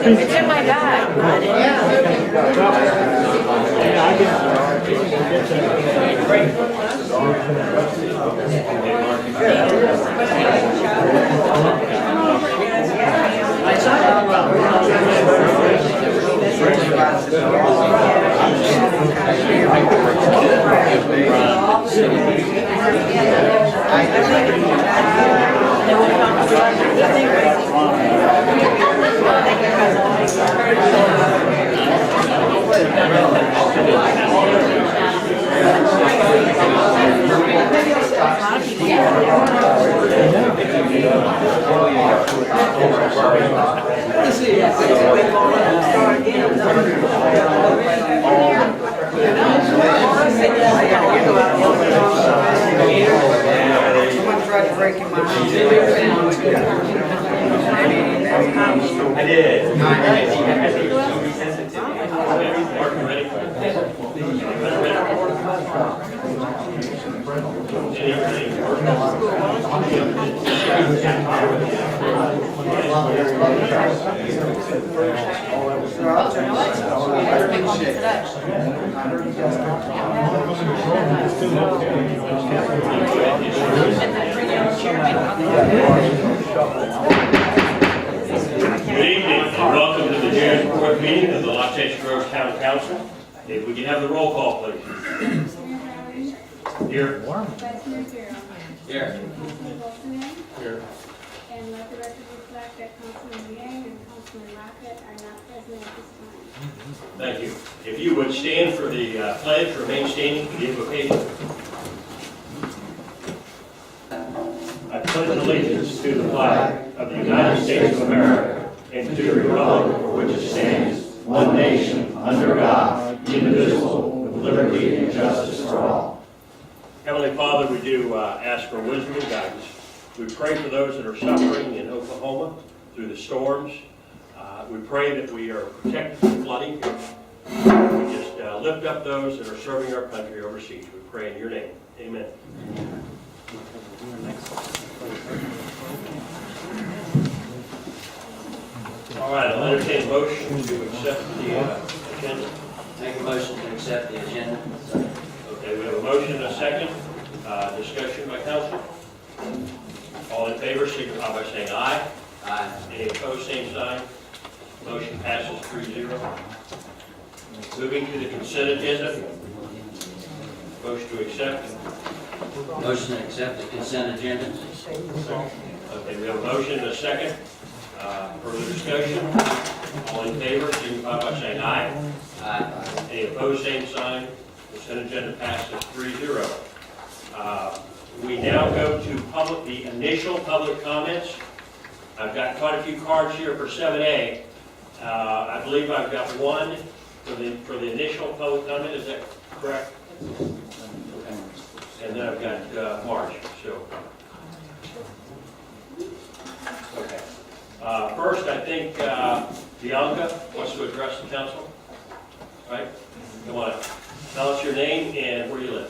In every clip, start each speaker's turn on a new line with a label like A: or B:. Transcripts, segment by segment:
A: It's in my bag.
B: Someone tried to break in my house.
C: I did. Good evening and welcome to the January 4th meeting of the Los Angeles Grove Town Council. If we can have the roll call, please. Here.
D: Vice Mayor Farrell.
C: Here.
D: Councilman Wilson.
C: Here.
D: And let the record reflect that Councilman Yang and Councilman Rocket are not present at this time.
C: Thank you. If you would stand for the pledge, remain standing for the invocation. I pledge allegiance to the flag of the United States of America and to the republic for which it stands, one nation, under God, indivisible, with liberty and justice for all. Heavenly Father, we do ask for wisdom and guidance. We pray for those that are suffering in Oklahoma through the storms. We pray that we are protected from flooding. We just lift up those that are serving our country overseas. We pray in your name. Amen. All right, I'll entertain a motion to accept the agenda.
E: Make a motion to accept the agenda.
C: Okay, we have a motion and a second. Discussion by council. All in favor, signify by saying aye.
E: Aye.
C: Any opposed, same sign. Motion passes 3-0. Moving to the consent agenda. Motion to accept.
E: Motion to accept the consent agenda.
C: Okay, we have a motion and a second. Further discussion? All in favor, signify by saying aye.
E: Aye.
C: Any opposed, same sign. Consent agenda passes 3-0. We now go to the initial public comments. I've got quite a few cards here for 7A. I believe I've got one for the initial public comment. Is that correct? And then I've got March. So, okay. First, I think Bianca wants to address the council. Right? Come on up. Tell us your name and where you live.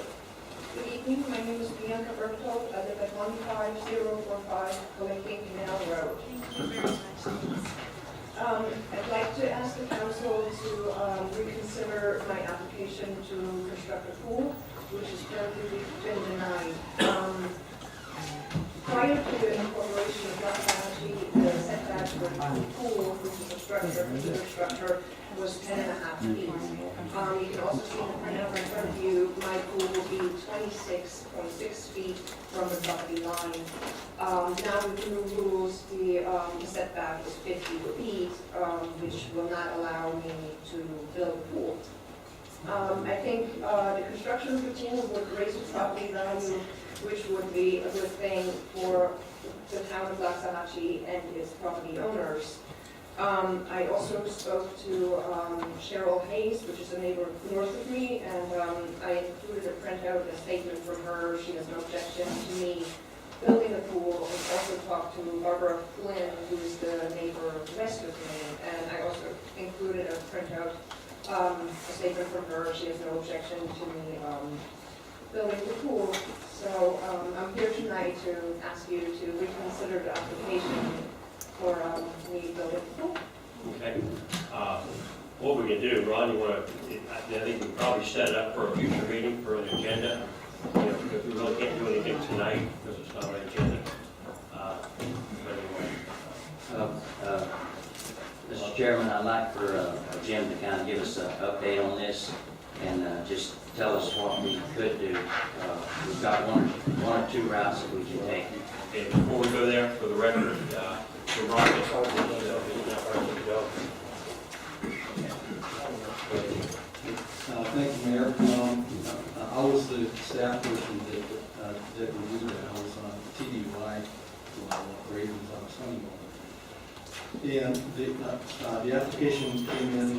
F: Good evening, my name is Bianca Berthold. I live at 15045 Colinking Canal Road. I'd like to ask the council to reconsider my application to construct a pool, which is currently been denied. Prior to the incorporation of Waxahachie, the setback for the pool, which is a structure, considered structure, was 10.5 feet. You can also see in the printout in front of you, my pool will be 26.6 feet from the property line. Now with the new rules, the setback is 50 feet, which will not allow me to build a pool. I think the construction routine would raise the property value, which would be a good thing for the town of Waxahachie and its property owners. I also spoke to Cheryl Hayes, which is a neighbor north of me, and I included a printout, a statement from her. She has no objection to me building a pool. I also talked to Barbara Flynn, who is the neighbor west of me, and I also included a printout, a statement from her. She has no objection to me building the pool. So I'm here tonight to ask you to reconsider the application for me building the pool.
C: Okay. What we can do, Ron, you want to, I think we can probably set it up for a future meeting for an agenda. You know, because we really can't do anything tonight because it's not on the agenda. But anyway.
E: Mr. Chairman, I'd like for Jim to kind of give us an update on this and just tell us what we could do. We've got one or two routes that we can take.
C: Okay, before we go there, for the record, the Ron is not ready to go.
G: Thank you, Mayor. I was the staff person that reviewed it. I was on TDY while Ravens on Sunnyball. And the application came in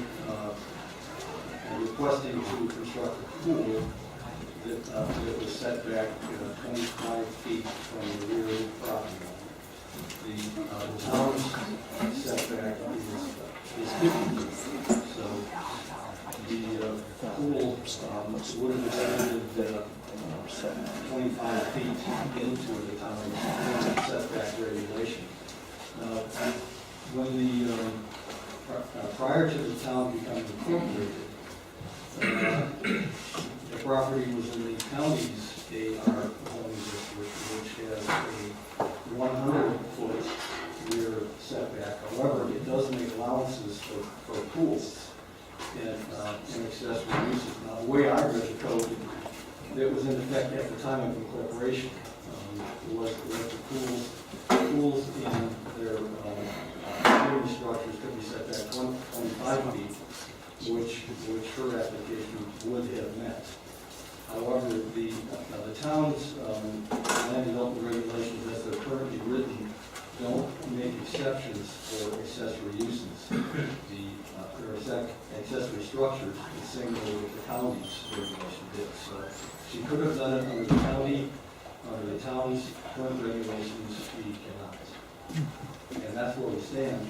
G: requesting to construct a pool that was set back 25 feet from the rear of the property line. The town's setback is 50 feet. So the pool would have extended 25 feet into the town's setback regulation. When prior to the town becoming incorporated, the property was in the county's AR zoning district, which has a 100-foot rear setback. However, it does make allowances for pools and accessory uses. Now, the way I read the code that was in effect at the time of incorporation was that the pools in their community structures could be set back 25 feet, which her application would have met. However, the town's land development regulations, as they're currently written, don't make exceptions for accessory uses. There are accessory structures the same way that the county's regulation did. So she could have done it under the town's current regulations. She cannot, and that's where we stand.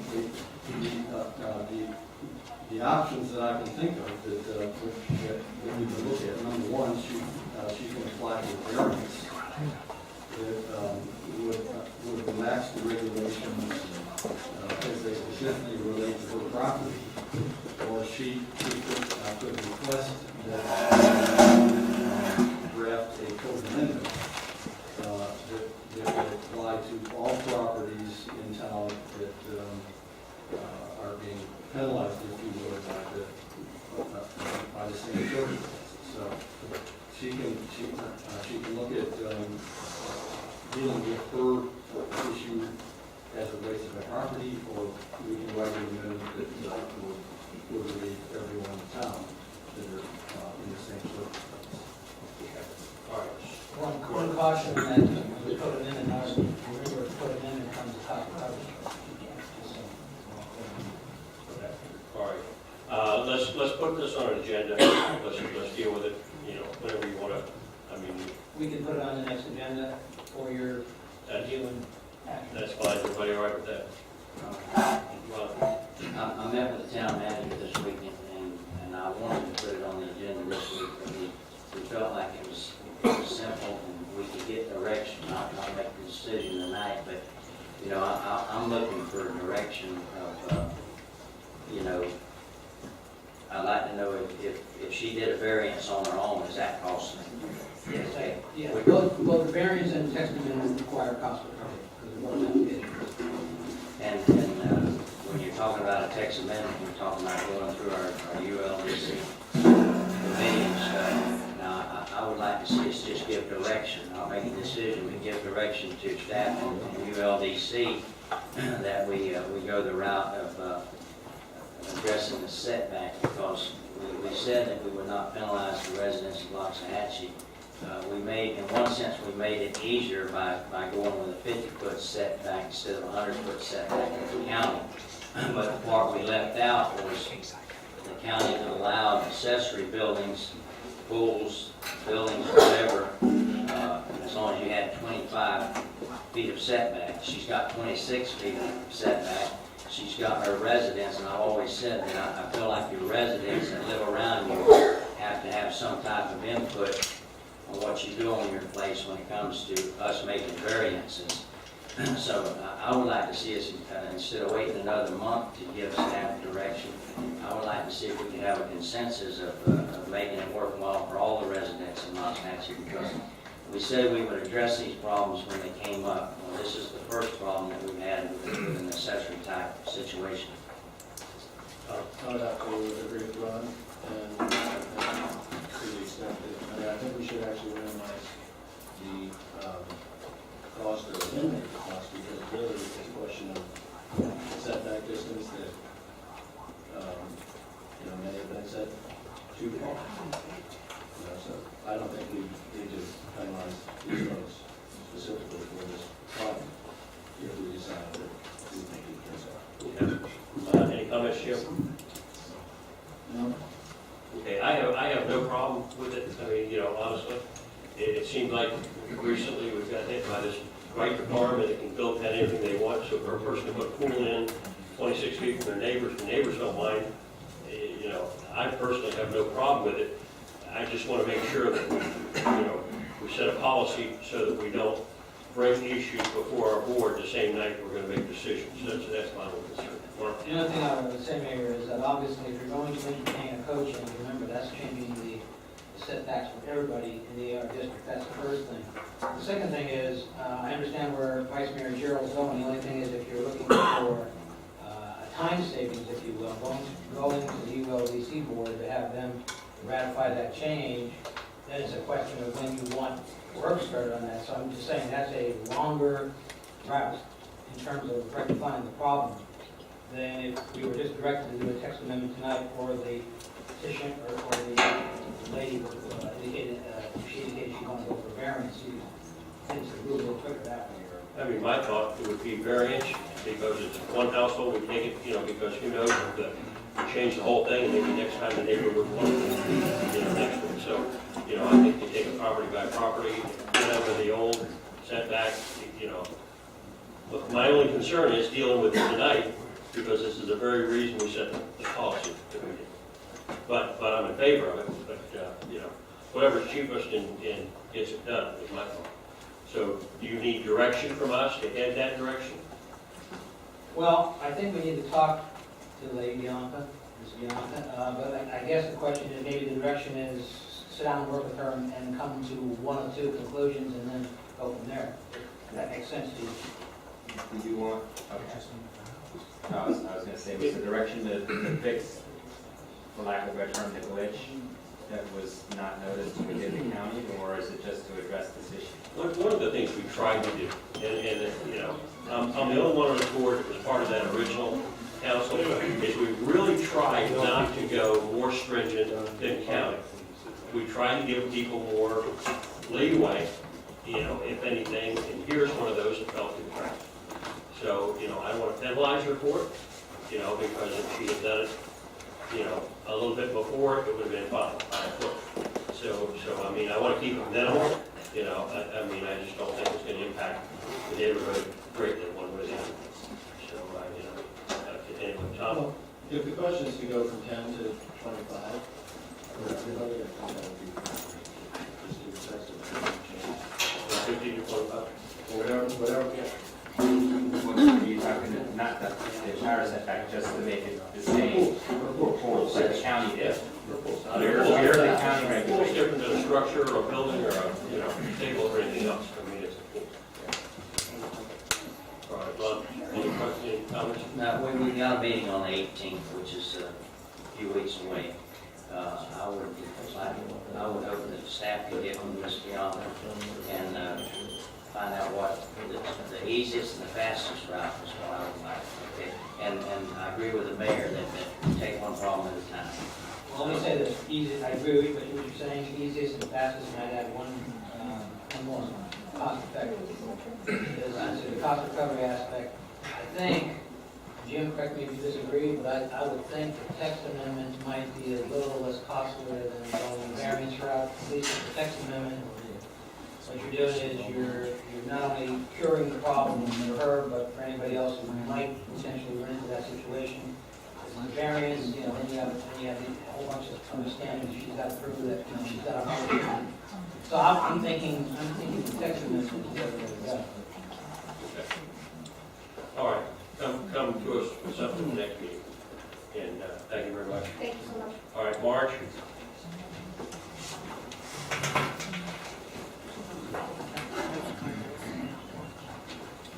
G: The options that I can think of that we can look at. Number one, she can apply for variance that would relax the regulations as they specifically relate to her property, or she could request that draft a code amendment that would apply to all properties in town that are being penalized, if you will, by the same circumstances. So she can look at dealing with her issue as it relates to the property, or we can write an amendment that would relieve everyone in town that are in the same circumstances.
C: All right.
B: One caution that we put it in and now remember to put it in and comes top coverage.
C: All right. Let's put this on an agenda. Let's deal with it. You know, whenever you want to. I mean,
B: We can put it on the next agenda for your dealing action.
C: that's fine. Everybody all right with that? Well,
E: I met with the town manager this weekend, and I wanted to put it on the agenda this week, but we felt like it was simple and we could get direction, not make the decision tonight, but, you know, I'm looking for direction of, you know, I'd like to know if she did a variance on her own, is that costly? Okay.
B: Yeah, both the variance and text amendment require cost recovery because of what application.
E: And when you're talking about a text amendment, you're talking about going through our ULDC committee and stuff. Now, I would like to see us just give direction, not make a decision, but give direction to staff and ULDC that we go the route of addressing the setback, because we said that we would not penalize the residents of Loxahatchee. In one sense, we made it easier by going with a 50-foot setback instead of a 100-foot setback in the county. But the part we left out was the county that allowed accessory buildings, pools, buildings, whatever, as long as you had 25 feet of setback. She's got 26 feet of setback. She's got her residence, and I've always said that I feel like your residents that live around you have to have some type of input on what you do on your place when it comes to us making variances. So I would like to see us, instead of waiting another month to give staff direction, I would like to see if we could have a consensus of making it worthwhile for all the residents in Moskowitz, because we said we would address these problems when they came up. Well, this is the first problem that we've had with an accessory type situation.
H: I would have to agree with Ron, and to the extent that, I think we should actually minimize the cost or eliminate the cost, because really it's a question of setback distance that, may have been set too far. So I don't think we need to penalize these folks specifically for this problem, if we decide that we think it turns out.
C: Any comments, Jim?
H: No?
C: Okay, I have no problem with it. I mean, honestly, it seems like recently we've got hit by this right department that can build anything they want. So for a person to put a pool in 26 feet from their neighbors, the neighbors don't mind. I personally have no problem with it. I just want to make sure that we set a policy so that we don't bring issues before our board the same night we're going to make decisions. That's my only concern. Mark?
B: The other thing I would say, Mayor, is that obviously if you're going to entertain a coach, and remember, that's changing the setbacks for everybody in the AR district. That's the first thing. The second thing is, I understand where Vice Mayor Gerald's going. The only thing is if you're looking for time savings, if you will, going to the ULDC board to have them ratify that change, then it's a question of when you want work started on that. So I'm just saying that's a longer route in terms of rectifying the problem than if we were just directed to do a text amendment tonight, or the petition or the lady indicated she indicated she wanted to go for variance. Things are a little quicker that way.
C: I mean, my thought it would be variance, because it's one household, we take it, because who knows, change the whole thing, and maybe next time the neighbor would want to, next to it. So, I think you take it property by property, whatever the old setback, But my only concern is dealing with it tonight, because this is the very reason we set the policy that we did. But I'm in favor of it, but, whatever's cheapest and gets it done is my thought. So do you need direction from us to head that direction?
B: Well, I think we need to talk to Lady Bianca, Ms. Bianca, but I guess the question is, maybe the direction is sit down and work with her and come to one or two conclusions and then go from there. If that makes sense to you.
I: Did you want, no, I was going to say, was the direction to fix, for lack of a better term, the glitch that was not noticed within the county, or is it just to address this issue?
C: One of the things we tried to do, and I'm the only one on the board that was part of that original council, is we really tried not to go more stringent than county. We tried to give people more leeway, if anything, and here's one of those that fell through the cracks. So, I don't want to penalize her for it, because if she had done it, a little bit before, it would have been fine. So, I mean, I want to keep it minimal, I mean, I just don't think it's going to impact the neighborhood greatly one way or the other. So, anyway, Tom?
H: If the question is to go from 10 to 25, for everybody, I think that would be just the excessive change.
C: 50 to 25?
H: Whatever, yeah.
I: Are you talking not the entire setback, just to make it the same for like the county did? Where the county
C: Pool's
I: regulations.
C: different than a structure or a building or a table or anything else. I mean, it's a pool. All right, Ron, any questions, any comments?
E: Now, we got a meeting on the 18th, which is a few weeks away. I would hope that staff could get with Ms. Bianca and find out what the easiest and the fastest route is what I would like. Okay. And I agree with the mayor that take one problem at a time.
B: Well, let me say this, I agree with what you're saying, easiest and fastest, and I'd add one more, cost effective. Because the cost recovery aspect, I think Jim, correct me if you disagree, but I would think the text amendment might be a little less costly than going the variance route. At least with the text amendment, what you're doing is you're not only curing the problem for her, but for anybody else who might potentially run into that situation. The variance, then you have a whole bunch of understanding that she's got to prove that, she's got to. So I'm thinking the text amendment is the way to go.
C: All right, come to us with something next meeting. And thank you very much.
D: Thank you so much.
C: All right, March?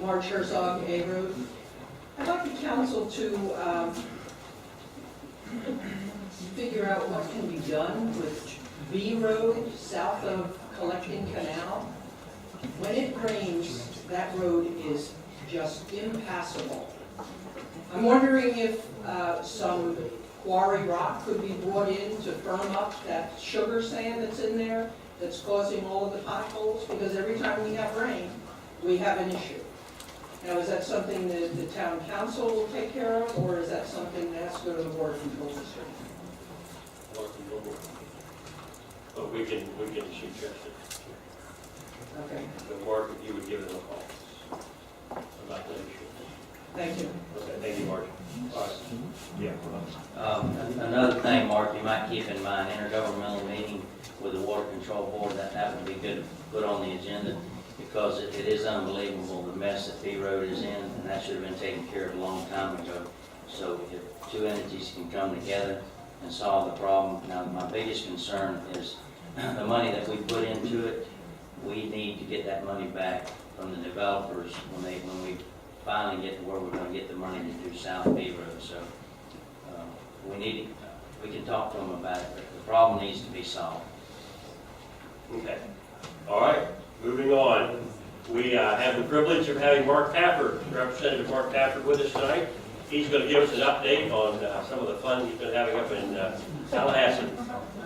J: Marge Herzog, A Road. I'd like the council to figure out what can be done with B Road south of Collecting Canal. When it rains, that road is just impassable. I'm wondering if some quarry rock could be brought in to firm up that sugar sand that's in there that's causing all of the potholes, because every time we have rain, we have an issue. Now, is that something that the town council will take care of, or is that something that has to go to the Water Control District?
C: But we can suggest it.
J: Okay,
C: But Mark, if you would give them a call about that issue.
J: thank you.
C: Okay, thank you, Mark. All right. Yeah.
E: Another thing, Mark, you might keep in mind, intergovernmental meeting with the Water Control Board, that would be good to put on the agenda, because it is unbelievable the mess that B Road is in, and that should have been taken care of a long time ago. So if two entities can come together and solve the problem. Now, my biggest concern is the money that we put into it. We need to get that money back from the developers when we finally get to where we're going to get the money to do South B Road. So we can talk to them about it, but the problem needs to be solved.
C: Okay. All right, moving on. We have the privilege of having Mark Tafford, Representative Mark Tafford, with us tonight. He's going to give us an update on some of the fun he's been having up in Tallahassee.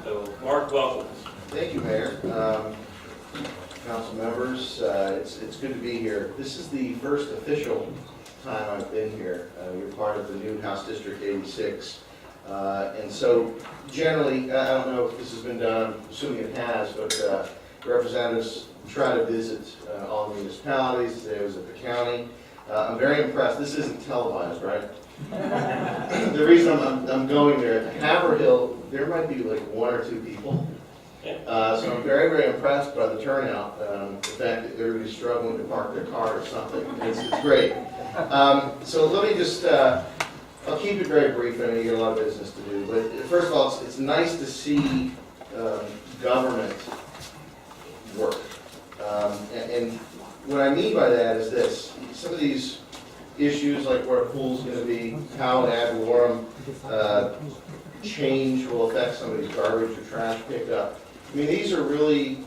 C: So, Mark, welcome.
K: Thank you, Mayor. Council members, it's good to be here. This is the first official time I've been here. You're part of the new House District 86. And so generally, I don't know if this has been done, I'm assuming it has, but representatives try to visit all the municipalities. Today I was at the county. I'm very impressed. This isn't televised, right? The reason I'm going there, at Haverhill, there might be like one or two people. So I'm very, very impressed by the turnout. The fact that everybody's struggling to park their car or something. It's great. So let me just, I'll keep it very brief. I know you got a lot of business to do. But first of all, it's nice to see government work. And what I mean by that is this. Some of these issues, like where a pool's going to be, how an ad valorem change will affect somebody's garbage or trash pickup. I mean, these are really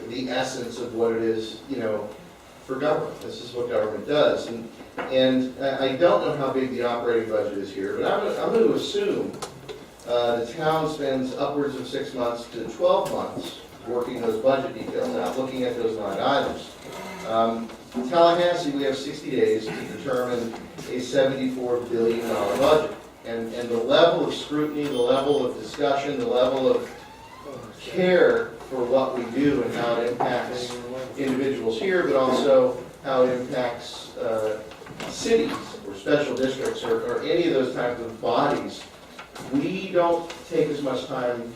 K: the essence of what it is, for government. This is what government does. And I don't know how big the operating budget is here, but I'm going to assume the town spends upwards of 6 months to 12 months working those budget details out, looking at those line items. In Tallahassee, we have 60 days to determine a $74 billion budget. And the level of scrutiny, the level of discussion, the level of care for what we do and how it impacts individuals here, but also how it impacts cities or special districts or any of those types of bodies, we don't take as much time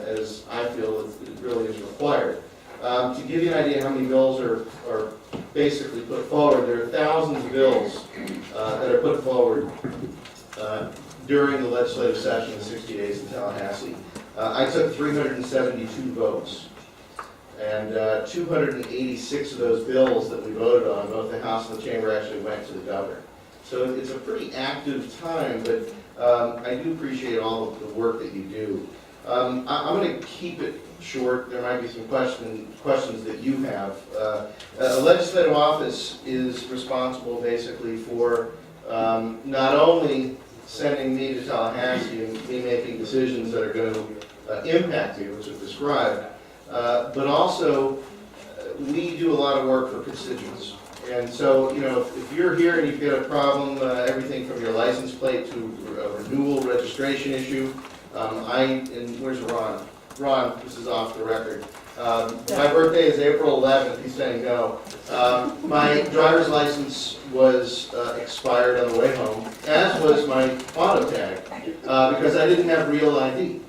K: as I feel it really is required. To give you an idea how many bills are basically put forward, there are thousands of bills that are put forward during the legislative session of 60 days in Tallahassee. I took 372 votes, and 286 of those bills that we voted on, both the House and the Chamber, actually went to the governor. So it's a pretty active time, but I do appreciate all of the work that you do. I'm going to keep it short. There might be some questions that you have. A legislative office is responsible basically for not only sending me to Tallahassee and me making decisions that are going to impact you, which I've described, but also we do a lot of work for constituents. And so, you know, if you're here and you've got a problem, everything from your license plate to a renewal registration issue, and where's Ron? Ron, this is off the record. My birthday is April 11th, he's saying no. My driver's license was expired on the way home, as was my auto tag, because I didn't have real ID.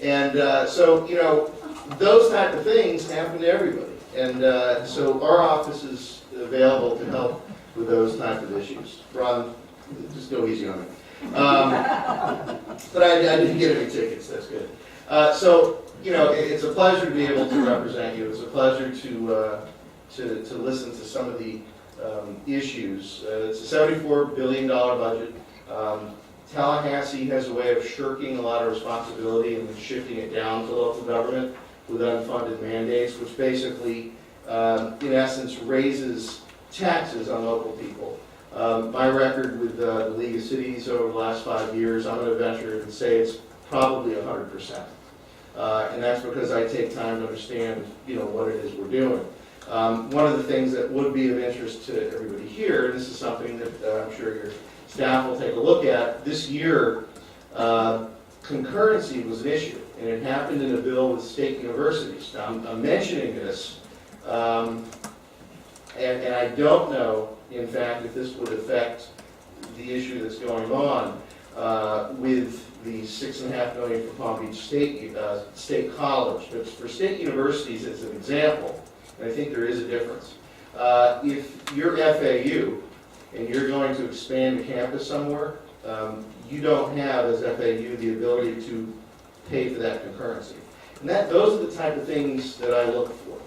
K: And so, you know, those type of things happen to everybody. And so our office is available to help with those type of issues. Ron, just go easy on me. But I didn't get any tickets, that's good. So, you know, it's a pleasure to be able to represent you. It's a pleasure to listen to some of the issues. It's a $74 billion budget. Tallahassee has a way of shirking a lot of responsibility and then shifting it down to local government with unfunded mandates, which basically, in essence, raises taxes on local people. My record with the League of Cities over the last 5 years, I'm going to venture and say it's probably 100%. And that's because I take time to understand, you know, what it is we're doing. One of the things that would be of interest to everybody here, and this is something that I'm sure your staff will take a look at, this year, concurrency was an issue, and it happened in a bill with state universities. Now, I'm mentioning this, and I don't know, in fact, if this would affect the issue that's going on with the $6.5 million for Palm Beach State College. But for state universities, as an example, and I think there is a difference. If you're FAU and you're going to expand a campus somewhere, you don't have, as FAU, the ability to pay for that concurrency. And those are the type of things that I look for.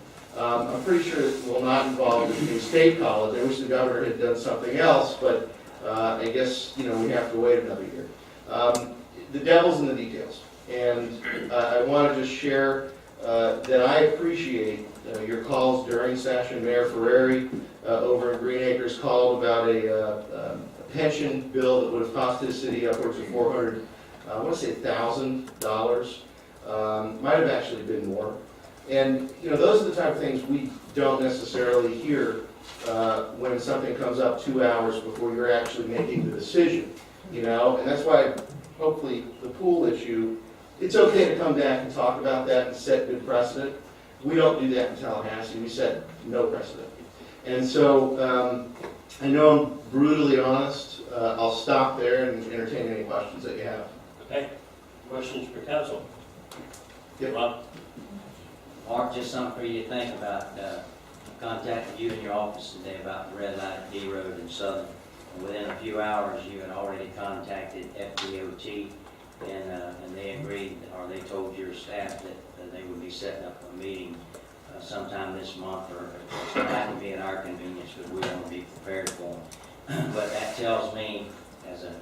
K: I'm pretty sure it will not involve the state college. I wish the governor had done something else, but I guess, you know, we have to wait another year. The devil's in the details. And I want to just share that I appreciate your calls during session. Mayor Ferrari over in Green Acres called about a pension bill that would have cost his city upwards of $400,000, I want to say $1,000. Might have actually been more. And, you know, those are the type of things we don't necessarily hear when something comes up 2 hours before you're actually making the decision, you know? And that's why, hopefully, the pool issue, it's okay to come back and talk about that and set good precedent. We don't do that in Tallahassee. We set no precedent. And so, I know I'm brutally honest. I'll stop there and entertain any questions that you have.
C: Okay, questions for council?
K: Yep.
C: Rob?
E: Mark, just something for you to think about. Contacted you in your office today about the red light at D Road in Southern. And within a few hours, you had already contacted FDOT, and they agreed, or they told your staff that they would be setting up a meeting sometime this month, or it might be at our convenience, but we want to be prepared for them. But that tells me, as a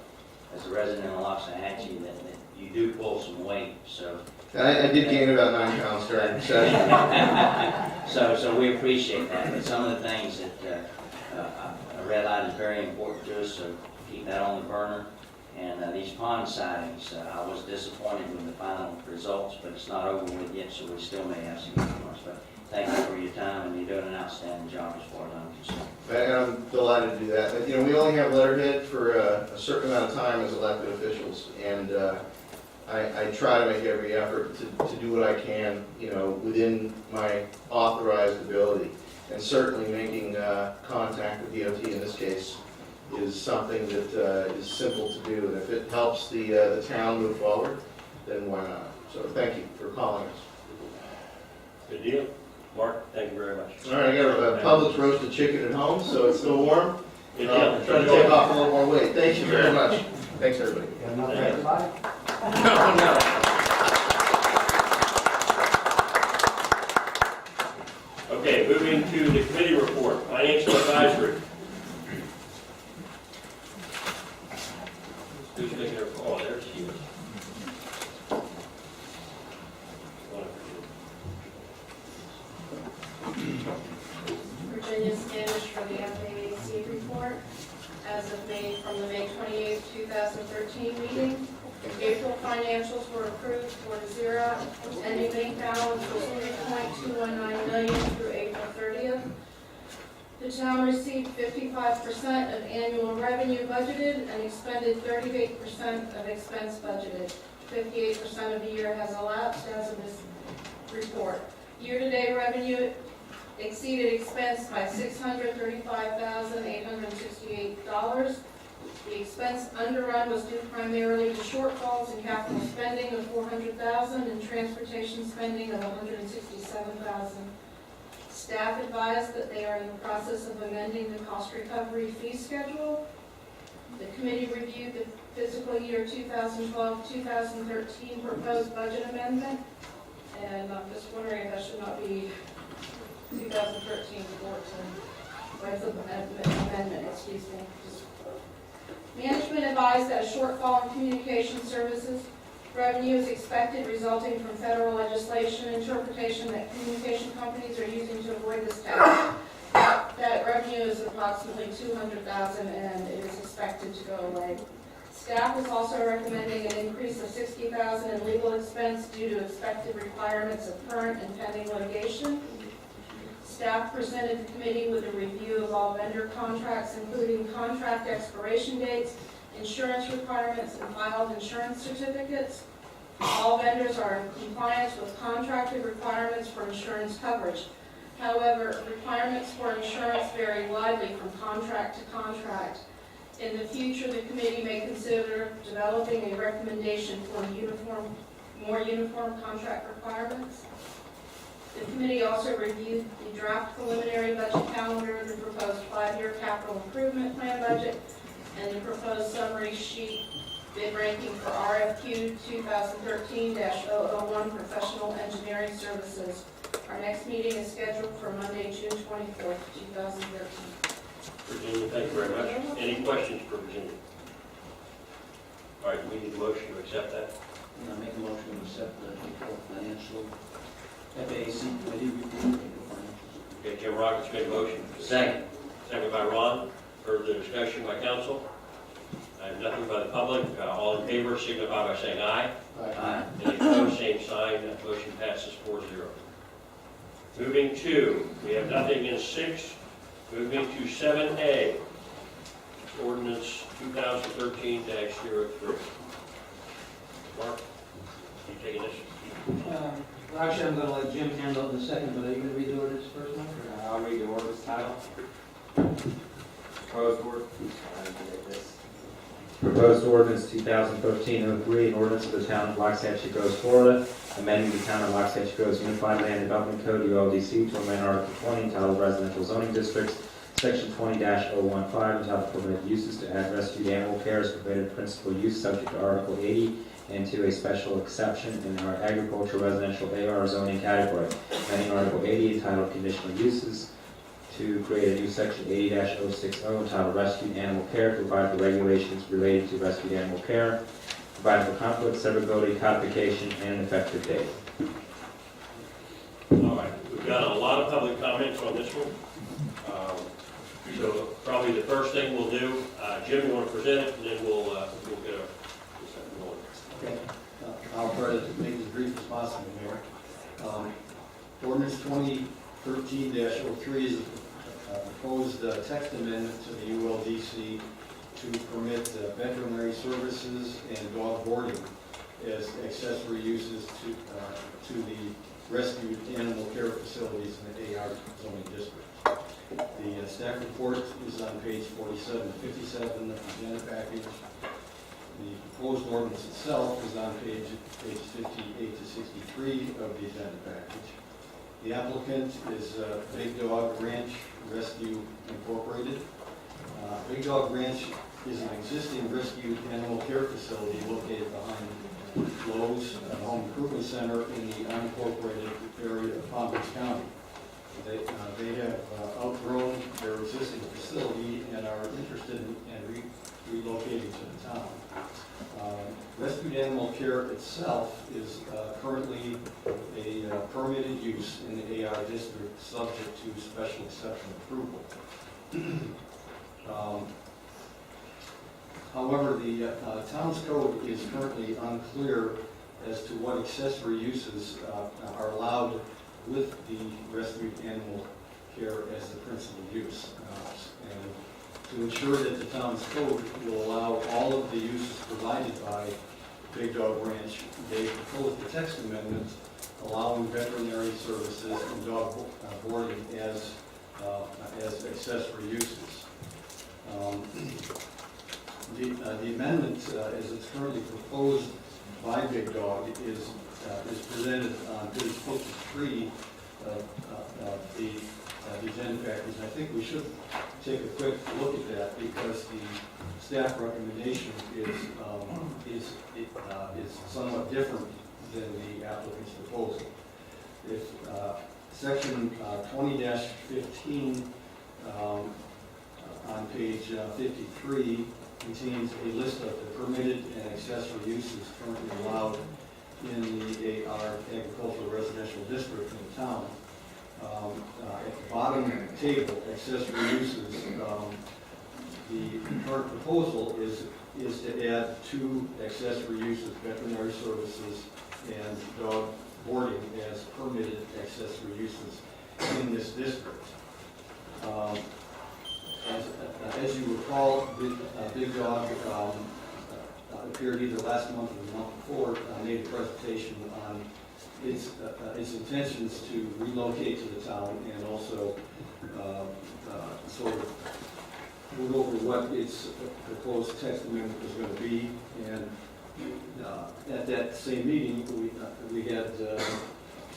E: resident of Loxahatchee, that you do pull some weight, so.
K: I did gain about 9 pounds during the session.
E: So we appreciate that, but some of the things that, a red light is very important to us, so keep that on the burner. And these pond sightings, I was disappointed with the final results, but it's not over with yet, so we still may have some more. But thank you for your time, and you're doing an outstanding job as far as I'm concerned.
K: And I'm delighted to do that. You know, we only have letterhead for a certain amount of time as elected officials, and I try to make every effort to do what I can, you know, within my authorized ability. And certainly making contact with DOT in this case is something that is simple to do. And if it helps the town move forward, then why not? So thank you for calling us.
C: Good deal. Mark, thank you very much.
K: All right, I got a Publix roasted chicken at home, so it's still warm.
C: Good deal.
K: Trying to take off a little more weight. Thank you very much. Thanks, everybody.
C: Okay, moving to the committee report, financial advisory. Who's making her call? There she is.
A: Virginia Standish for the FAAC report. As of from the May 28, 2013 meeting, April financials were approved 4-0. Ending bank balance was $3.219 million through April 30th. The town received 55% of annual revenue budgeted and expended 38% of expense budgeted. 58% of the year has elapsed as of this report. Year-to-date revenue exceeded expense by $635,868. The expense underrun was due primarily to shortfalls in capital spending of $400,000 and transportation spending of $167,000. Staff advised that they are in the process of amending the cost recovery fee schedule. The committee reviewed the fiscal year 2012-2013 proposed budget amendment, and I'm just wondering if that should not be 2013-14. Amendment, excuse me. Management advised that a shortfall in communication services revenue is expected resulting from federal legislation interpretation that communication companies are using to avoid this tax. That revenue is approximately $200,000 and it is expected to go away. Staff is also recommending an increase of $60,000 in legal expense due to expected requirements of current and pending litigation. Staff presented the committee with a review of all vendor contracts, including contract expiration dates, insurance requirements, and filed insurance certificates. All vendors are in compliance with contracted requirements for insurance coverage. However, requirements for insurance vary widely from contract to contract. In the future, the committee may consider developing a recommendation for more uniform contract requirements. The committee also reviewed the draft preliminary budget calendar, the proposed 5-year capital improvement plan budget, and the proposed summary sheet bid ranking for RFQ 2013-001 professional engineering services. Our next meeting is scheduled for Monday, June 24th, 2013.
C: Virginia, thank you very much. Any questions for Virginia? All right, we need a motion to accept that.
G: And I make a motion to accept the April financial FAC committee report.
C: Okay, Jim Rockets made a motion.
E: Second.
C: Second by Ron. Further discussion by council? I have nothing by the public. All in favor signify by saying aye.
E: Aye.
C: Any opposed, same sign. That motion passes 4-0. Moving to, we have nothing in 6. Moving to 7A, ordinance 2013-03. Mark, you taking this?
B: Actually, I'm going to let Jim handle it in a second, but are you going to read the ordinance first, Mike?
I: I'll read the ordinance title. Proposed ordinance 2013-03, an ordinance of the town of Waxahachie Groves, Florida, amending the town of Waxahachie Groves Unified Land Development Code, ULDC, to amend Article 20, entitled Residential Zoning Districts, Section 20-015, entitled Permitted Uses, to add rescued animal care as permitted principal use subject to Article 80, and to a special exception in our agriculture residential AR zoning category. Amending Article 80, entitled Conditional Uses, to create a new Section 80-060, entitled Rescued Animal Care, to provide for regulations related to rescued animal care, providing for conflict, severability, codification, and an effective date.
C: All right, we've got a lot of public comments on this one. So probably the first thing we'll do, Jim, you want to present it, and then we'll get a second going.
G: Okay, I'll try to make it as brief as possible, Mayor. Ordinance 2013-03 is a proposed text amendment to the ULDC to permit veterinary services and dog boarding as accessory uses to the rescued animal care facilities in the AR zoning district. The staff report is on page 47 to 57 of the agenda package. The proposed ordinance itself is on pages 58 to 63 of the agenda package. The applicant is Big Dog Ranch Rescue Incorporated. Big Dog Ranch is an existing rescue animal care facility located behind Lowe's Home Improvement Center in the unincorporated area of Palm Beach County. They have outgrown their existing facility and are interested in relocating to the town. Rescued animal care itself is currently a permitted use in the AR district subject to special exception approval. However, the town's code is currently unclear as to what accessory uses are allowed with the rescued animal care as the principal use. And to ensure that the town's code will allow all of the uses provided by Big Dog Ranch, they proposed a text amendment allowing veterinary services and dog boarding as accessory uses. The amendment, as it's currently proposed by Big Dog, is presented on page 53 of the agenda package. I think we should take a quick look at that because the staff recommendation is somewhat different than the applicant's proposal. If section 20-15 on page 53 contains a list of the permitted and accessory uses currently allowed in the AR agricultural residential district in the town. At the bottom table, accessory uses, the current proposal is to add 2 accessory uses, veterinary services and dog boarding as permitted accessory uses in this district. As you recall, Big Dog appeared either last month or the month before, made a presentation on its intentions to relocate to the town and also sort of move over what its proposed text amendment was going to be. And at that same meeting, we had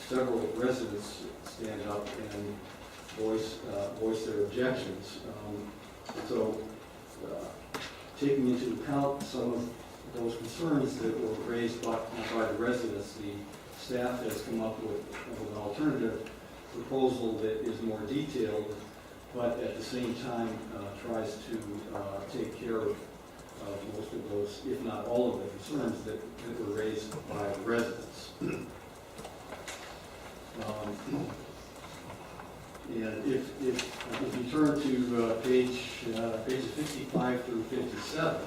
G: several residents stand up and voice their objections. Taking into account some of those concerns that were raised by the residents, the staff has come up with an alternative proposal that is more detailed, but at the same time tries to take care of most of those, if not all of the concerns that were raised by the residents. And if you turn to pages 55 through 57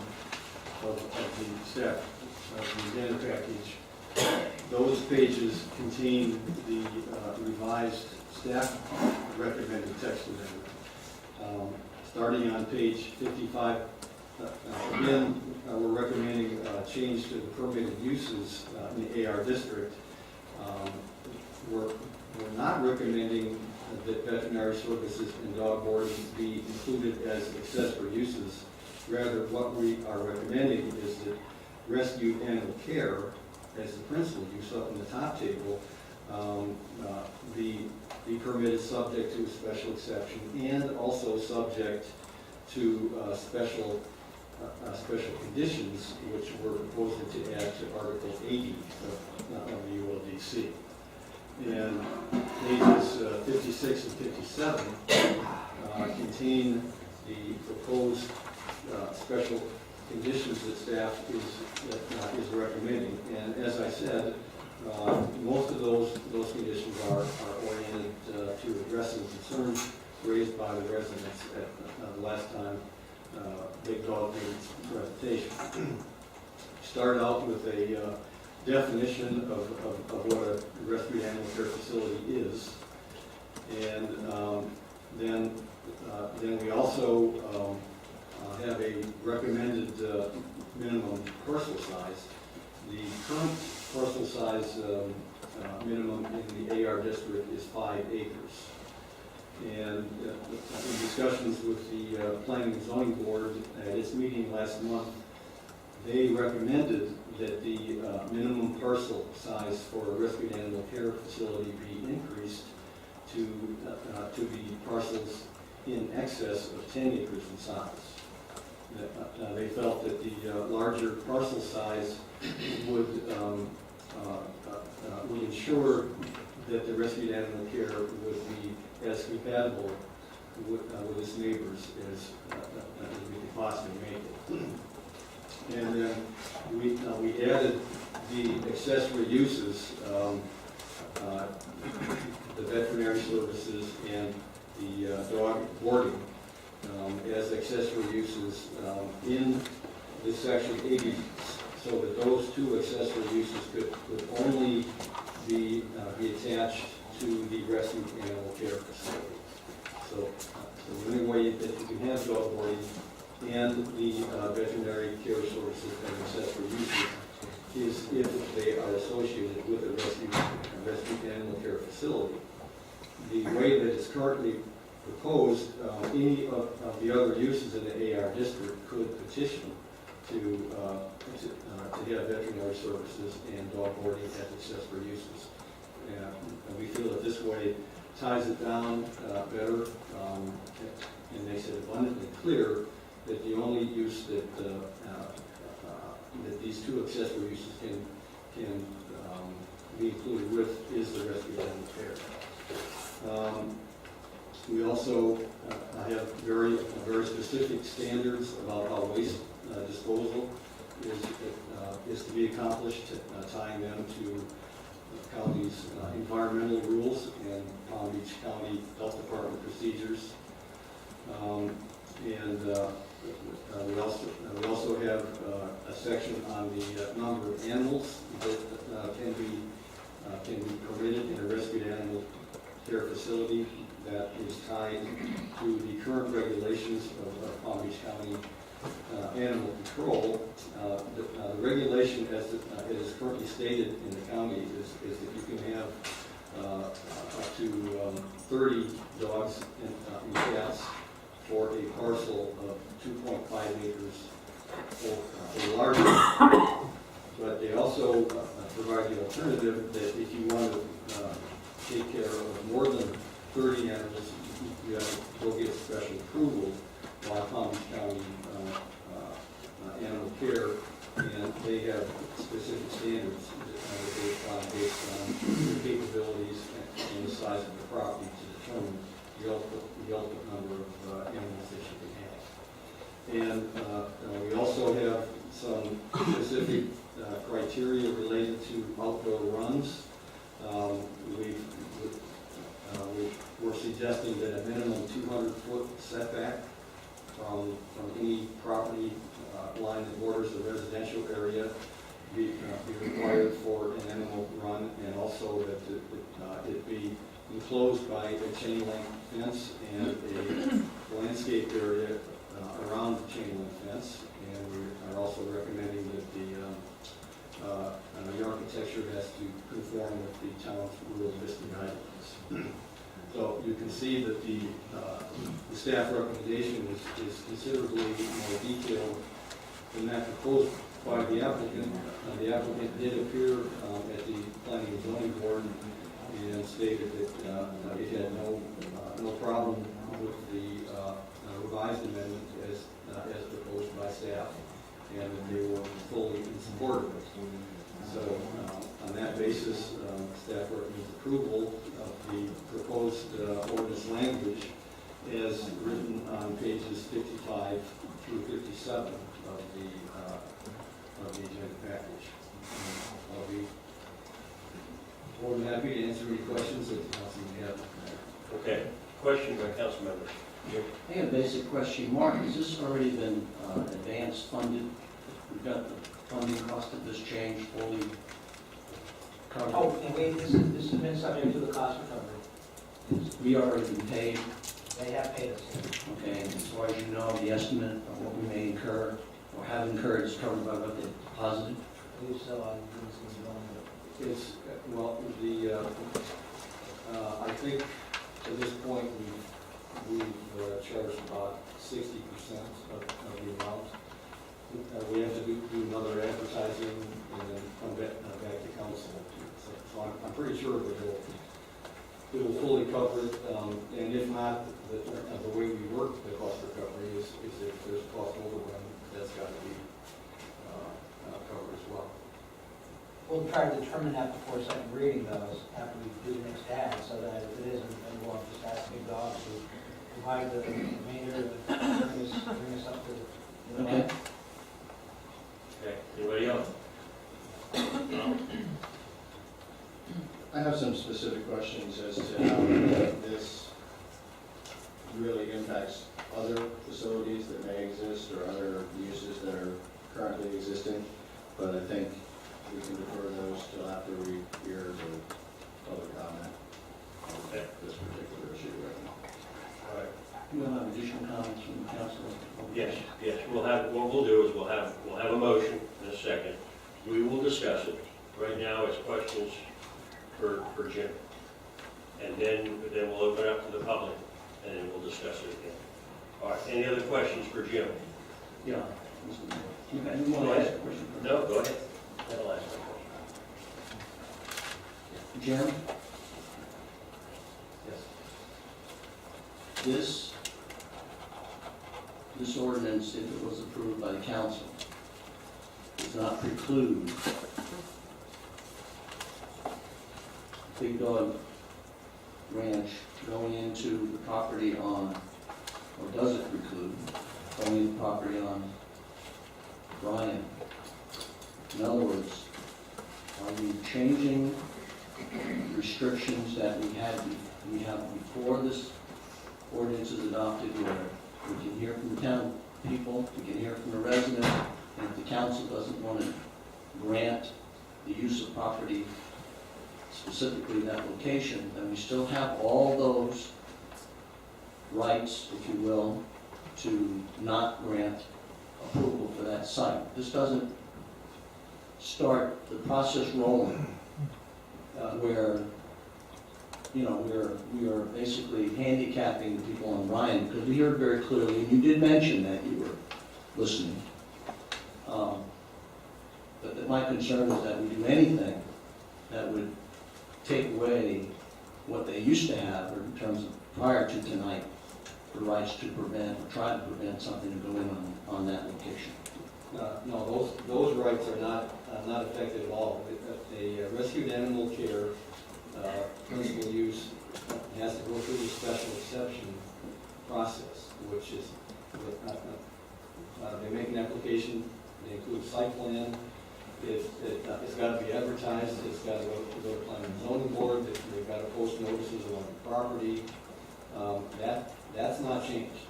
G: of the staff of the agenda package, those pages contain the revised staff recommended text amendment. Starting on page 55, again, we're recommending a change to the permitted uses in the AR district. We're not recommending that veterinary services and dog boarding be included as accessory uses. Rather, what we are recommending is that rescue animal care as the principal use up in the top table be permitted subject to a special exception and also subject to special conditions which we're proposing to add to Article 80 of the ULDC. And pages 56 and 57 contain the proposed special conditions that staff is recommending. And as I said, most of those conditions are oriented to addressing concerns raised by the residents at the last time Big Dog made its presentation. Start out with a definition of what a rescue animal care facility is, and then we also have a recommended minimum parcel size. The current parcel size minimum in the AR district is 5 acres. And in discussions with the Planning and Zoning Board at its meeting last month, they recommended that the minimum parcel size for a rescue animal care facility be increased to be parcels in excess of 10 acres in size. They felt that the larger parcel size would ensure that the rescue animal care would be as compatible with its neighbors as we could possibly make it. And then we added the accessory uses, the veterinary services and the dog boarding as accessory uses in this section 80, so that those 2 accessory uses could only be attached to the rescue animal care facility. So the only way that you can have dog boarding and the veterinary care services and accessory uses is if they are associated with a rescue animal care facility. The way that it's currently proposed, any of the other uses in the AR district could petition to have veterinary services and dog boarding as accessory uses. And we feel that this way ties it down better and makes it abundantly clear that the only use that that these two accessory uses can be included with is the rescue animal care. We also have very specific standards about how waste disposal is to be accomplished, tying them to the county's environmental rules and Palm Beach County Health Department procedures. We also have a section on the number of animals that can be permitted in a rescued animal care facility that is tied to the current regulations of Palm Beach County animal control. The regulation as it is currently stated in the county is that you can have up to 30 dogs and cats for a parcel of 2.5 acres or larger. But they also provide the alternative that if you want to take care of more than 30 animals, you have to go get special approval by Palm Beach County Animal Care, and they have specific standards based on the capabilities and the size of the property to determine the ultimate number of animals that you can have. And we also have some specific criteria related to outdoor runs. We're suggesting that a minimum 200-foot setback from any property line that borders a residential area be required for an animal run, and also that it be enclosed by a chain link fence and a landscape area around the chain link fence. And we are also recommending that the architecture has to conform with the town's rural listing guidelines. So you can see that the staff recommendation is considerably more detailed than that proposed by the applicant. The applicant did appear at the Planning and Zoning Board and stated that it had no problem with the revised amendment as proposed by staff, and that they were fully in support of it. So on that basis, staff recommends approval of the proposed ordinance language as written on pages 55 through 57 of the agenda package. I'll be more than happy to answer any questions that the council may have.
C: Okay. Question by council members.
L: I have a basic question. Mark, has this already been advance funded? We've got the funding cost of this change fully covered?
B: Oh, and this has been subject to the cost recovery.
L: We already been paid,
B: They have paid us.
L: okay, and as far as you know, the estimate of what we may incur or have incurred is covered by what they deposited?
B: I believe so.
G: It's, well, I think to this point, we've charged about 60% of the amount. We have to do another advertising and then come back to council. So I'm pretty sure that it will fully cover it. And if not, the way we work the cost recovery is if there's cost overrun, that's got to be covered as well.
B: We'll try to determine that before second reading, though, after we do the next ad, so that if it isn't, then we'll just ask Big Dog to provide the remainder to bring us up to the
L: Okay.
C: Okay. Anybody else?
H: I have some specific questions as to how this really impacts other facilities that may exist or other uses that are currently existing, but I think we can defer those till after we hear the public comment on this particular issue right now.
C: Right.
L: You have additional comments from the council?
C: Yes, what we'll do is we'll have a motion in a second. We will discuss it. Right now, it's questions for Jim. And then we'll open up to the public, and then we'll discuss it again. All right, any other questions for Jim?
L: Yeah. You want to ask a question?
C: No, go ahead. That'll ask my question.
L: Jim,
G: Yes.
L: this ordinance, if it was approved by the council, does not preclude Big Dog Ranch going into the property on, or does it preclude going into the property on Bryan? In other words, are we changing restrictions that we have before this ordinance is adopted, where we can hear from the town people, we can hear from the residents, and if the council doesn't want to grant the use of property specifically that location, then we still have all those rights, if you will, to not grant approval for that site. This doesn't start the process rolling where, you know, we are basically handicapping the people on Ryan, because we heard very clearly, and you did mention that you were listening. But my concern is that we do anything that would take away what they used to have, or in terms of prior to tonight, the rights to prevent, or try to prevent something to go in on that location.
G: No, those rights are not affected at all. The rescued animal care principal use has to go through the special exception process, which is, they make an application, they include site plan, it's got to be advertised, it's got to go to planning and zoning board, they've got to post notices on the property. That's not changed.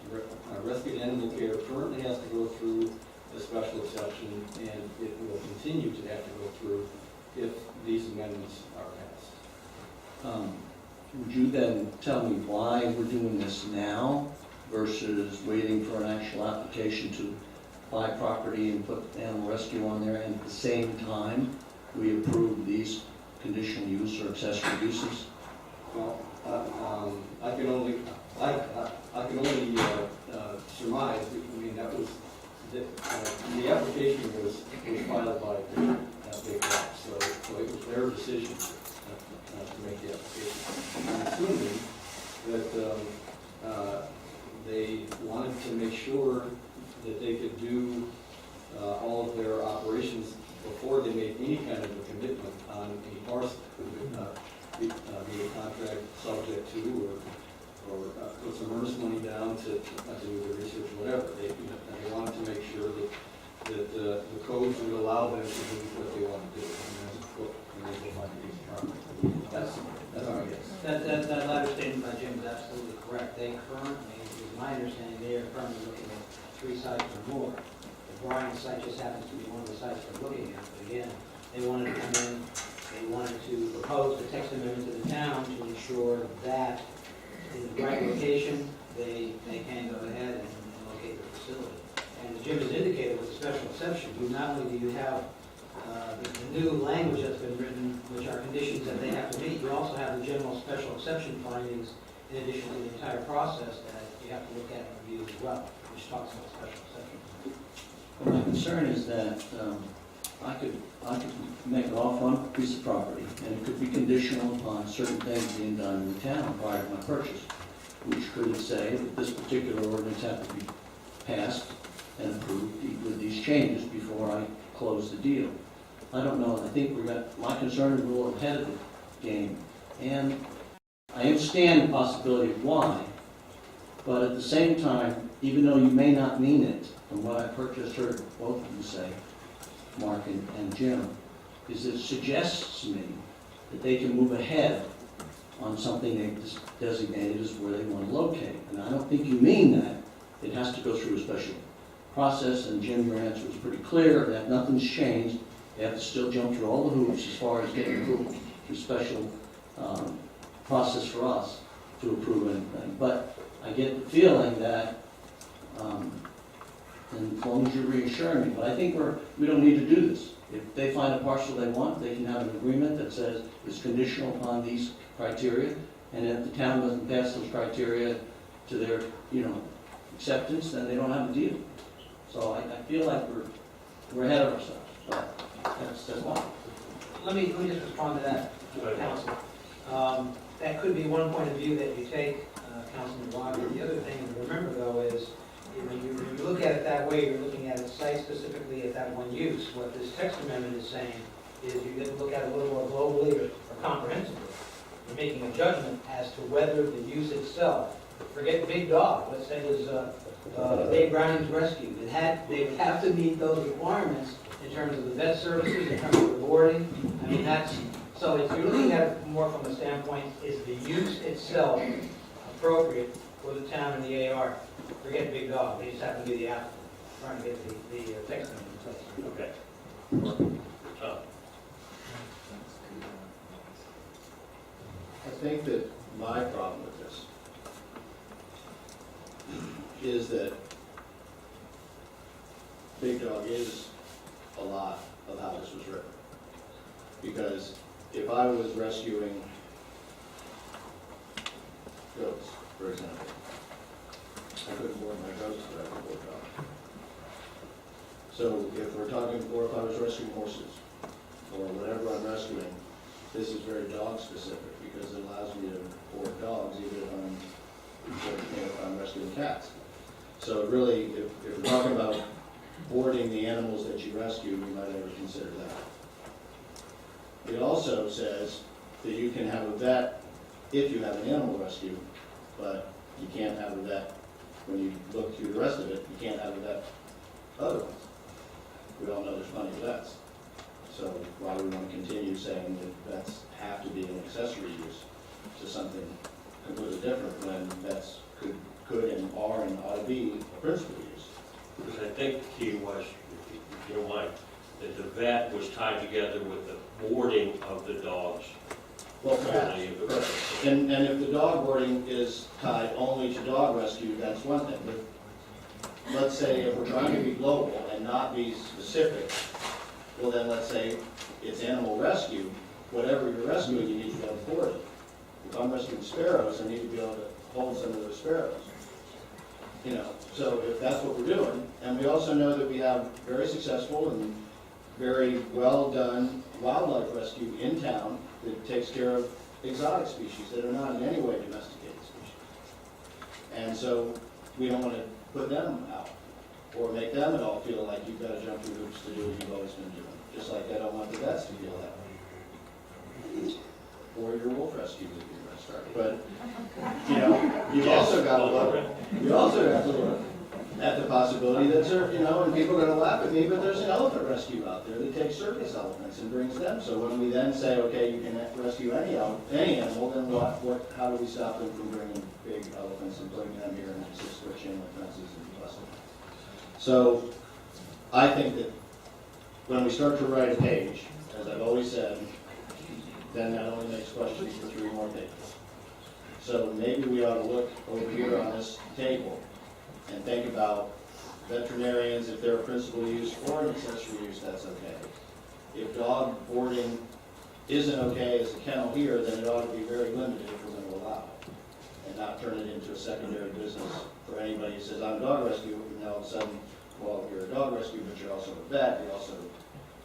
G: Rescued animal care currently has to go through the special exception, and it will continue to have to go through if these amendments are passed.
L: Would you then tell me why we're doing this now versus waiting for an actual application to buy property and put animal rescue on there, and at the same time, we approve these conditional use or accessory uses?
G: Well, I can only surmise. I mean, that was the application was filed by Big Rock, so it was their decision to make the application. I'm assuming that they wanted to make sure that they could do all of their operations before they made any kind of a commitment on a parcel. Be a contract subject to, or put some earnest money down to do the research, whatever. They wanted to make sure that the codes would allow them to do what they want to do. And then they find a piece of property. That's our guess.
B: That latter statement by Jim is absolutely correct. They currently, is my understanding, they are currently looking at 3 sites or more. The Bryan site just happens to be one of the sites they're looking at. But again, they wanted to come in, they wanted to propose the text amendment to the town to ensure that in the right location, they can go ahead and locate the facility. And as Jim has indicated with the special exception, not only do you have the new language that's been written, which are conditions that they have to meet, you also have the general special exception findings in addition to the entire process that you have to look at and review as well, which talks about special exception.
L: Well, my concern is that I could make an offer on a piece of property, and it could be conditional upon certain things being done in the town prior to my purchase, which could say that this particular ordinance had to be passed and approved with these changes before I close the deal. I don't know. I think my concern is we're a little ahead of the game, and I understand the possibility of why, but at the same time, even though you may not mean it, from what I've just heard both of you say, Mark and Jim, is it suggests to me that they can move ahead on something they've designated as where they want to locate. And I don't think you mean that. It has to go through a special process, and Jim, your answer was pretty clear that nothing's changed. They have to still jump through all the hoops as far as getting approval through special process for us to approve anything. But I get the feeling that, and as long as you're reassuring me, but I think we don't need to do this. If they find a parcel they want, they can have an agreement that says it's conditional upon these criteria, and if the town doesn't pass those criteria to their, acceptance, then they don't have a deal. So I feel like we're ahead of ourselves, but that's why.
B: Let me just respond to that, Council. That could be one point of view that you take, Councilman Walker. The other thing to remember, though, is when you look at it that way, you're looking at it site-specifically at that one use. What this text amendment is saying is you get to look at it a little more globally or comprehensively. You're making a judgment as to whether the use itself, forget Big Dog, let's say it was Dave Browning's Rescue. They would have to meet those requirements in terms of the vet services, in terms of the boarding. I mean, so if you're looking at it more from the standpoint, is the use itself appropriate for the town and the AR? Forget Big Dog, they just happen to be the applicant, trying to get the text in place.
C: Okay.
G: I think that my problem with this is that Big Dog is a lot of how this was written. Because if I was rescuing goats, for example, I couldn't board my goats, but I could board dogs. So if we're talking, or if I was rescuing horses, or whatever I'm rescuing, this is very dog specific because it allows me to board dogs even if I'm rescuing cats. So really, if we're talking about boarding the animals that you rescue, we might ever consider that. It also says that you can have a vet if you have an animal rescue, but you can't have a vet, when you look through the rest of it, you can't have a vet otherwise. We all know there's plenty of vets. So why do we want to continue saying that vets have to be an accessory use to something completely different when vets could and are and ought to be a principal use?
C: Because I think the key was, if you don't mind, that the vet was tied together with the boarding of the dogs.
G: Well, perhaps. And if the dog boarding is tied only to dog rescue, that's one thing. But let's say if we're trying to be global and not be specific, well then let's say it's animal rescue. Whatever you're rescuing, you need to be able to board it. If I'm rescuing sparrows, I need to be able to hold some of those sparrows. So if that's what we're doing, and we also know that we have very successful and very well done wildlife rescue in town that takes care of exotic species that are not in any way domesticated species. And so we don't want to put them out or make them at all feel like you've got to jump through hoops to do what you've always been doing. Just like I don't want the vets to feel that way. Or your wolf rescue that you're going to start. But, you've also got to look at the possibility that, and people are going to laugh at me, but there's an elephant rescue out there that takes circus elephants and brings them. So when we then say, okay, you can rescue any animal, then how do we stop them from bringing big elephants and putting them here in 6-foot chain link fences and busting them? So I think that when we start to write a page, as I've always said, then that only makes questions for 3 more pages. So maybe we ought to look over here on this table and think about veterinarians, if they're a principal use or an accessory use, that's okay. If dog boarding isn't okay as a kennel here, then it ought to be very limited if we're going to allow it, and not turn it into a secondary business for anybody who says, I'm a dog rescue, and now all of a sudden, well, you're a dog rescue, but you're also a vet, you're also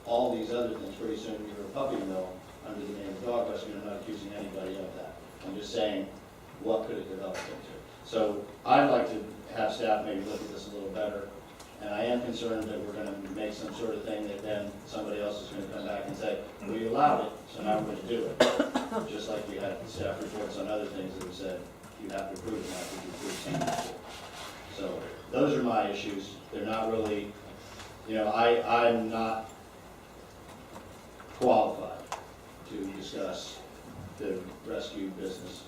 G: all these other things. Pretty soon you're a puppy mill under the name of dog rescue. I'm not accusing anybody of that. I'm just saying, what could it develop into? So I'd like to have staff maybe look at this a little better, and I am concerned that we're going to make some sort of thing that then somebody else is going to come back and say, we allowed it, so now we're going to do it. Just like we had staff reports on other things that have said, you have to approve it after you approve something. So those are my issues. They're not really, I'm not qualified to discuss the rescue business,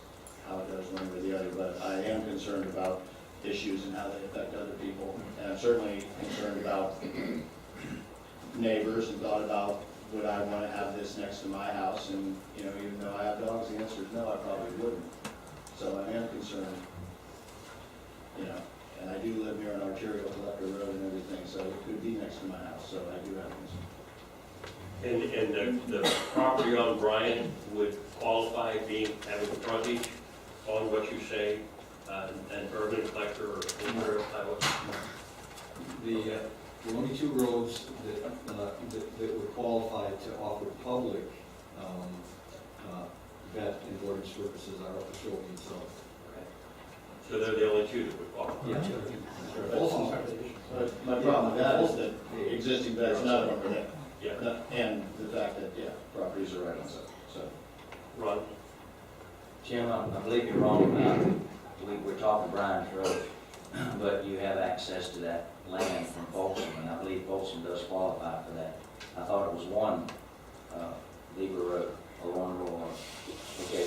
G: how it goes one way or the other, but I am concerned about issues and how they affect other people. And I'm certainly concerned about neighbors and thought about, would I want to have this next to my house? And, even though I have dogs, the answer is no, I probably wouldn't. So I am concerned
L: you know, and I do live near an arterial collector road and everything, so it could be next to my house, so I do have concern.
C: And the property on Bryant would qualify having frontage on what you say, an urban collector or imperial highway?
G: The only two roads that would qualify to offer public vet and boarding services are up the Shoal and South.
C: So they're the only two that would qualify?
L: But my problem with that is that the existing vet's not over there.
C: Yeah.
L: And the fact that, yeah, properties are right on site, so.
C: Ron?
E: Jim, I believe you're wrong about, we're talking Bryan's Road, but you have access to that land from Folsom, and I believe Folsom does qualify for that. I thought it was one, Beaver Road, or one road. Okay,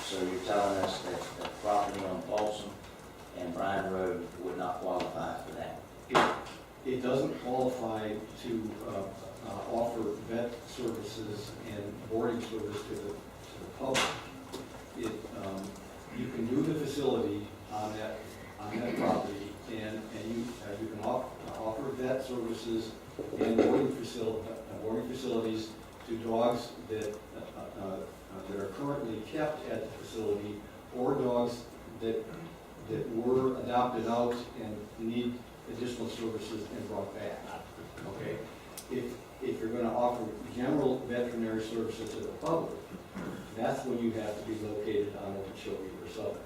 E: so you're telling us that the property on Folsom and Bryan Road would not qualify for that?
G: It doesn't qualify to offer vet services and boarding service to the public. You can do the facility on that property, and you can offer vet services and boarding facilities to dogs that are currently kept at the facility, or dogs that were adopted out and need additional services and brought back. Okay? If you're going to offer general veterinary services to the public, that's when you have to be located on Okeechobee or Southern.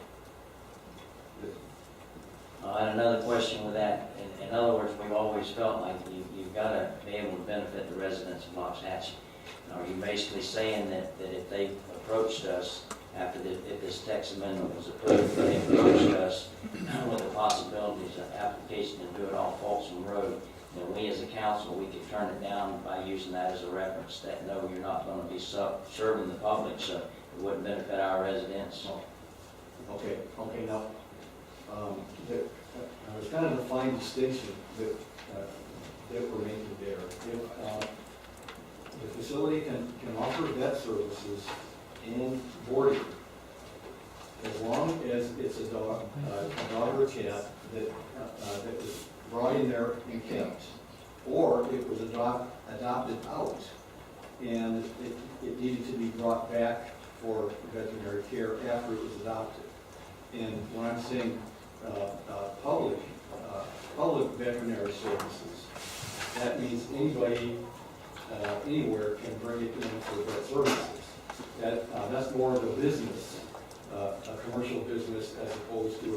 E: I had another question with that. In other words, we've always felt like you've got to be able to benefit the residents of Loxahatchee. Are you basically saying that if they approached us after if this text amendment was approved, they approached us with the possibilities of application to do it off Folsom Road, then we as a council, we could turn it down by using that as a reference that no, you're not going to be serving the public, so it wouldn't benefit our residents.
G: Okay, now, there's kind of a fine distinction that we're making there. If the facility can offer vet services and boarding, as long as it's a dog or a cat that was brought in there and kept, or it was adopted out, and it needed to be brought back for veterinary care after it was adopted. And when I'm saying public veterinary services, that means anybody, anywhere can bring it in for vet services. That's more of a business, a commercial business, as opposed to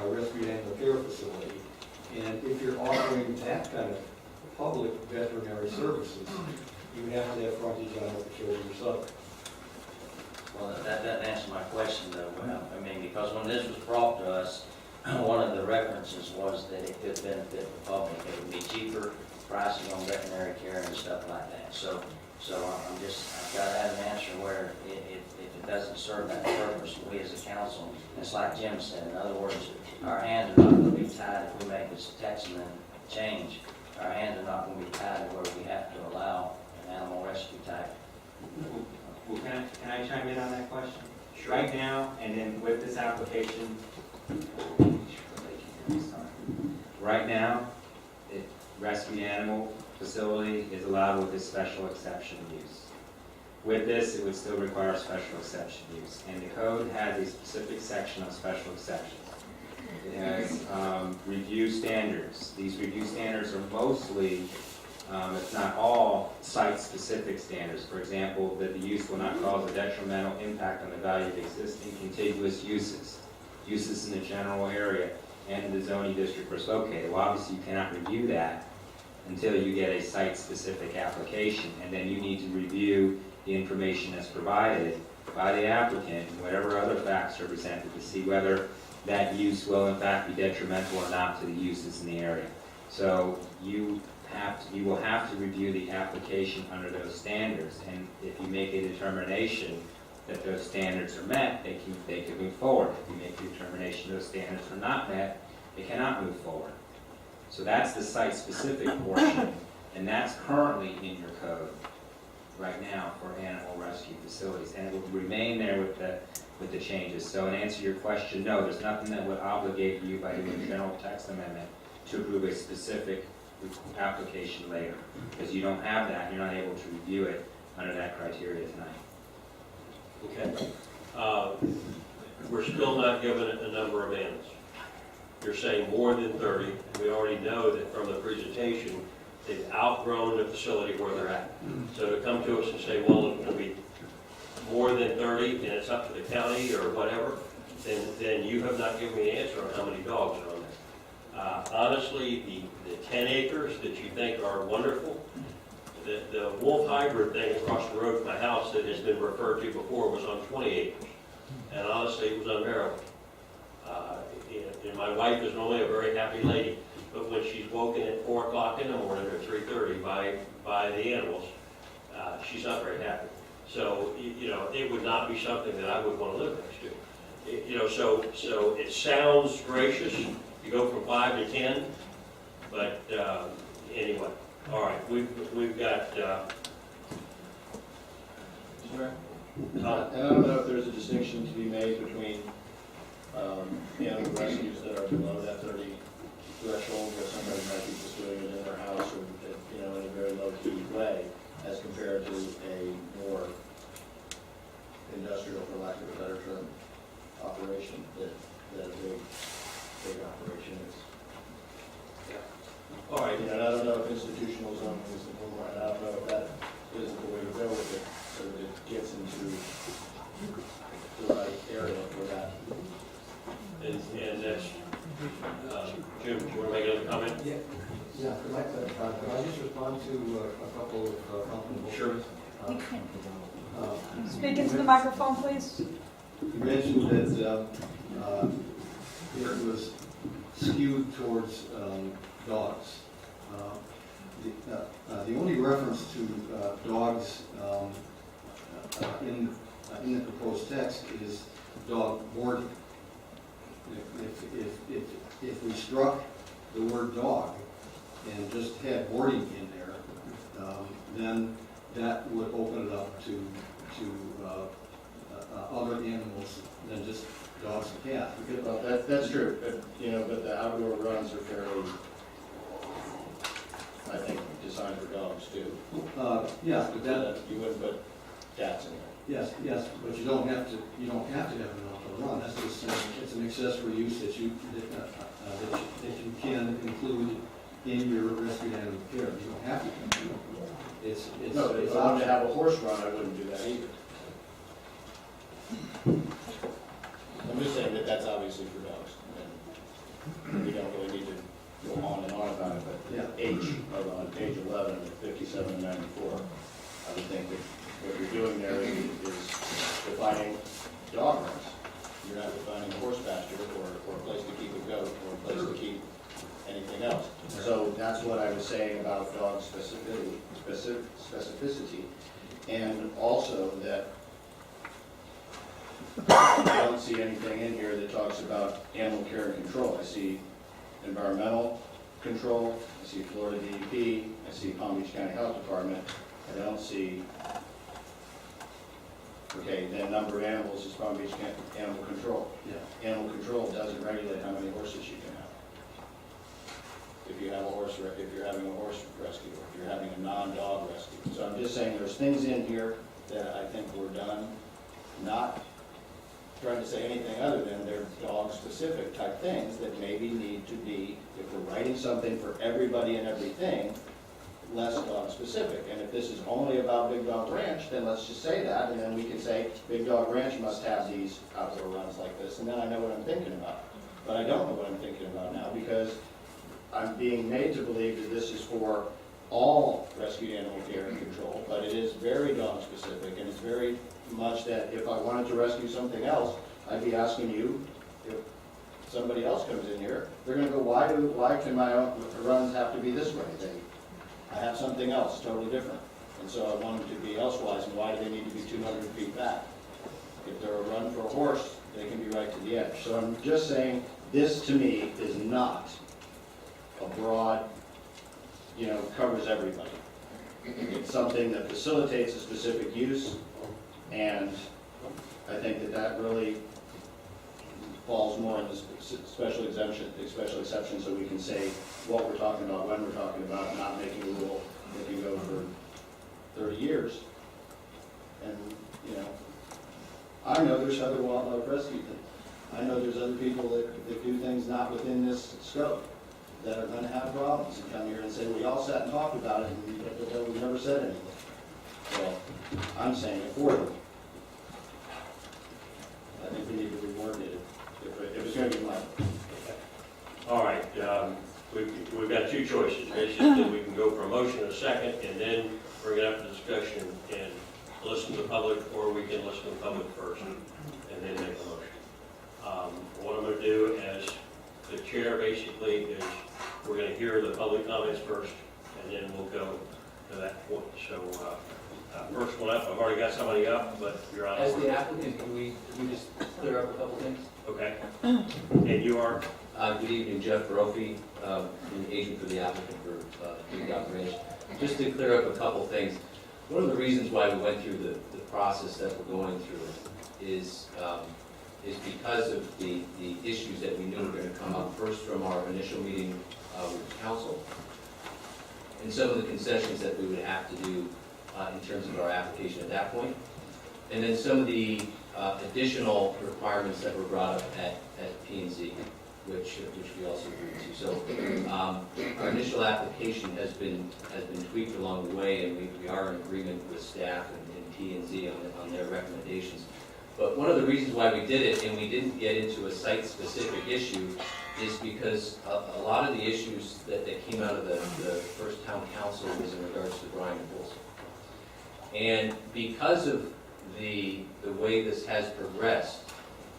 G: a rescue animal care facility. And if you're offering that kind of public veterinary services, you would have to have frontage on Okeechobee or Southern.
E: Well, that doesn't answer my question though. I mean, because when this was brought to us, one of the references was that it could benefit the public. It would be cheaper pricing on veterinary care and stuff like that. So I've got to have an answer where if it doesn't serve that purpose, we as a council, it's like Jim said, in other words, our hands are not going to be tied if we make this text amendment change. Our hands are not going to be tied to where we have to allow an animal rescue type.
I: Well, can I chime in on that question? Right now, and then with this application, right now, rescue animal facility is allowed with this special exception use. With this, it would still require special exception use, and the code has a specific section of special exceptions. It has review standards. These review standards are mostly, if not all, site-specific standards. For example, that the use will not cause a detrimental impact on the value of existing contiguous uses in the general area and in the zoning district where it's located. Well, obviously, you cannot review that until you get a site-specific application, and then you need to review the information that's provided by the applicant and whatever other facts are presented to see whether that use will in fact be detrimental or not to the uses in the area. So you will have to review the application under those standards, and if you make a determination that those standards are met, they can move forward. If you make the determination those standards are not met, they cannot move forward. So that's the site-specific portion, and that's currently in your code right now for animal rescue facilities, and it will remain there with the with the changes. So in answer to your question, no, there's nothing that would obligate you by doing a general text amendment to approve a specific application later, because you don't have that, you're not able to review it under that criteria tonight.
M: Okay. We're still not given a number of animals. You're saying more than 30. We already know that from the presentation, they've outgrown the facility where they're at. So to come to us and say, well, it's going to be more than 30 and it's up to the county or whatever, then you have not given me an answer on how many dogs are on there. Honestly, the 10 acres that you think are wonderful, the wolf hybrid thing across the road from my house that has been referred to before was on 20 acres. And honestly, it was unbearable. And my wife is normally a very happy lady, but when she's woken at 4 o'clock in the morning or 3:30 by the animals, she's not very happy. So, it would not be something that I would want to live next to. So it sounds gracious, you go from 5 to 10, but anyway, all right, we've got,
H: Sure. And I don't know if there's a distinction to be made between animal rescues that are below that 30 threshold, where somebody might be just doing it in their house or, in a very low-key way, as compared to a more industrial, for lack of a better term, operation that a big operation is.
M: all right,
H: And I don't know if institutional zoning is the one, I don't know if that is the way to go with it, so that it gets into the right area for that.
M: and that's, Jim, do you want to make another comment?
G: Yeah, I'd like to, could I just respond to a couple of Councilman
M: Sure.
N: Speak into the microphone, please.
G: You mentioned that it was skewed towards dogs. The only reference to dogs in the proposed text is dog boarding. If we struck the word dog and just had boarding in there, then that would open it up to other animals than just dogs and cats.
H: Well, that's true, but the outdoor runs are fairly, I think, designed for dogs too.
G: Yes, but that,
H: You wouldn't put cats in there.
G: yes, but you don't have to have an outdoor run. That's just saying it's an accessory use that you can include in your rescue animal care. You don't have to. It's
H: No, if I wanted to have a horse run, I wouldn't do that either. I'm just saying that that's obviously for dogs, and we don't really need to go on and on about it, but
G: Yeah.
H: on page 11 of 57 and 94, I would think that what you're doing there is defining dog runs. You're not defining horse pasture or a place to keep a goat or a place to keep anything else. So that's what I was saying about dog specificity, and also that I don't see anything in here that talks about animal care and control. I see environmental control, I see Florida DEP, I see Palm Beach County Health Department. I don't see, okay, then number of animals is Palm Beach County Animal Control.
G: Yeah.
H: Animal control doesn't regulate how many horses you can have. If you have a horse, if you're having a horse rescue, or if you're having a non-dog rescue. So I'm just saying there's things in here that I think were done, not trying to say anything other than they're dog-specific type things that maybe need to be, if we're writing something for everybody and everything, less dog-specific. And if this is only about Big Dog Ranch, then let's just say that, and then we can say, Big Dog Ranch must have these outdoor runs like this, and then I know what I'm thinking about. But I don't know what I'm thinking about now, because I'm being made to believe that this is for all rescued animal care and control, but it is very dog-specific, and it's very much that if I wanted to rescue something else, I'd be asking you, if somebody else comes in here, they're gonna go, why can my runs have to be this way? I have something else totally different, and so I want them to be elsewise, and why do they need to be 200 feet back? If they're a run for a horse, they can be right to the edge. So I'm just saying, this to me is not a broad, covers everybody. It's something that facilitates a specific use and I think that that really falls more in the special exception, so we can say what we're talking about, when we're talking about, not making a rule that can go for 30 years. And, you know, I know there's other wildlife rescue things. I know there's other people that do things not within this scope that are gonna have problems and come here and say, we all sat and talked about it and we never said anything. Well, I'm saying it for them. I think we need to reword it if it's going to be like.
M: All right, we've got two choices. Basically, we can go for a motion in a second and then bring it up to discussion and listen to the public, or we can listen to the public first and then make a motion. What I'm going to do as the chair basically is we're going to hear the public comments first and then we'll go to that point. So first one up, I've already got somebody up, but you're on.
O: As the applicant, can we just clear up a couple things?
M: Okay. And you are?
O: Good evening, Jeff Brophy, an agent for the applicant for Big Dog Ranch. Just to clear up a couple things, one of the reasons why we went through the process that we're going through is because of the issues that we knew were going to come up, first from our initial meeting with the council, and some of the concessions that we would have to do in terms of our application at that point, and then some of the additional requirements that were brought up at P&Z, which we also agreed to. So our initial application has been tweaked along the way, and we are in agreement with staff and P&Z on their recommendations. But one of the reasons why we did it and we didn't get into a site-specific issue is because a lot of the issues that came out of the first town council was in regards to Brian Pools. And because of the way this has progressed,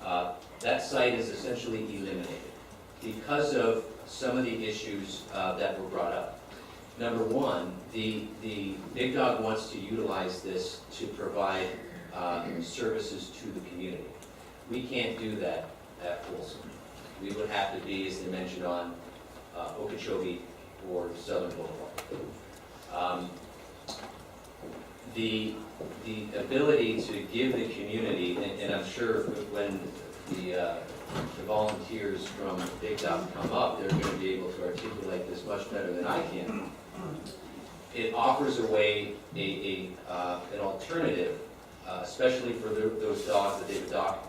O: that site is essentially eliminated because of some of the issues that were brought up. Number one, the Big Dog wants to utilize this to provide services to the community. We can't do that at Folsom. We would have to be, as they mentioned, on Okeechobee or Southern Boulevard. The ability to give the community, and I'm sure when the volunteers from Big Dog come up, they're going to be able to articulate this much better than I can. It offers a way, an alternative, especially for those dogs that they've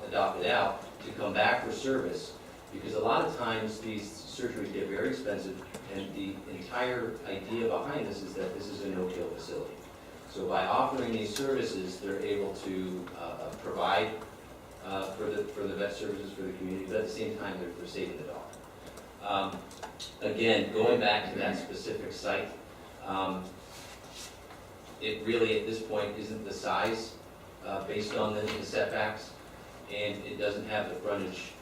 O: adopted out, to come back for service, because a lot of times these surgeries get very expensive, and the entire idea behind this is that this is a no-kill facility. So by offering these services, they're able to provide for the vet services for the community, but at the same time, they're saving the dog. Again, going back to that specific site, it really, at this point, isn't the size based on the setbacks, and it doesn't have the frontage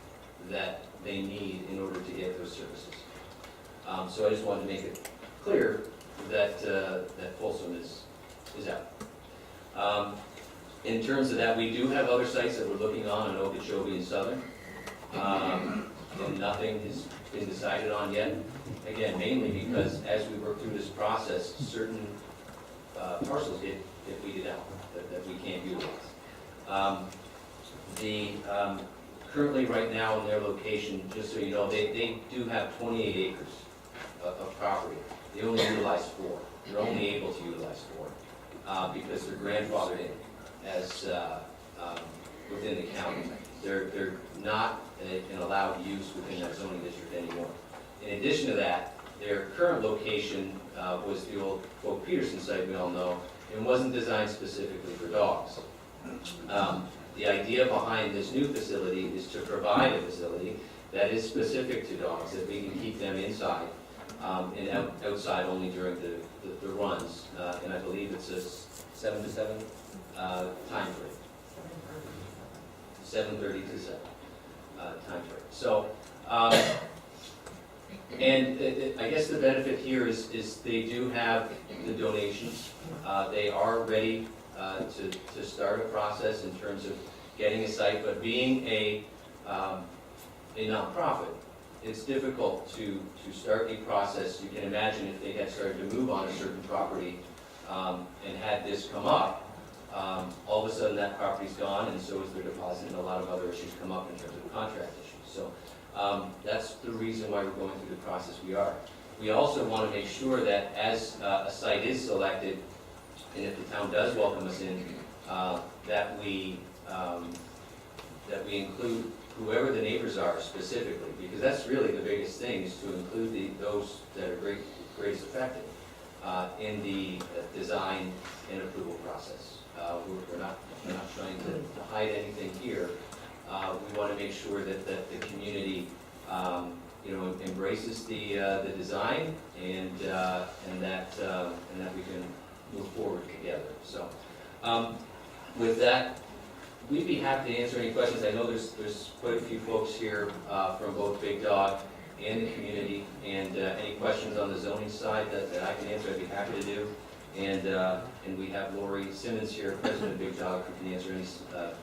O: that they need in order to get those services. So I just wanted to make it clear that Folsom is out. In terms of that, we do have other sites that we're looking on in Okeechobee and Southern, and nothing has been decided on yet. Again, mainly because as we work through this process, certain parcels get weeded out that we can't utilize. Currently, right now, in their location, just so you know, they do have 28 acres of property. They only utilize 4. They're only able to utilize 4 because they're grandfathered in as within the county. They're not an allowed use within that zoning district anymore. In addition to that, their current location was the old Folk Peterson site, we all know, and wasn't designed specifically for dogs. The idea behind this new facility is to provide a facility that is specific to dogs, that we can keep them inside and outside only during the runs. And I believe it's a 7 to 7 time frame. 7:30 to 7 time frame. So, and I guess the benefit here is they do have the donations. They are ready to start a process in terms of getting a site, but being a nonprofit, it's difficult to start a process. You can imagine if they had started to move on a certain property and had this come up, All of a sudden, that property's gone, and so is their deposit, and a lot of other issues come up in terms of contract issues. So that's the reason why we're going through the process we are. We also want to make sure that as a site is selected, and if the town does welcome us in, that we include whoever the neighbors are specifically, because that's really the biggest thing, is to include those that are greatest affected in the design and approval process. We're not trying to hide anything here. We want to make sure that the community, embraces the design and that we can move forward together. So, with that, we'd be happy to answer any questions. I know there's quite a few folks here from both Big Dog and the community, and any questions on the zoning side that I can answer, I'd be happy to do. And we have Lori Simmons here, President of Big Dog, who can answer any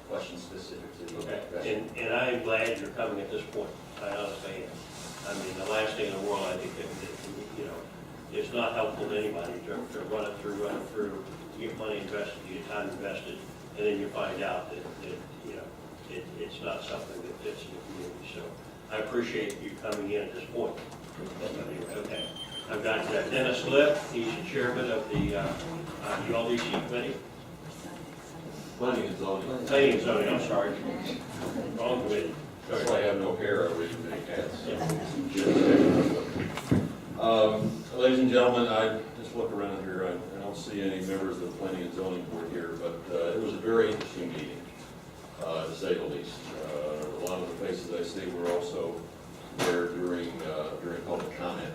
O: questions specific to the
M: Okay. And I am glad you're coming at this point. I honestly am. I mean, the last thing in the world, I think that it's not helpful to anybody to run it through, you get money invested, you get time invested, and then you find out that it's not something that fits in the community. So I appreciate you coming in at this point. Okay. I've got Dennis Lipp, he's the chairman of the ULDC committee.
P: Planning and zoning.
M: Planning and zoning, I'm sorry. Wrong committee.
P: That's why I have no hair, I wear too many hats. Ladies and gentlemen, I just look around here, I don't see any members of the planning and zoning board here, but it was a very interesting meeting, to say the least. A lot of the faces I see were also there during public comment,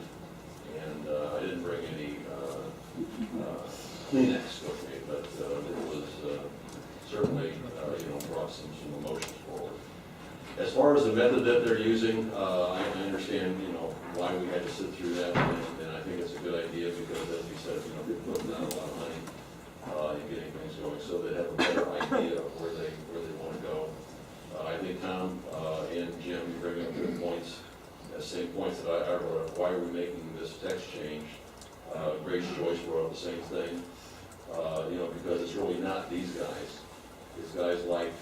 P: and I didn't bring any Kleenex with me, but it was certainly brought some emotions forward. As far as the method that they're using, I understand, why we had to sit through that, and I think it's a good idea because, as you said, they're putting down a lot of money in getting things going, so they have a better idea of where they want to go. I think Tom and Jim, you bring up good points, the same points that I brought up. Why are we making this text change? Grace Joyce brought up the same thing, because it's really not these guys. It's guys like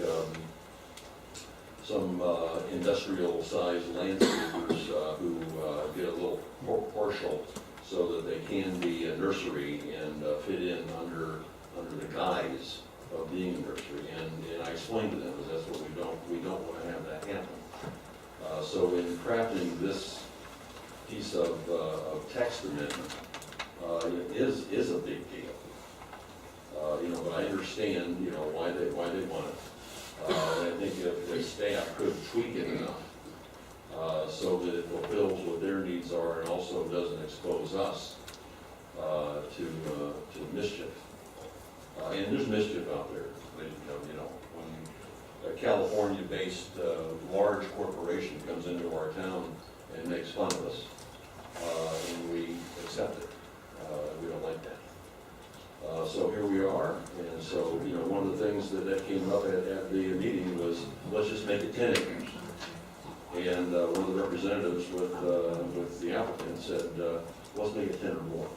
P: some industrial-sized landscapers who get a little partial so that they can be a nursery and fit in under the guise of being a nursery. And I explained to them that that's what we don't want to have that happen. So in crafting this piece of text amendment, it is a big deal. But I understand, why they want it. And I think if the staff could tweak it enough so that it fulfills what their needs are and also doesn't expose us to mischief. And there's mischief out there. When a California-based large corporation comes into our town and makes fun of us, and we accept it. We don't like that. So here we are, and so, one of the things that came up at the meeting was, let's just make it 10 acres. And one of the representatives with the applicant said, let's make it 10 or more.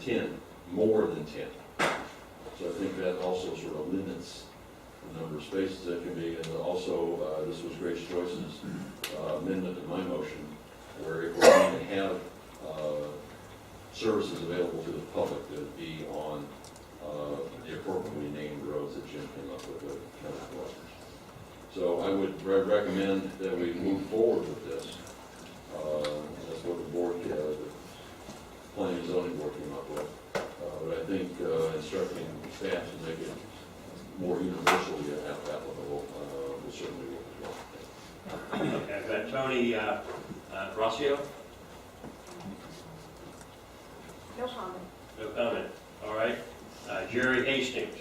P: 10, more than 10. So I think that also sort of limits the number of spaces that can be, and also, this was Grace Joyce's amendment to my motion, where if we're going to have services available to the public that would be on the appropriately named roads that Jim came up with County Clusters. So I would recommend that we move forward with this. That's what the board, the planning and zoning board came up with. But I think instructing staff to make it more universally applicable will certainly work as well.
M: Okay, I've got Tony Rossio.
F: No comment.
M: No comment. All right. Jerry Hastings.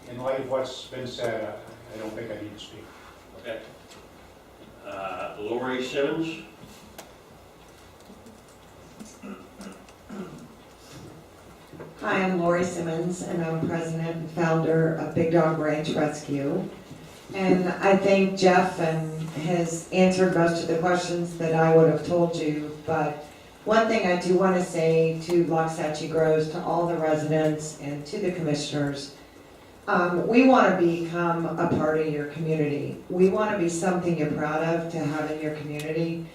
Q: In light of what's been said, I don't think I need to speak.
M: Okay. Lori Simmons.
R: Hi, I'm Lori Simmons, and I'm president and founder of Big Dog Ranch Rescue. And I think Jeff has answered most of the questions that I would have told you, but One thing I do want to say to Loxahatchee Groves, to all the residents and to the commissioners, we want to become a part of your community. We want to be something you're proud of to have in your community.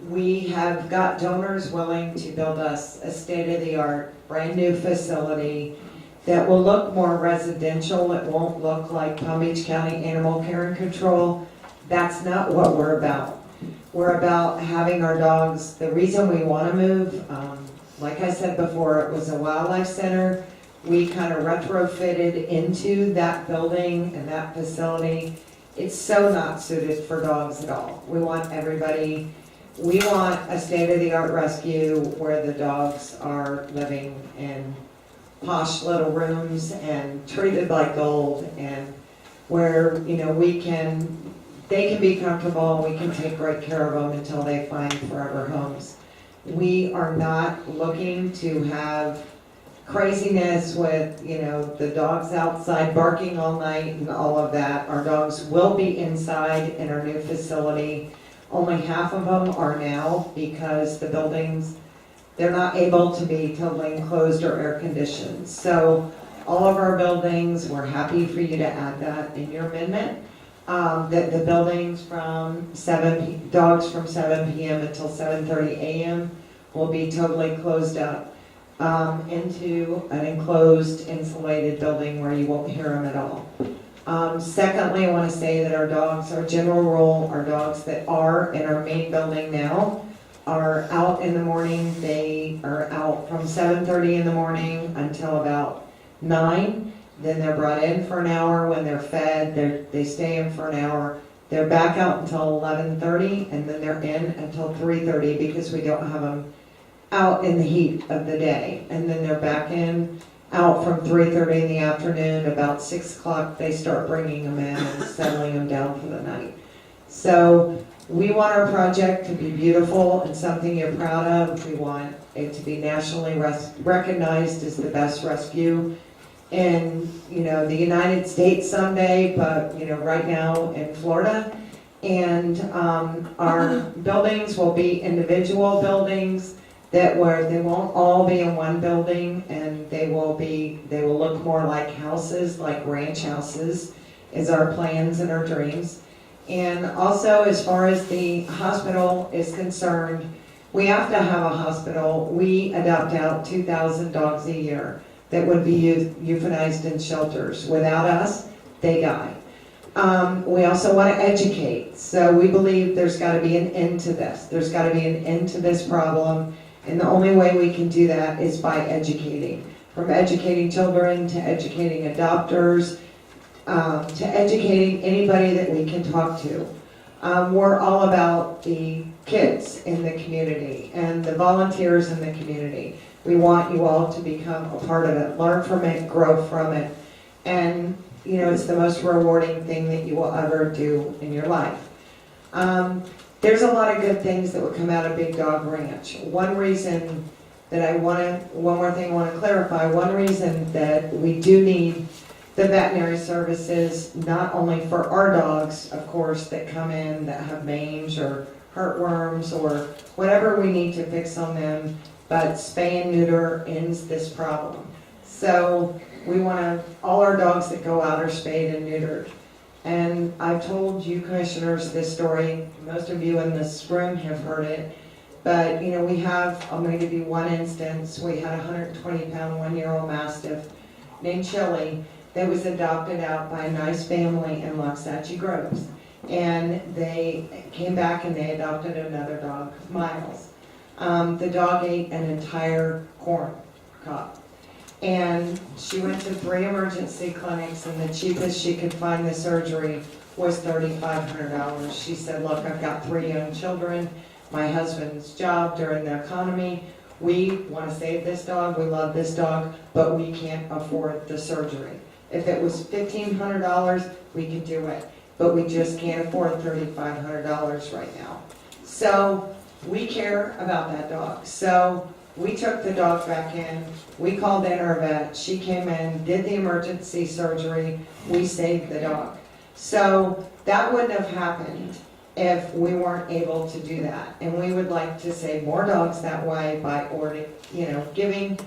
R: We have got donors willing to build us a state-of-the-art, brand-new facility that will look more residential. It won't look like Palm Beach County Animal Care and Control. That's not what we're about. We're about having our dogs. The reason we want to move, like I said before, it was a wildlife center. We kind of retrofitted into that building and that facility. It's so not suited for dogs at all. We want a state-of-the-art rescue where the dogs are living in posh little rooms and treated like gold, and where, they can be comfortable, we can take great care of them until they find forever homes. We are not looking to have craziness with, the dogs outside barking all night and all of that. Our dogs will be inside in our new facility. Only half of them are now because the buildings, they're not able to be totally enclosed or air conditioned. So all of our buildings, we're happy for you to add that in your amendment. That the buildings dogs from 7 p.m. until 7:30 a.m. will be totally closed up into an enclosed, insulated building where you won't hear them at all. Secondly, I want to say that our dogs, our general rule, our dogs that are in our main building now are out in the morning. They are out from 7:30 in the morning until about 9. Then they're brought in for an hour. When they're fed, they stay in for an hour. They're back out until 11:30, and then they're in until 3:30 because we don't have them out in the heat of the day. And then they're back out from 3:30 in the afternoon. About 6 o'clock, they start bringing them in and settling them down for the night. So we want our project to be beautiful and something you're proud of. We want it to be nationally recognized as the best rescue in, the United States someday, but, right now in Florida. And our buildings will be individual buildings where they won't all be in one building, and they will look more like houses, like ranch houses, is our plans and our dreams. And also, as far as the hospital is concerned, we have to have a hospital. We adopt out 2,000 dogs a year that would be euthanized in shelters. Without us, they die. We also want to educate. So we believe there's got to be an end to this. There's got to be an end to this problem. And the only way we can do that is by educating. From educating children to educating adopters, to educating anybody that we can talk to. We're all about the kids in the community and the volunteers in the community. We want you all to become a part of it, learn from it, grow from it. And, it's the most rewarding thing that you will ever do in your life. There's a lot of good things that would come out of Big Dog Ranch. One more thing I want to clarify. One reason that we do need the veterinary services, not only for our dogs, of course, that come in that have mange or heartworms or whatever we need to fix on them, but spay and neuter ends this problem. So we want all our dogs that go out are spayed and neutered. And I've told you commissioners this story. Most of you in this room have heard it. But, I'm going to give you one instance. We had a 120-pound, 1-year-old Mastiff named Chili that was adopted out by a nice family in Loxahatchee Groves. And they came back and they adopted another dog, Miles. The dog ate an entire corn cob. And she went to 3 emergency clinics, and the cheapest she could find the surgery was $3,500. She said, look, I've got 3 young children, my husband's job during the economy. We want to save this dog, we love this dog, but we can't afford the surgery. If it was $1,500, we could do it, but we just can't afford $3,500 right now. So we care about that dog. So we took the dog back in, we called in our vet, she came in, did the emergency surgery, we saved the dog. So that wouldn't have happened if we weren't able to do that. And we would like to save more dogs that way by giving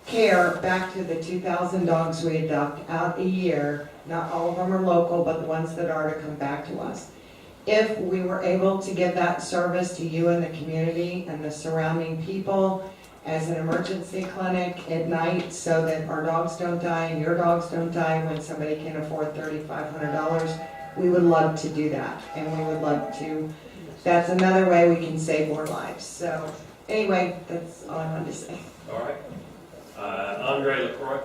R: care back to the 2,000 dogs we adopt out a year. Not all of them are local, but the ones that are to come back to us. If we were able to give that service to you and the community and the surrounding people as an emergency clinic at night so that our dogs don't die and your dogs don't die when somebody can afford $3,500, we would love to do that. And we would love to, that's another way we can save more lives. So anyway, that's all I wanted to say.
M: All right. Andre LaCroix.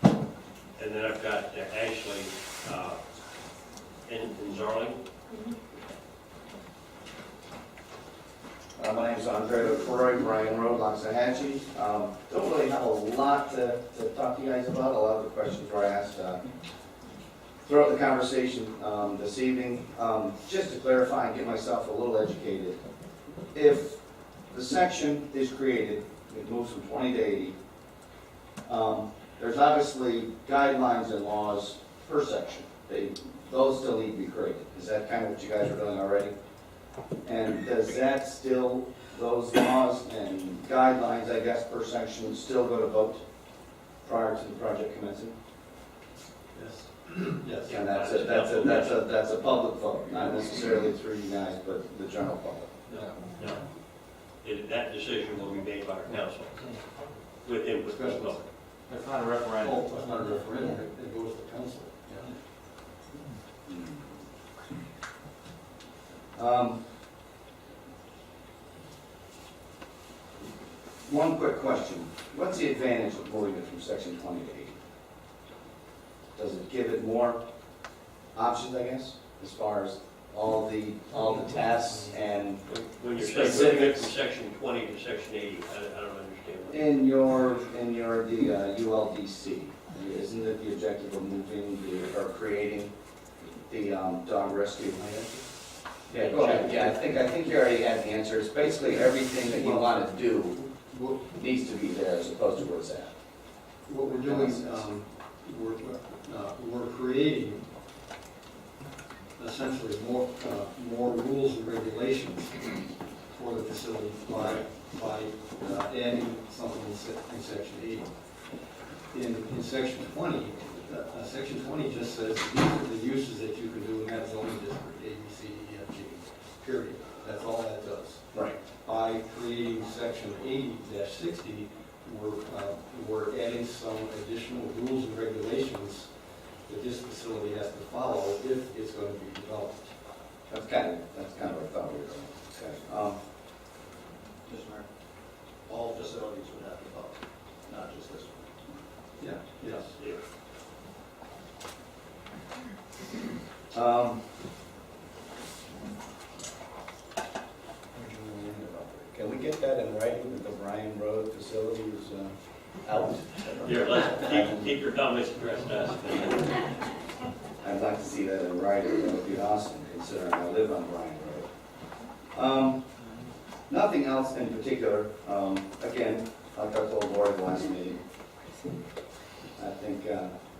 M: And then I've got Ashley in Zarling.
S: My name is Andre LaCroix, Bryan Road, Loxahatchee. Don't really have a lot to talk to you guys about. A lot of the questions were asked throughout the conversation this evening. Just to clarify and get myself a little educated, if the section is created, it moves from 20 to 80, there's obviously guidelines and laws per section. Those still need to be created. Is that kind of what you guys are doing already? And does that still, those laws and guidelines, I guess, per section still go to vote prior to the project commencing?
G: Yes. Yes.
S: And that's a public vote, not necessarily through you guys, but the general public.
M: No. That decision will be made by our council with input from the public.
I: It's not a referendum.
G: Oh, it's not a referendum, it goes to council.
S: One quick question. What's the advantage of moving it from section 20 to 80? Does it give it more options, I guess, as far as all the tasks and
M: When you're saying moving it from section 20 to section 80, I don't understand.
S: in your the ULDC? Isn't it the objective of moving or creating the dog rescue? Yeah, go ahead. Yeah, I think you already had the answer. It's basically everything that you want to do needs to be there as opposed to where it's at.
G: What we're doing, we're creating essentially more rules and regulations for the facility by adding something in section 80. In section 20, section 20 just says these are the uses that you can do in that zoning district, A, B, C, E, F, G, period. That's all that does.
S: Right.
G: By creating section 80-60, we're adding some additional rules and regulations that this facility has to follow if it's going to be developed.
S: That's kind of what I thought we were doing. Okay.
G: All facilities would have to follow, not just this one. Yeah, yes.
S: Can we get that in writing that the Bryan Road facility is out?
M: Here, let's keep your comments addressed to us.
S: I'd like to see that in writing. That would be awesome, considering I live on Bryan Road. Nothing else in particular. Again, like I told Lori at the last meeting, I think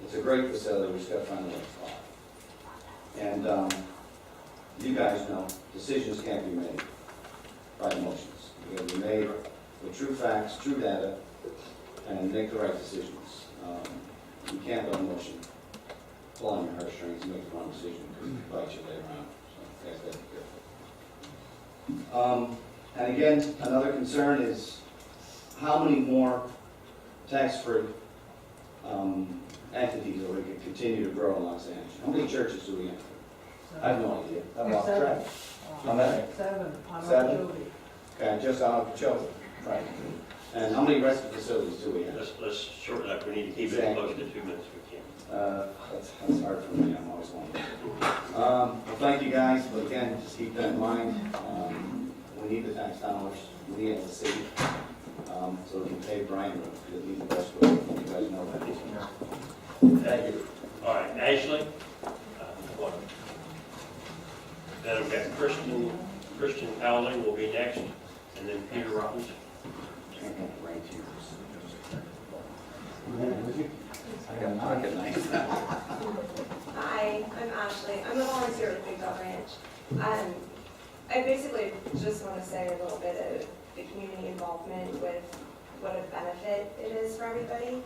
S: it's a great facility. We just got to find the right spot. And you guys know, decisions can't be made by emotions. They got to be made with true facts, true data, and make the right decisions. You can't let emotion pull on your heartstrings and make the wrong decision because it bites you later on. So guys, gotta be careful. And again, another concern is how many more tax-free entities are we going to continue to grow in Los Angeles? How many churches do we have? I have no idea. I've lost track. How many?
R: 7 on
S: Seven?
R: Okeechobee.
S: Okay, just on Okeechobee. Right. And how many rescue facilities do we have?
M: Let's shorten up. We need to keep it close to 2 minutes if we can.
S: That's hard for me. I'm always wondering. Well, thank you guys, but again, just keep that in mind. We need the tax dollars. We need it to see. So we can pay Bryan Road, because it needs the best road. You guys know that. Thank you.
M: All right, Ashley. What? Then I've got Christian Howling will be next, and then Peter Robbins.
S: I got a pocket knife.
F: Hi,
T: I'm Ashley. I'm a volunteer with Big Dog Ranch. I basically just want to say a little bit of the community involvement with what a benefit it is for everybody.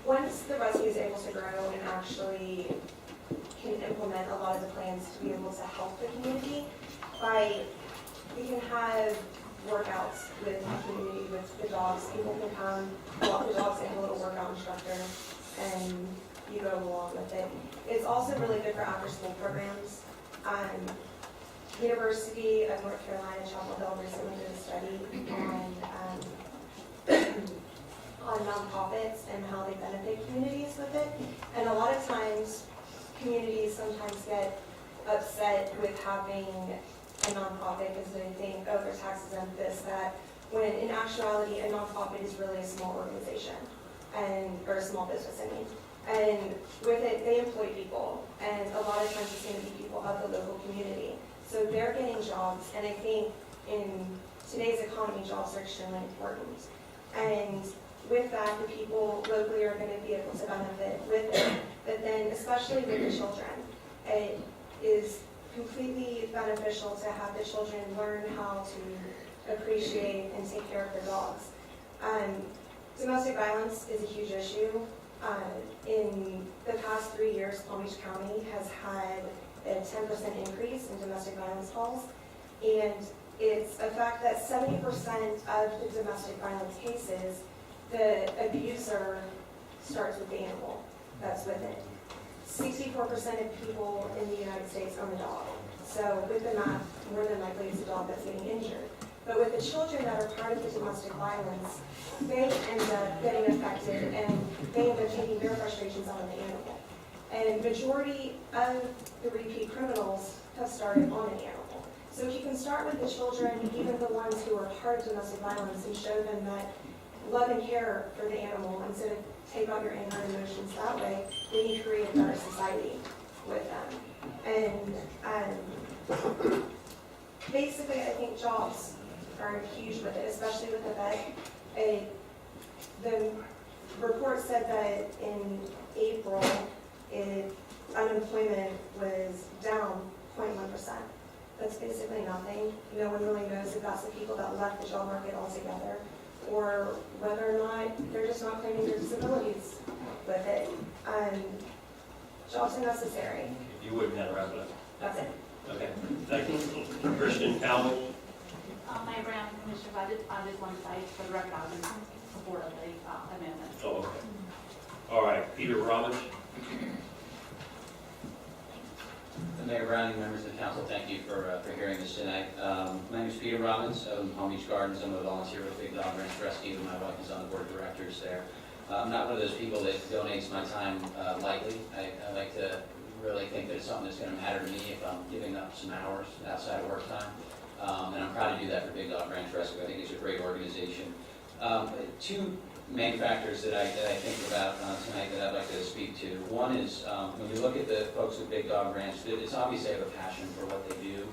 T: Once the rescue is able to grow and actually can implement a lot of the plans to be able to help the community, we can have workouts with the community, with the dogs. People can come, walk the dogs, and a little workout instructor, and you go along with it. It's also really good for after-school programs. University of North Carolina, Chapel Hill recently did a study on nonprofits and how they benefit communities with it. And a lot of times, communities sometimes get upset with having a nonprofit because they think, oh, they're tax exempt, this, that, when in actuality, a nonprofit is really a small organization, or a small business, I mean. And with it, they employ people, and a lot of times it's going to be people of the local community. So they're getting jobs, and I think in today's economy, jobs are extremely important. And with that, the people locally are going to be able to benefit with it. But then, especially with the children, it is completely beneficial to have the children learn how to appreciate and take care of their dogs. Domestic violence is a huge issue. In the past 3 years, Palm Beach County has had a 10% increase in domestic violence calls. And it's a fact that 70% of the domestic violence cases, the abuser starts with the animal that's with it. 64% of people in the United States own a dog. So with the math, more than likely it's a dog that's getting injured. But with the children that are part of the domestic violence, they end up getting affected and they end up taking their frustrations out on the animal. And majority of the repeat criminals have started on an animal. So if you can start with the children, even the ones who are part of domestic violence, and show them that love and care for the animal instead of take out your anger and emotions that way, then you create a better society with them. And basically, I think jobs are huge with it, especially with the vet. The report said that in April, unemployment was down 0.1%. That's basically nothing. No one really knows if that's the people that left the job market altogether, or whether or not they're just not claiming their disabilities with it. Jobs are necessary.
M: You wouldn't have wrap it up.
T: That's it.
M: Okay, thank you. Kristen Calvin.
U: Mayor Brown, Commissioner, I just want to say for the record, I was in support of the amendment.
M: Oh, okay. All right, Peter Robbins.
E: Mayor Brown, members of the council, thank you for hearing this tonight. My name is Peter Robbins. I live in Palm Beach Gardens. I'm a volunteer with Big Dog Ranch Rescue, and my wife is on the board of directors there. I'm not one of those people that donates my time lightly. I like to really think that it's something that's going to matter to me if I'm giving up some hours outside of work time. And I'm proud to do that for Big Dog Ranch Rescue. I think it's a great organization. Two main factors that I think about tonight that I'd like to speak to. One is when you look at the folks at Big Dog Ranch, it's obvious they have a passion for what they do.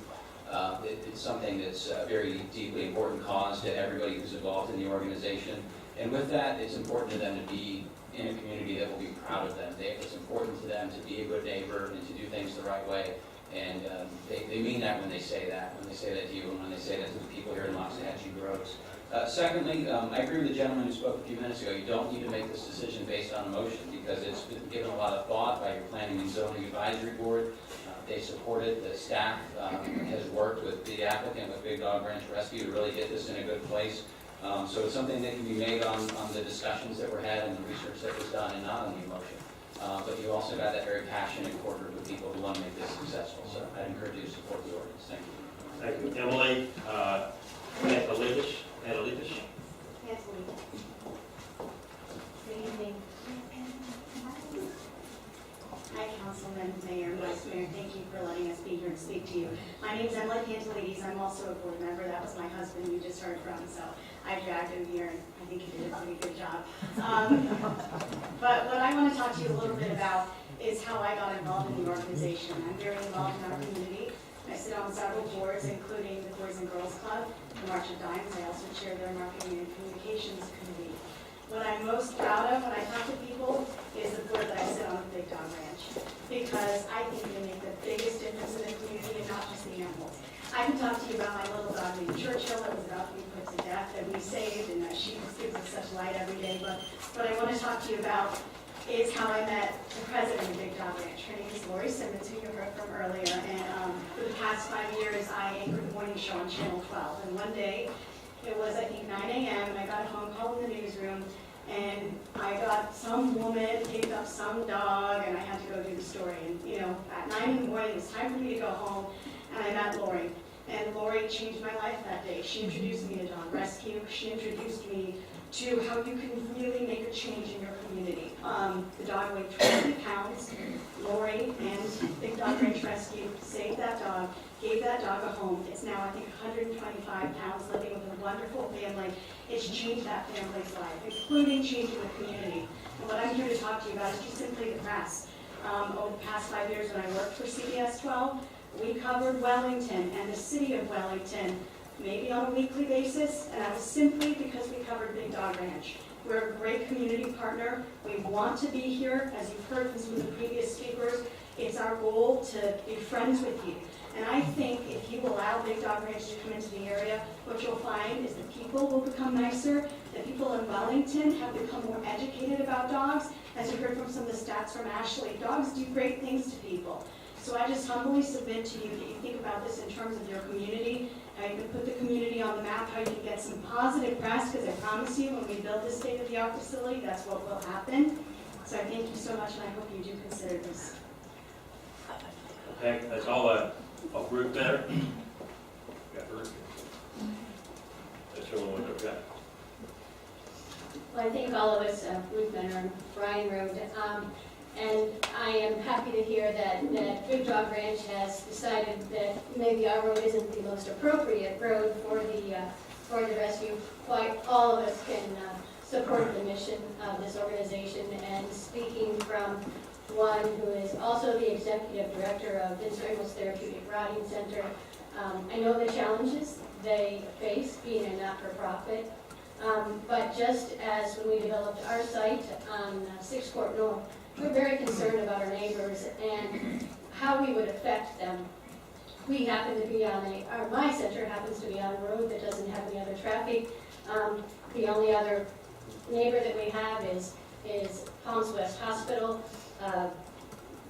E: It's something that's a very deeply important cause to everybody who's involved in the organization. And with that, it's important to them to be in a community that will be proud of them. It's important to them to be a good neighbor and to do things the right way. And they mean that when they say that to you, and when they say that to the people here in Loxahatchee Groves. Secondly, I agree with the gentleman who spoke a few minutes ago. You don't need to make this decision based on emotion, because it's been given a lot of thought by your Planning and Zoning Advisory Board. They support it. The staff has worked with the applicant, with Big Dog Ranch Rescue, to really get this in a good place. So it's something that can be made on the discussions that were had and the research that was done, and not on the emotion. But you also got that very passionate core group of people who want to make this successful. So I encourage you to support the ordinance. Thank you.
M: Thank you. Emily Pantelidis.
V: Good evening. Hi, Councilman, Mayor, and Vice Mayor. Thank you for letting us be here to speak to you. My name is Emily Pantelidis. I'm also a board member. That was my husband you just heard from, so I dragged him here, and I think he did a pretty good job. But what I want to talk to you a little bit about is how I got involved in the organization. I'm very involved in our community. I sit on several boards, including the Boys and Girls Club, the March of Dimes. I also chair their marketing and communications committee. What I'm most proud of when I talk to people is the board that I sit on, the Big Dog Ranch, because I think they make the biggest difference in the community and not just the animals. I can talk to you about my little dog named Churchill that was about to be put to death that we saved, and she just gives us such light every day. But what I want to talk to you about is how I met the president of Big Dog Ranch. Her name is Lori Simmons, who you heard from earlier. And for the past 5 years, I anchored the morning show on Channel 12. And one day, it was, I think, 9 a.m., and I got a phone call in the newsroom, and I got some woman picked up some dog, and I had to go do the story. And, you know, at 9 in the morning, it was time for me to go home, and I met Lori. And Lori changed my life that day. She introduced me to Dog Rescue. She introduced me to how you can really make a change in your community. The dog weighed 20 pounds. Lori and Big Dog Ranch Rescue saved that dog, gave that dog a home. It's now, I think, 125 pounds, living with a wonderful family. It's changed that family's life, including changing the community. And what I'm here to talk to you about is just simply the press. Over the past 5 years when I worked for CBS 12, we covered Wellington and the city of Wellington, maybe on a weekly basis, and that was simply because we covered Big Dog Ranch. We're a great community partner. We want to be here, as you've heard from some of the previous speakers. It's our goal to be friends with you. And I think if you allow Big Dog Ranch to come into the area, what you'll find is that people will become nicer, that people in Wellington have become more educated about dogs. As you heard from some of the stats from Ashley, dogs do great things to people. So I just humbly submit to you that you think about this in terms of your community, how you can put the community on the map, how you can get some positive press, because I promise you, when we build this state-of-the-art facility, that's what will happen. So I thank you so much, and I hope you do consider this.
M: Okay, that's all a Ruth Benner. Got Ruth. That's the one I've got.
D: Well, I think all of us, Ruth Benner and Brian Road, and I am happy to hear that Big Dog Ranch has decided that maybe our road isn't the most appropriate road for the rescue. Quite all of us can support the mission of this organization, and speaking from one who is also the executive director of Vince Reynolds Therapeutic Riding Center, I know the challenges they face being a not-for-profit, but just as when we developed our site on 6th Court North, we're very concerned about our neighbors and how we would affect them. We happen to be on my center happens to be on a road that doesn't have any other traffic. The only other neighbor that we have is Palms West Hospital,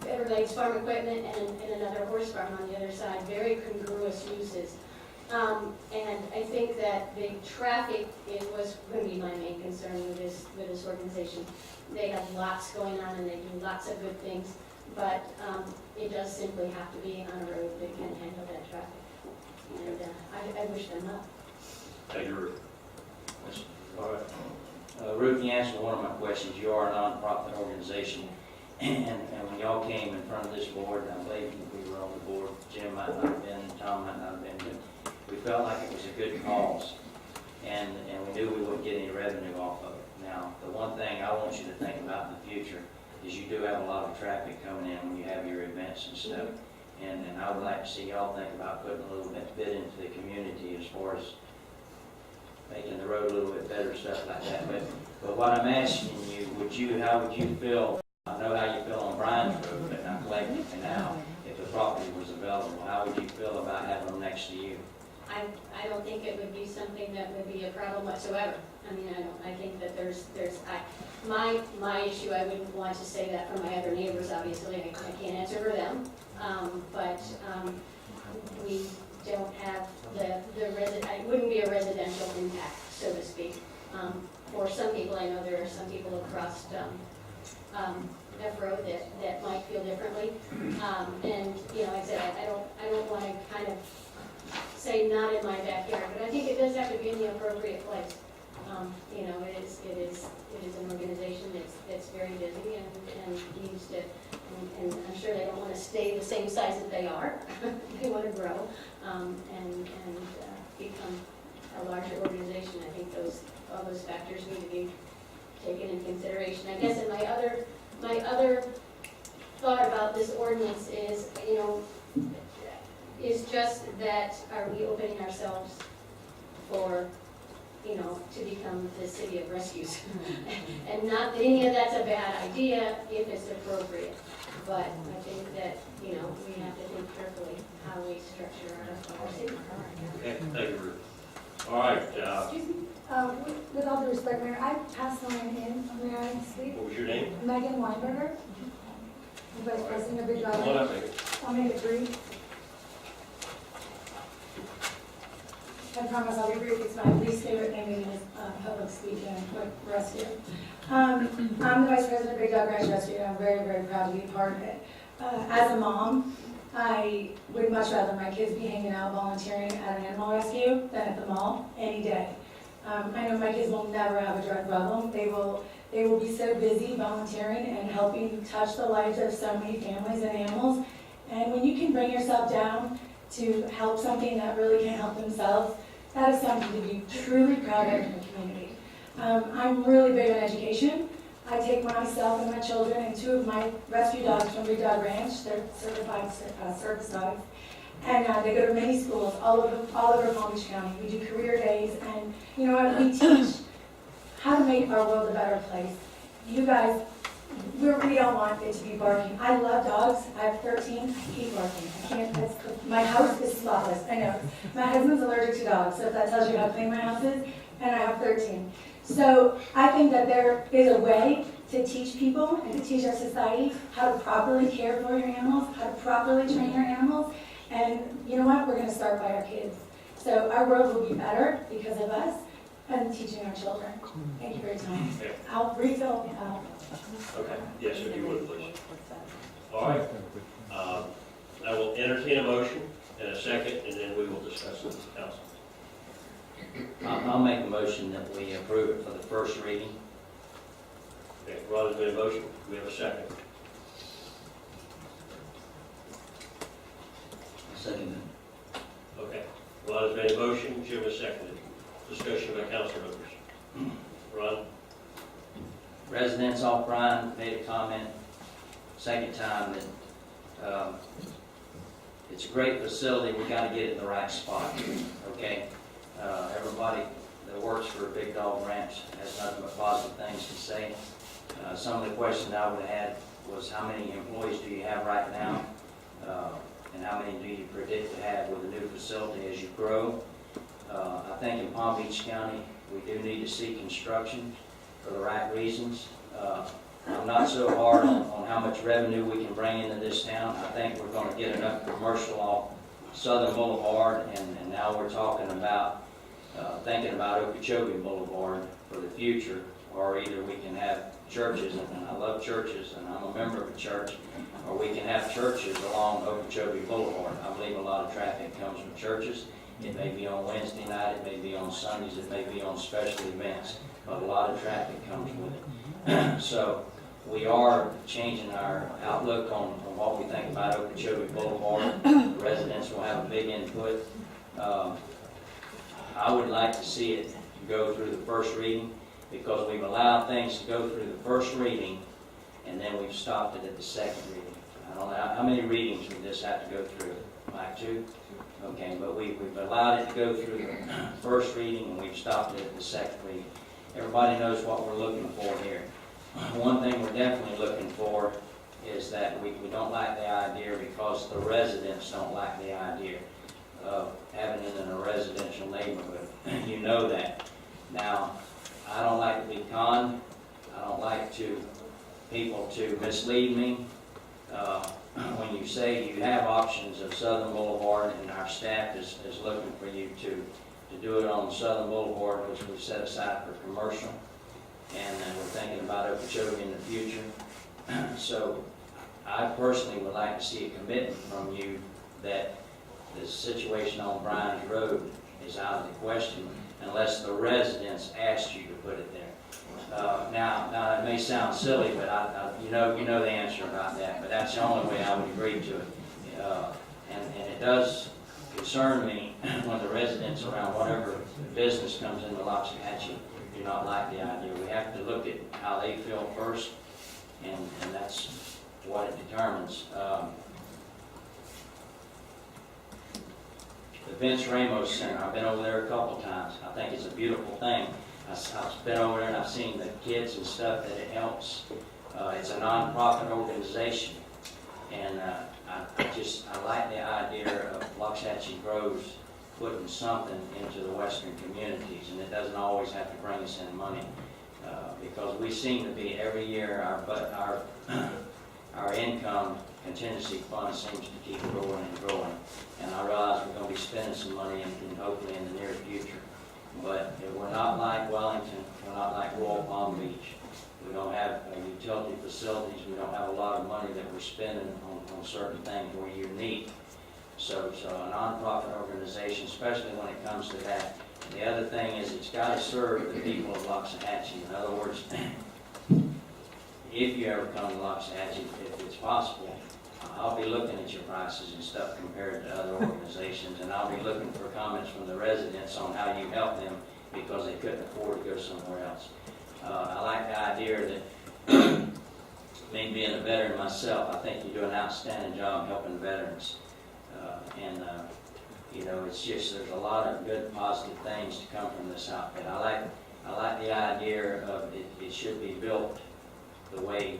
D: Everglades Farm Equipment, and another horse farm on the other side. Very congruous uses. And I think that the traffic was going to be my main concern with this organization. They have lots going on and they do lots of good things, but it does simply have to be on a road that can handle that traffic. And I wish them luck.
M: Thank you, Ruth. All right.
E: Ruth, you answered one of my questions. You are a nonprofit organization, and when y'all came in front of this board, I believe we were on the board, Jim might not have been, Tom might not have been, but we felt like it was a good cause, and we knew we wouldn't get any revenue off of it. Now, the one thing I want you to think about in the future is you do have a lot of traffic coming in when you have your events and stuff, and I would like to see y'all think about putting a little bit into the community as far as making the road a little bit better, stuff like that. But what I'm asking you, how would you feel? I know how you feel on Brian's Road, but not Clayton Canal. If the property was available, how would you feel about having them next to you?
D: I don't think it would be something that would be a problem whatsoever. I mean, I think that my issue, I wouldn't want to say that for my other neighbors, obviously, I can't answer for them. But we don't have it wouldn't be a residential impact, so to speak. For some people, I know there are some people across F Road that might feel differently. And, like I said, I don't want to kind of say not in my backyard, but I think it does have to be in the appropriate place. It is an organization that's very busy and needs to, and I'm sure they don't want to stay the same size that they are. They want to grow and become a larger organization. I think all those factors need to be taken into consideration. I guess, and my other thought about this ordinance is, is just that, are we opening ourselves for to become the city of rescues. And not that any of that's a bad idea if it's appropriate, but I think that, we have to think carefully how we structure our city.
M: Okay, thank you, Ruth. All right,
J: Excuse me, with all due respect, Mayor, I passed mine in where I sleep.
M: what was your name?
J: Megan Weinberger, the Vice President of Big Dog.
M: Come on up, Megan.
J: I'll make it brief. I promise I'll be brief. It's my least favorite thing to do is public speaking and quick rescue. I'm the Vice President of Big Dog Ranch Rescue, and I'm very, very proud to be part of it. As a mom, I would much rather my kids be hanging out volunteering at an animal rescue than at the mall any day. I know my kids will never have a drug problem. They will be so busy volunteering and helping touch the lives of so many families and animals. And when you can bring yourself down to help something that really can't help themselves, that is something to be truly proud of in the community. I'm really big on education. I take myself and my children and 2 of my rescue dogs from Big Dog Ranch. They're certified service dogs. And they go to many schools all over Palm Beach County. We do career days, and we teach how to make our world a better place. You guys, we don't want it to be barking. I love dogs. I have 13. I keep barking. I can't. My house is spotless. I know. My husband's allergic to dogs, so if that tells you how clean my house is, and I have 13. So I think that there is a way to teach people and to teach our society how to properly care for your animals, how to properly train your animals. And you know what? We're going to start by our kids. So our world will be better because of us and teaching our children. Thank you for your time.
M: Okay.
J: I'll refill.
M: Okay, yes, if you would, please. All right. I will entertain a motion and a second, and then we will discuss it with the council.
E: I'll make a motion that we approve it for the first reading.
M: Okay, Ron has made a motion. Do we have a second?
L: Second.
M: Okay. Ron has made a motion. Jim has seconded. Discussion by council members. Ron?
E: Residents off Bryan made a comment, second time, that it's a great facility, we gotta get it in the right spot, okay? Everybody that works for Big Dog Ranch has nothing but positive things to say. Some of the questions I would have had was how many employees do you have right now? And how many do you predict to have with a new facility as you grow? I think in Palm Beach County, we do need to see construction for the right reasons. I'm not so hard on how much revenue we can bring into this town. I think we're going to get enough commercial off Southern Boulevard, and now we're talking about thinking about Okeechobee Boulevard for the future, or either we can have churches, and I love churches, and I'm a member of a church, or we can have churches along Okeechobee Boulevard. I believe a lot of traffic comes from churches. It may be on Wednesday night, it may be on Sundays, it may be on special events, but a lot of traffic comes with it. So we are changing our outlook on what we think about Okeechobee Boulevard. The residents will have a big input. I would like to see it go through the first reading, because we've allowed things to go through the first reading, and then we've stopped it at the second reading. I don't know, how many readings would this have to go through? Like 2? Okay, but we've allowed it to go through the first reading, and we've stopped it at the second reading. Everybody knows what we're looking for here. One thing we're definitely looking for is that we don't like the idea, because the residents don't like the idea of having it in a residential neighborhood. You know that. Now, I don't like to be conned. I don't like people to mislead me. When you say you have options of Southern Boulevard, and our staff is looking for you to do it on Southern Boulevard, which we've set aside for commercial, and we're thinking about Okeechobee in the future. So I personally would like to see a commitment from you that the situation on Bryan's Road is out of the question unless the residents asked you to put it there. Now it may sound silly, but you know the answer about that. But that's the only way I would agree to it. And it does concern me when the residents around whatever business comes into Loxahatchee do not like the idea. We have to look at how they feel first, and that's what it determines. the Vince Ramos Center. I've been over there a couple times. I think it's a beautiful thing. I've been over there and I've seen the kids and stuff that it helps. It's a nonprofit organization, and I like the idea of Waxahachie Groves putting something into the western communities, and it doesn't always have to bring us in money, because we seem to be every year our income contingency fund seems to keep growing and growing, and I realize we're going to be spending some money and hopefully in the near future. But we're not like Wellington, we're not like Royal Palm Beach. We don't have utility facilities, we don't have a lot of money that we're spending on certain things we're unique. So a nonprofit organization, especially when it comes to that. The other thing is it's got to serve the people of Waxahachie. In other words, if you ever come to Waxahachie, if it's possible, I'll be looking at your prices and stuff compared to other organizations, and I'll be looking for comments from the residents on how you help them because they couldn't afford to go somewhere else. I like the idea that, me being a veteran myself, I think you do an outstanding job helping veterans. It's just, there's a lot of good, positive things to come from this outfit. I like the idea of it should be built the way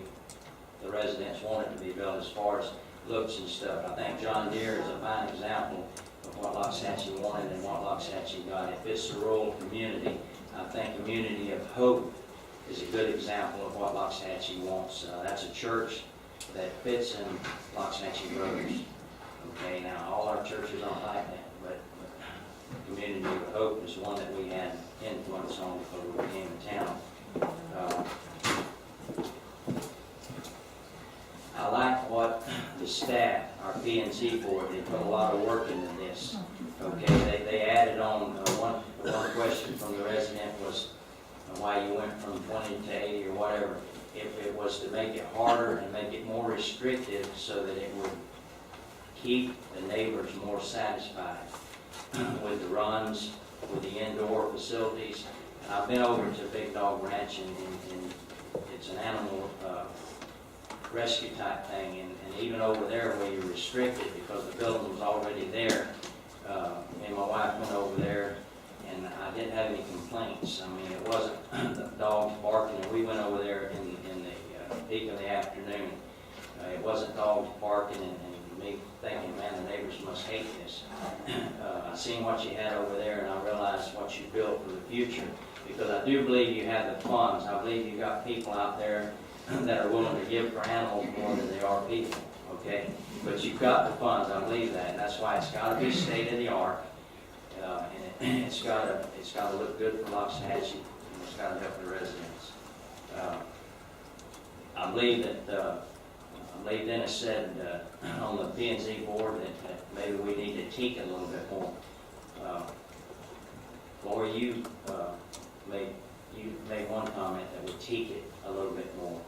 E: the residents want it to be built as far as looks and stuff. I think John Deere is a fine example of what Waxahachie wanted and what Waxahachie got. If it's a rural community, I think Community of Hope is a good example of what Waxahachie wants. That's a church that fits in Waxahachie Groves. Okay, now all our churches aren't like that, but Community of Hope is one that we had influence on before we came to town. I like what the staff, our P&Z board, they put a lot of work into this. Okay, they added on one question from the resident was why you went from 20 to 80 or whatever. If it was to make it harder and make it more restrictive so that it would keep the neighbors more satisfied with the runs, with the indoor facilities. And I've been over to Big Dog Ranch, and it's an animal rescue type thing, and even over there where you're restricted because the building was already there, me and my wife went over there, and I didn't have any complaints. I mean, it wasn't the dogs barking, and we went over there in the peak of the afternoon. It wasn't dogs barking and me thinking, man, the neighbors must hate this. I seen what you had over there, and I realized what you built for the future, because I do believe you have the funds. I believe you got people out there that are willing to give for animals more than they are people, okay? But you've got the funds, I believe that, and that's why it's got to be state of the art, and it's got to look good for Waxahachie, and it's got to help the residents. I believe Dennis said on the P&Z board that maybe we need to tweak it a little bit more. Laura, you made one comment that would tweak it a little bit more,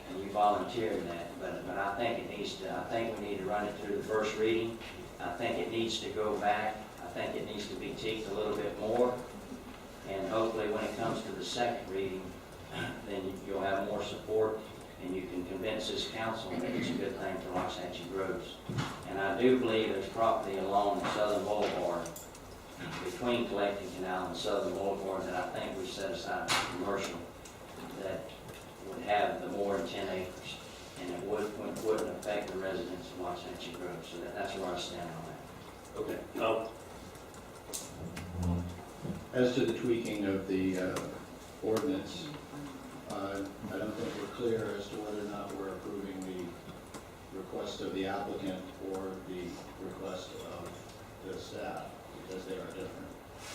E: and you volunteered that, but I think we need to run it through the first reading. I think it needs to go back. I think it needs to be tweaked a little bit more, and hopefully when it comes to the second reading, then you'll have more support, and you can convince this council that it's a good thing for Waxahachie Groves. And I do believe there's property along Southern Boulevard, between Collecting Canal and Southern Boulevard, that I think we set aside for commercial, that would have the more than 10 acres, and it wouldn't affect the residents of Waxahachie Groves. So that's where I stand on that.
M: Okay.
H: As to the tweaking of the ordinance, I don't think we're clear as to whether or not we're approving the request of the applicant or the request of the staff, because they are different.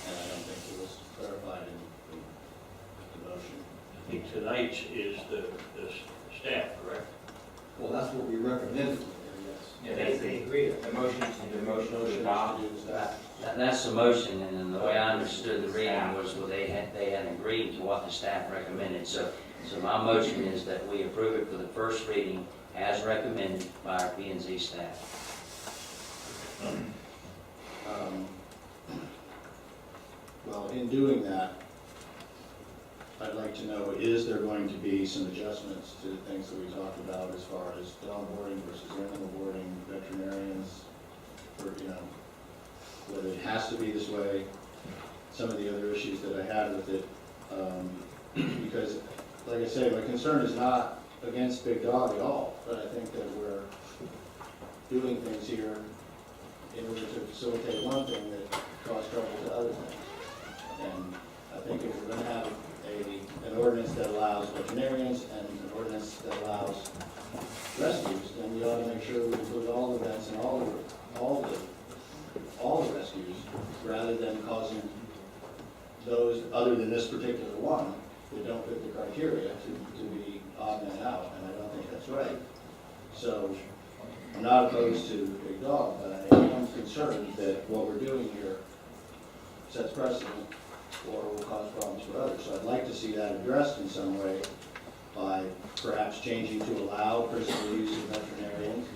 H: And I don't think it was clarified in the motion.
M: I think tonight's is the staff, correct?
G: Well, that's what we recommended.
I: Yeah, they agree. The motion to adopt.
E: That's the motion, and then the way I understood the reading was they had agreed to what the staff recommended. So my motion is that we approve it for the first reading as recommended by our P&Z staff.
H: Well, in doing that, I'd like to know, is there going to be some adjustments to the things that we talked about as far as dog boarding versus animal boarding, veterinarians, for, whether it has to be this way, some of the other issues that I had with it. Because, like I say, my concern is not against Big Dog at all, but I think that we're doing things here in order to facilitate one thing that cause trouble to other things. And I think if we're gonna have an ordinance that allows veterinarians and an ordinance that allows rescues, then we ought to make sure we include all the vets and all the rescues, rather than causing those, other than this particular one, that don't fit the criteria to be odd man out, and I don't think that's right. So, I'm not opposed to Big Dog, but I am concerned that what we're doing here sets precedent or will cause problems for others. So I'd like to see that addressed in some way by perhaps changing to allow personal use of veterinarians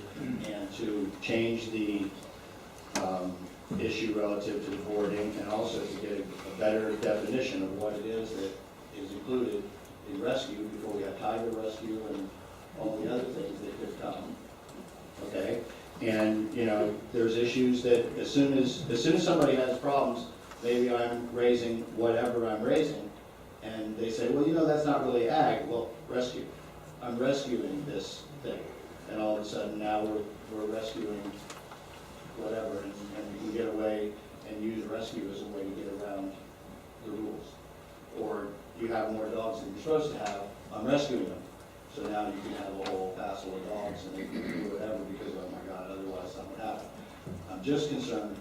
H: and to change the issue relative to the boarding, and also to get a better definition of what it is that is included in rescue before we have tiger rescue and all the other things that could come. Okay? And, you know, there's issues that as soon as somebody has problems, maybe I'm raising whatever I'm raising, and they say, well, you know, that's not really ag. Well, rescue. I'm rescuing this thing. And all of a sudden now we're rescuing whatever, and we can get away and use rescue as a way to get around the rules. Or you have more dogs than you're supposed to have, I'm rescuing them. So now you can have a whole passel of dogs and they can do whatever because, oh my God, otherwise something would happen. I'm just concerned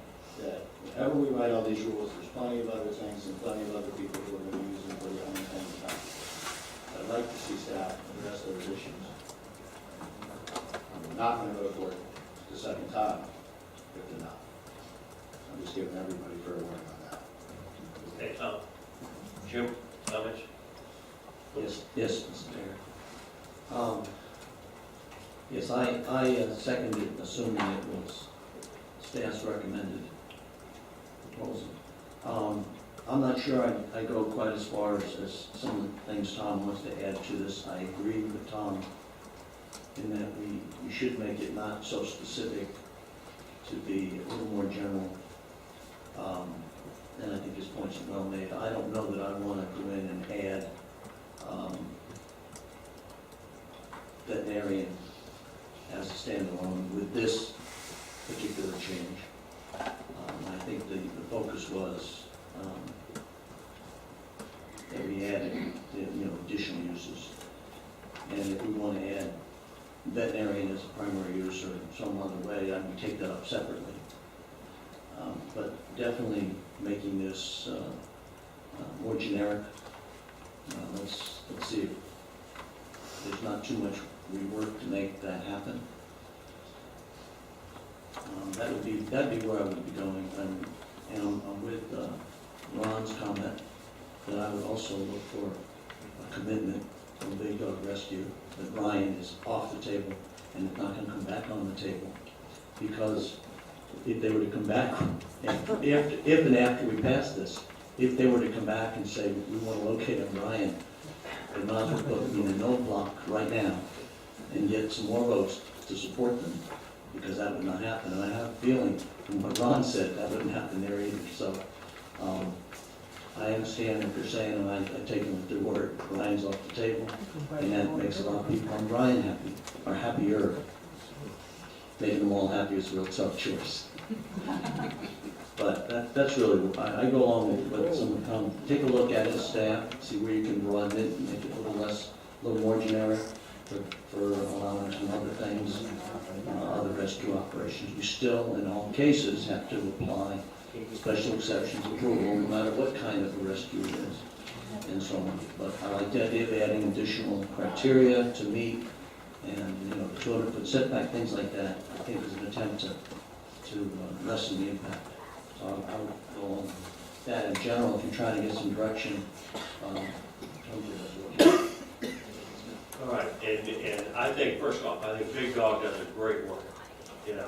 H: that whenever we write all these rules, there's plenty of other things and plenty of other people who are going to use them for the unintended time. I'd like to see staff address those issues. I'm not going to vote for it the second time if they're not. I'm just giving everybody fair warning on that.
M: Okay, Tom. Jim, comments?
L: Yes, Mr. Mayor. Yes, I seconded, assuming it was staff's recommended proposal. I'm not sure I go quite as far as some of the things Tom wants to add to this. I agree with Tom in that we should make it not so specific, to be a little more general. And I think his points are well made. I don't know that I want to go in and add veterinarian as a standalone with this particular change. I think the focus was that we added, additional uses. And if we want to add veterinarian as a primary use or some other way, I would take that up separately. But definitely making this more generic. Let's see if there's not too much rework to make that happen. That'd be where I would be going. And I'm with Ron's comment that I would also look for a commitment from Big Dog Rescue that Ryan is off the table and is not going to come back on the table. Because if they were to come back, if and after we pass this, if they were to come back and say, we want to locate a Ryan, they might as well put me in a no block right now and get some more votes to support them, because that would not happen. And I have a feeling from what Ron said, that wouldn't happen there either. So I understand what they're saying, and I take them at their word. Ryan's off the table, and that makes a lot of people on Ryan happy, or happier. Making them all happy is a real tough choice. But that's really, I go along with what someone come, take a look at it, staff, see where you can broaden it, make it a little more generic for allowing some other things, other rescue operations. You still, in all cases, have to apply special exceptions approval, no matter what kind of a rescue it is, and so on. But I like the idea of adding additional criteria to meet, and, the 200-foot setback, things like that, I think is an attempt to lessen the impact. So I would go on that in general. If you're trying to get some direction, don't do that.
M: All right, and I think, first off, I think Big Dog does a great work, and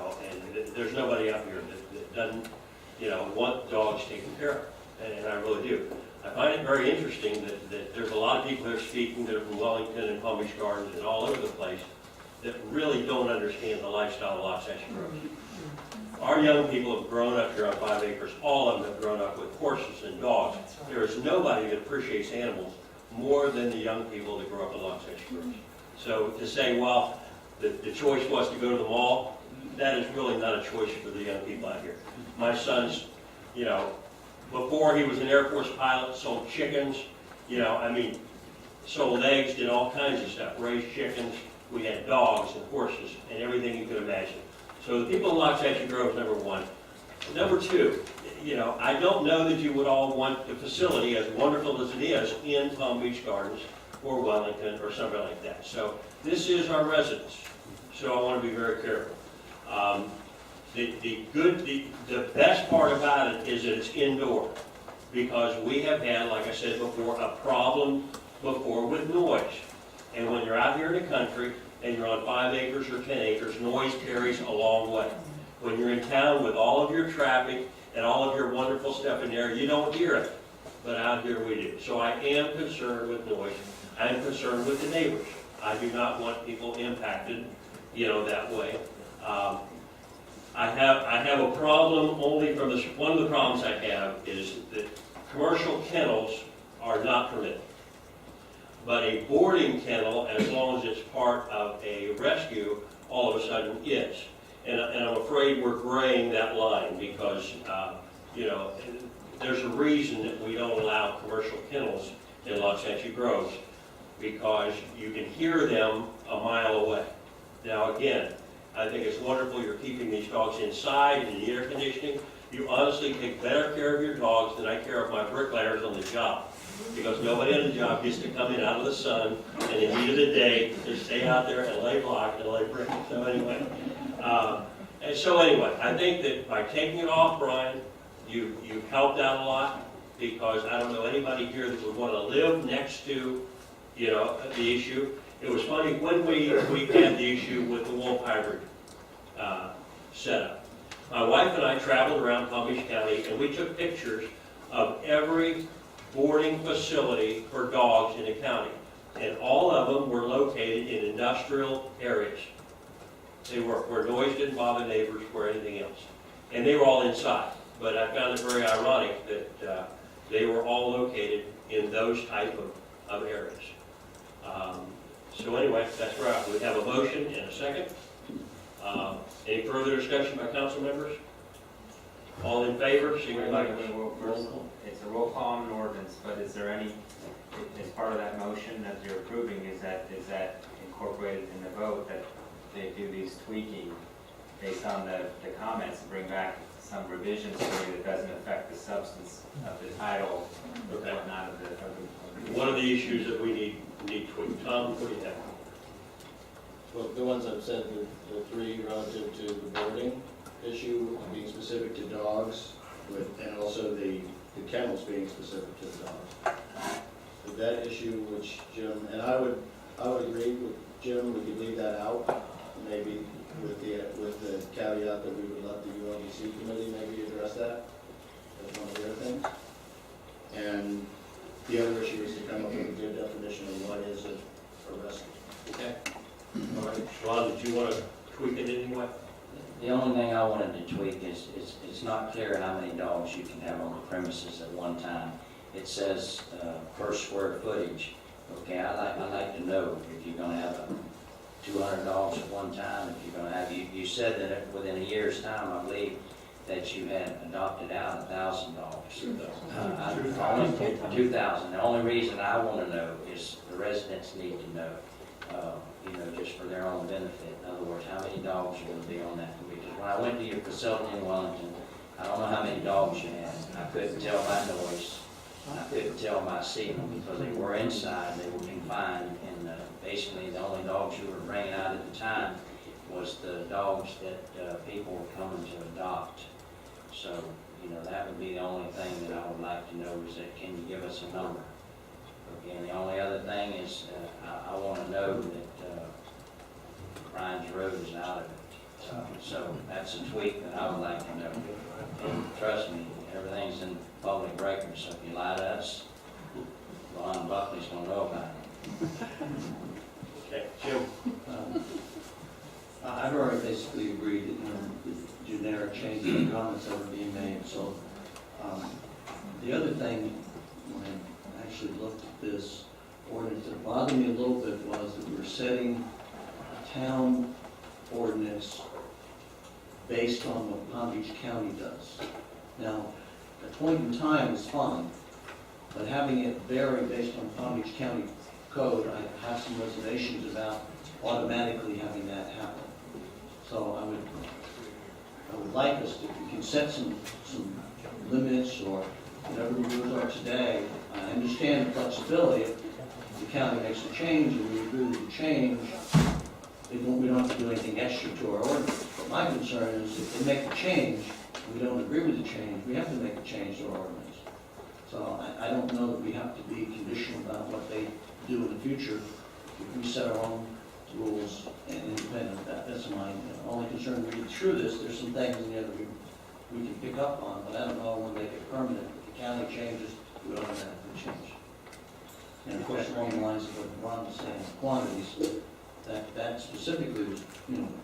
M: there's nobody out here that doesn't, want dogs taken care of, and I really do. I find it very interesting that there's a lot of people here speaking that are from Wellington and Palm Beach Gardens and all over the place that really don't understand the lifestyle of Wasatch Groves. Our young people have grown up here on 5 acres. All of them have grown up with horses and dogs. There is nobody that appreciates animals more than the young people that grew up in Los Angeles. So to say, well, the choice was to go to the mall, that is really not a choice for the young people out here. My son's, you know, before he was an Air Force pilot, sold chickens, you know, I mean, sold eggs, did all kinds of stuff, raised chickens. We had dogs and horses and everything you could imagine. So the people in Loxahatchee Grove, number one. Number two, you know, I don't know that you would all want the facility, as wonderful as it is, in Palm Beach Gardens or Wellington or something like that. So this is our residence, so I want to be very careful. The best part about it is that it's indoor, because we have had, like I said before, a problem before with noise. And when you're out here in the country and you're on 5 acres or 10 acres, noise carries a long way. When you're in town with all of your traffic and all of your wonderful stuff in there, you don't hear it. But out here we do. So I am concerned with noise. I am concerned with the neighbors. I do not want people impacted, you know, that way. I have a problem only from this. One of the problems I have is that commercial kennels are not permitted. But a boarding kennel, as long as it's part of a rescue, all of a sudden is. And I'm afraid we're graying that line because, you know, there's a reason that we don't allow commercial kennels in Loxahatchee Groves, because you can hear them a mile away. Now again, I think it's wonderful you're keeping these dogs inside in the air conditioning. You honestly take better care of your dogs than I care of my bricklayers on the job, because nobody on the job gets to come in out of the sun and in the heat of the day to stay out there and lay block and lay brick. So anyway, I think that by taking it off, Brian, you've helped out a lot, because I don't know anybody here that would want to live next to, you know, the issue. It was funny when we had the issue with the wolf hybrid setup. My wife and I traveled around Palm Beach County and we took pictures of every boarding facility for dogs in the county. And all of them were located in industrial areas. They were where noise didn't bother neighbors or anything else. And they were all inside. But I found it very ironic that they were all located in those type of areas. So anyway, that's right. We have a motion and a second. Any further discussion by council members? All in favor, signify by roll call.
I: It's a roll call on an ordinance, but is there any, as part of that motion that you're approving, is that incorporated in the vote that they do these tweaking based on the comments and bring back some revisions for you that doesn't affect the substance of the title, or whatnot of the
M: One of the issues that we need tweaked. Tom, what do you have?
H: Well, the ones I've said, the three relative to the boarding issue being specific to dogs, and also the kennels being specific to the dogs. With that issue, which Jim, and I would agree with Jim, we could leave that out, maybe with the caveat that we would let the ULDC committee maybe address that as one of their things. And the other issue is to come up with a good definition of what is a rescue.
M: Okay. All right. Sean, did you want to tweak it in any way?
E: The only thing I wanted to tweak is it's not clear how many dogs you can have on the premises at one time. It says per square footage. Okay, I like to know if you're going to have 200 dogs at one time. If you're going to have, you said that within a year's time, I believe, that you had adopted out 1,000 dogs. 2,000. The only reason I want to know is the residents need to know. You know, just for their own benefit. In other words, how many dogs are going to be on that? Because when I went to your facility in Wellington, I don't know how many dogs you had. I couldn't tell by noise. I couldn't tell by seeing them because they were inside. They were confined, and basically the only dogs you were bringing out at the time was the dogs that people were coming to adopt. So, you know, that would be the only thing that I would like to know is that can you give us a number? And the only other thing is I want to know that Brian's Road is out of it. So that's a tweak that I would like to know. And trust me, everything's in public record, so if you lie to us, Ron Buckley's going to know about it.
M: Okay, Jim.
L: I've already basically agreed that, the generic changes and comments that are being made, so, the other thing, when I actually looked at this ordinance, that bothered me a little bit was that we're setting a town ordinance based on what Palm Beach County does. Now, at point in time is fine, but having it vary based on Palm Beach County code, I have some reservations about automatically having that happen. So I would like us to, if we can set some limits or whatever the rules are today. I understand the flexibility. If the county makes a change and we agree with the change, we don't have to do anything extra to our ordinance. But my concern is if they make a change and we don't agree with the change, we have to make a change to our ordinance. So I don't know that we have to be conditional about what they do in the future. If we set our own rules and independent of that, that's my only concern. Reading through this, there's some things in there that we can pick up on, but I don't know when they get permanent. If the county changes, we don't have to change. And of course, along the lines of what Ron was saying, quantities, that specifically was,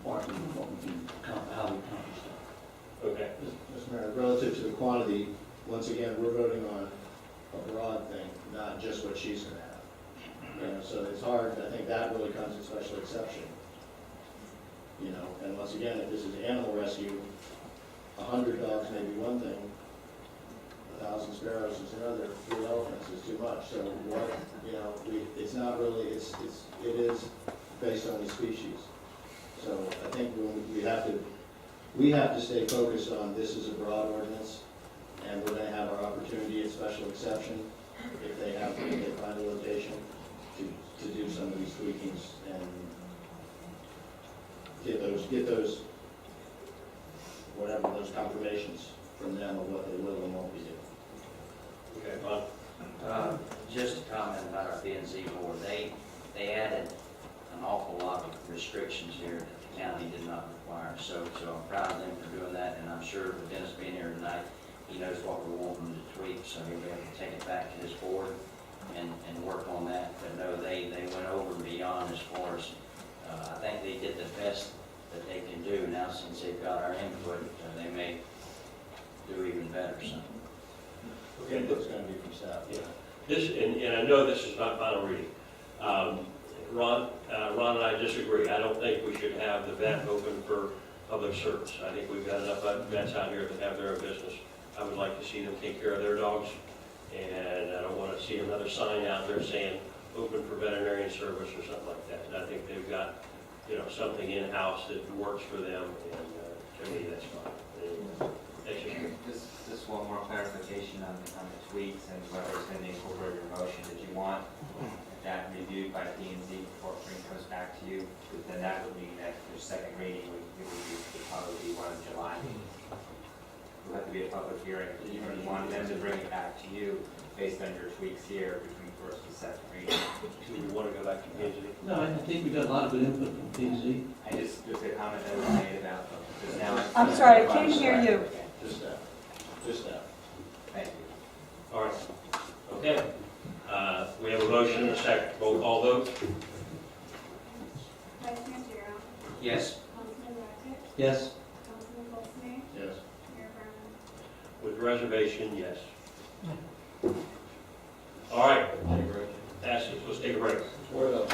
L: part of what we can, how we accomplish that.
M: Okay.
H: Mr. Mayor, relative to the quantity, once again, we're voting on a broad thing, not just what she's going to have. So it's hard, I think that really comes as special exception. And once again, if this is animal rescue, 100 dogs may be one thing, 1,000 sparrows is another, 3 elephants is too much. So what, it's not really, it is based on the species. So I think we have to stay focused on this is a broad ordinance, and we're going to have our opportunity at special exception if they have to get final location to do some of these tweakings and get those whatever those confirmations from them of what they will and won't be doing.
M: Okay, Bob?
E: Just a comment about our P&Z board. They added an awful lot of restrictions here that the county did not require. So I'm proud of them for doing that, and I'm sure with Dennis being here tonight, he knows what we're wanting to tweak, so he'll be able to take it back to his board and work on that. But no, they went over and beyond as far as, I think they did the best that they can do. Now, since they've got our input, they may do even better, so.
H: Okay, that's going to be from staff.
M: Yeah. This, and I know this is not final reading. Ron and I disagree. I don't think we should have the vet open for public service. I think we've got enough vets out here that have their own business. I would like to see them take care of their dogs, and I don't want to see another sign out there saying open for veterinarian service or something like that. And I think they've got, something in-house that works for them, and to me, that's fine. Anyway, thanks,
I: Just one more clarification on the tweaks and whether it's going to incorporate your motion that you want. If that reviewed by P&Z before it comes back to you, then that would mean that your second reading would probably be one in July. It would have to be a public hearing. You want them to bring it back to you based on your tweaks here between first and second reading.
M: Do we want to go back to P&Z?
L: No, I think we got a lot of good input from P&Z.
I: I just a comment that was made about, because now it's.
N: I'm sorry, I can't hear you.
H: Just that. Just that.
I: Thank you.
M: All right. Okay. We have a motion and a second. Roll call vote.
V: Vice Mayor Zero,
E: Yes.
V: Councilman Rackett,
L: Yes?
V: Councilman Goldsmith,
H: Yes.
V: Mayor Vernon.
M: With reservation, yes. All right. Passes. Let's take a break.
H: Word up.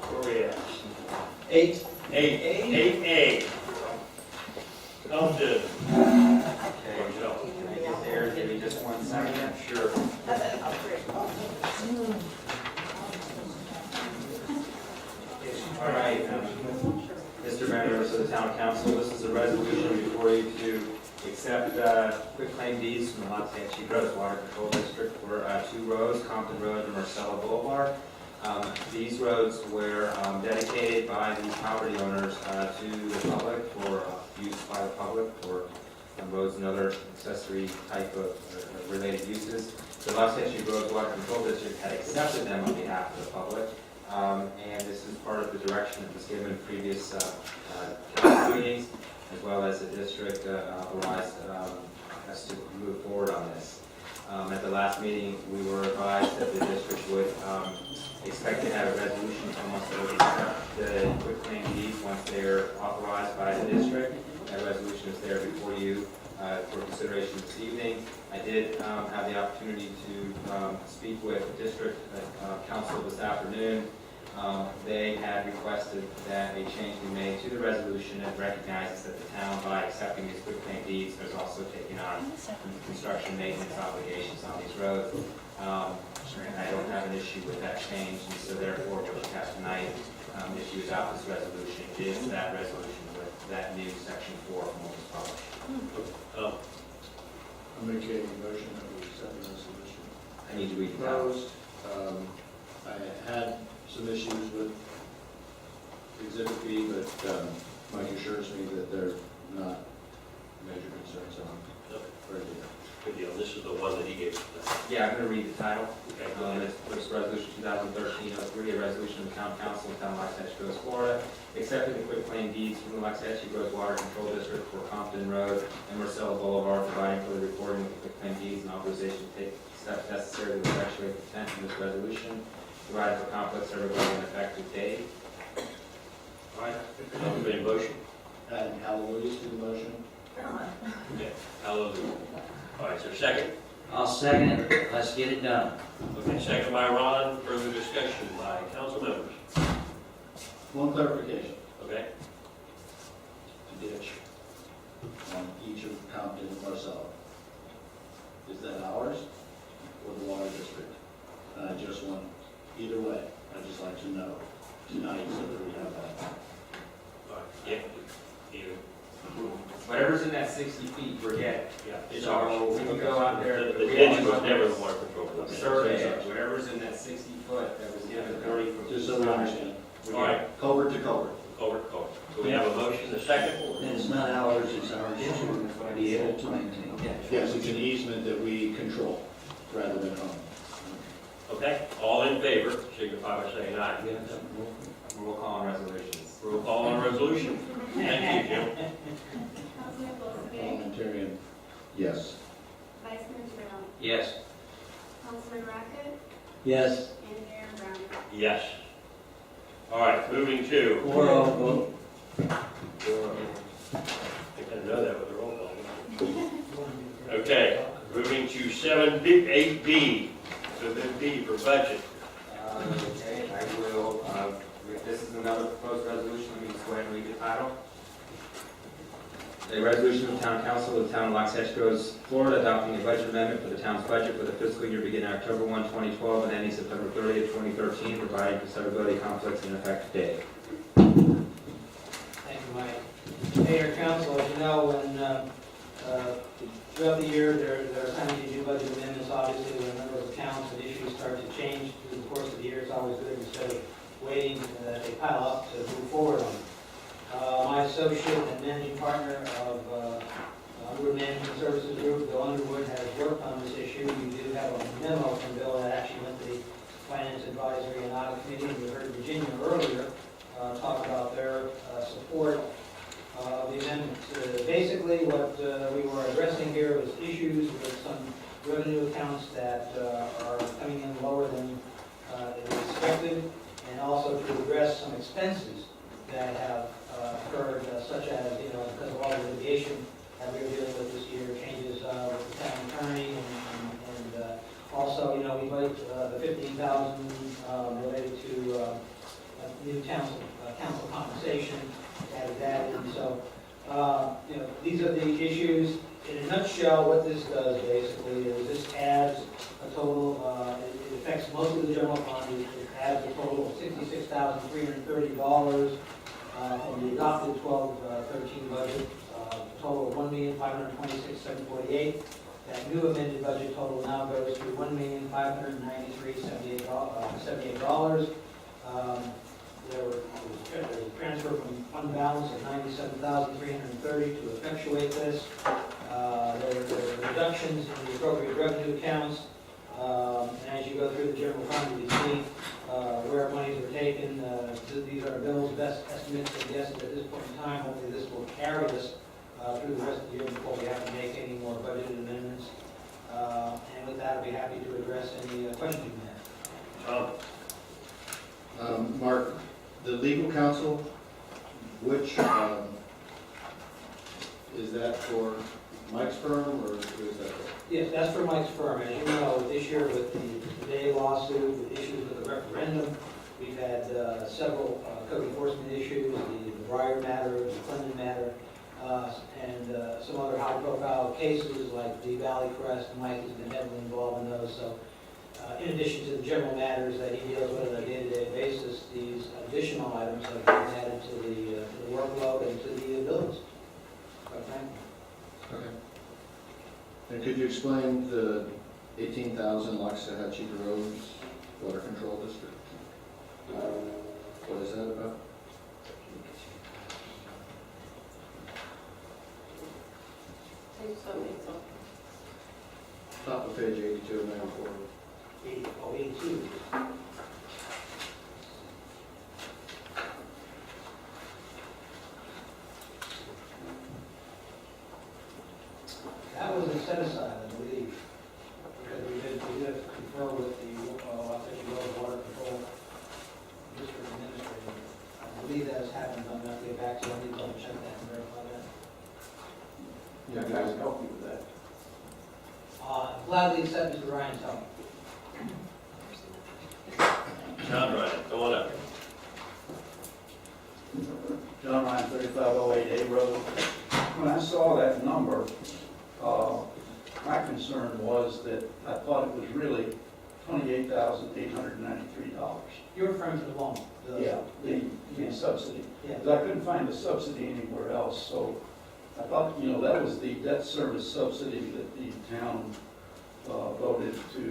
M: Where we at?
L: 8.
M: 8A. Compton.
I: Okay, so, can I get there? Give me just 1 second. Sure. All right, Mr. Mayor, members of the Town Council, this is a resolution before you to accept quitclaim deeds from the Montana Chief Water Control District for 2 roads, Compton Road and Marcella Boulevard. These roads were dedicated by the property owners to the public for use by the public for roads and other accessory type of related uses. The Los Angeles Roads Water Control District had accepted them on behalf of the public, and this is part of the direction that was given in previous council meetings, as well as the district authorized us to move forward on this. At the last meeting, we were advised that the district would expect to have a resolution from us that would accept the quitclaim deeds once they're authorized by the district. That resolution is there before you for consideration this evening. I did have the opportunity to speak with the district council this afternoon. They had requested that a change be made to the resolution that recognizes that the town, by accepting these quitclaim deeds, is also taking on construction maintenance obligations on these roads. And I don't have an issue with that change, and so therefore what we have tonight, if you adopt this resolution, is that resolution with that new section 4 from what was published.
H: I'll make a motion that we accept the resolution.
I: I need to read the title.
H: Proposed, I had some issues with Exhibit B, but Mike assures me that they're not major concerns on it. Very good.
M: Good deal. This is the one that he gave us.
I: Yeah, I'm going to read the title.
M: Okay.
I: It's Resolution 2013-03, a resolution of the Town Council of the Town of Waxahachie Groves, Florida, accepting the quitclaim deeds from the Waxahachie Groves Water Control District for Compton Road and Marcelo Boulevard, providing for the recording of the quitclaim deeds and authorization to take steps necessary to effectuate the intent of this resolution, providing for conflicts that are regarding an effective date.
M: All right. We made a motion.
H: Adding hallelujah to the motion.
M: Okay. Hallelujah. All right, is there a second?
E: I'll second it. Let's get it done.
M: Okay, second by Ron. Further discussion by council members.
G: One clarification,
M: Okay?
G: to ditch on each of Compton and Marcelo. Is that ours or the water district? And I just want, either way, I'd just like to know tonight so that we have that.
M: All right. Yeah. Either.
I: Whatever's in that 60 feet, forget it.
M: Yeah. It's
I: So
M: ours.
I: we can go out there.
M: The ditch was never the water control.
I: Survey it, whatever's in that 60 foot that was given 30 from.
G: Just so we understand.
M: All right.
G: Culvert to culvert.
M: Culvert. So we have a motion, a second.
L: And it's not ours, it's ours to be able to maintain.
G: Yes, it's an easement that we control rather than own.
M: Okay? All in favor, signify by saying aye.
I: Roll call on resolutions.
M: Roll call on resolution. Thank you, Jim.
T: Councilman Wilson,
G: Parliamentarian, yes.
T: Vice Mayor Brown,
E: Yes.
T: Councilman Rackett,
L: Yes.
T: and Mayor Brown.
M: Yes. All right, moving to.
L: 4-0 vote.
M: I think I know that with the roll call. Okay, moving to 8B, so then B for budget.
I: Okay, I will, this is another proposed resolution, let me just go ahead and read the title. A resolution of the Town Council of the Town of Waxahachie Groves, Florida, adopting a budget amendment for the town's budget for the fiscal year beginning October 1, 2012 and ending September 30, 2013, providing for severability, conflicts, and effective date.
B: Thank you, Mike. Mayor, council, as you know, when, throughout the year, there are times you do budget amendments, obviously, when a number of accounts and issues start to change through the course of the year. It's always good instead of waiting, they pile up to move forward on it. My associate and managing partner of Underwood Management Services Group, Bill Underwood, has worked on this issue. You do have a memo from Bill that actually went to the Finance Advisory and Audit Committee, and you heard Virginia earlier talk about their support of the amendment. Basically, what we were addressing here was issues with some revenue accounts that are coming in lower than we expected, and also to address some expenses that have occurred, such as, because of all the litigation that we were dealing with this year, changes with the town attorney, and also, we budget the $15,000 related to new council compensation, added that in. So, these are the issues. In a nutshell, what this does basically is this adds a total, it affects most of the general fund. It adds a total of $66,330 from the adopted 12-13 budget, a total of $1,526,748. That new amended budget total now goes to $1,593,78. There was a transfer from fund balance of $97,330 to effectuate this. There are reductions in the appropriate revenue accounts. And as you go through the general fund, you can see where monies are taken. These are Bill's best estimates and guesses at this point in time. Hopefully this will carry us through the rest of the year before we have to make any more budget amendments. And with that, I'll be happy to address any questions you may have.
H: Tom? Mark, the legal counsel, which, is that for Mike's firm, or who is that for?
B: Yes, that's for Mike's firm. As you know, this year with the Day lawsuit, with issues with the referendum, we've had several code enforcement issues, the Breyer matter, the Clinton matter, and some other high-profile cases like the Valley Crest. Mike has been heavily involved in those. So, in addition to the general matters that he deals with on a day-to-day basis, these additional items have been added to the workload and to the bills. Quite frankly.
H: Okay. And could you explain the 18,000 Loxahatchee Groves Water Control District? What is that about? Top of page 82 of 94.
B: 82. That was a set aside, I believe, because we did confer with the Wasatch Road Water Control District Administrator. I believe that has happened, I'm not get back to you, I need to double check that and verify that.
G: Yeah, guys, help me with that.
B: Gladly accept Mr. Ryan's help.
M: John Ryan, go on up.
G: John Ryan, 3508 A Road. When I saw that number, my concern was that I thought it was really $28,893.
B: You're referring to the loan?
G: Yeah, the subsidy.
B: Yeah.
G: Because I couldn't find the subsidy anywhere else, so I thought, that was the debt service subsidy that the town voted to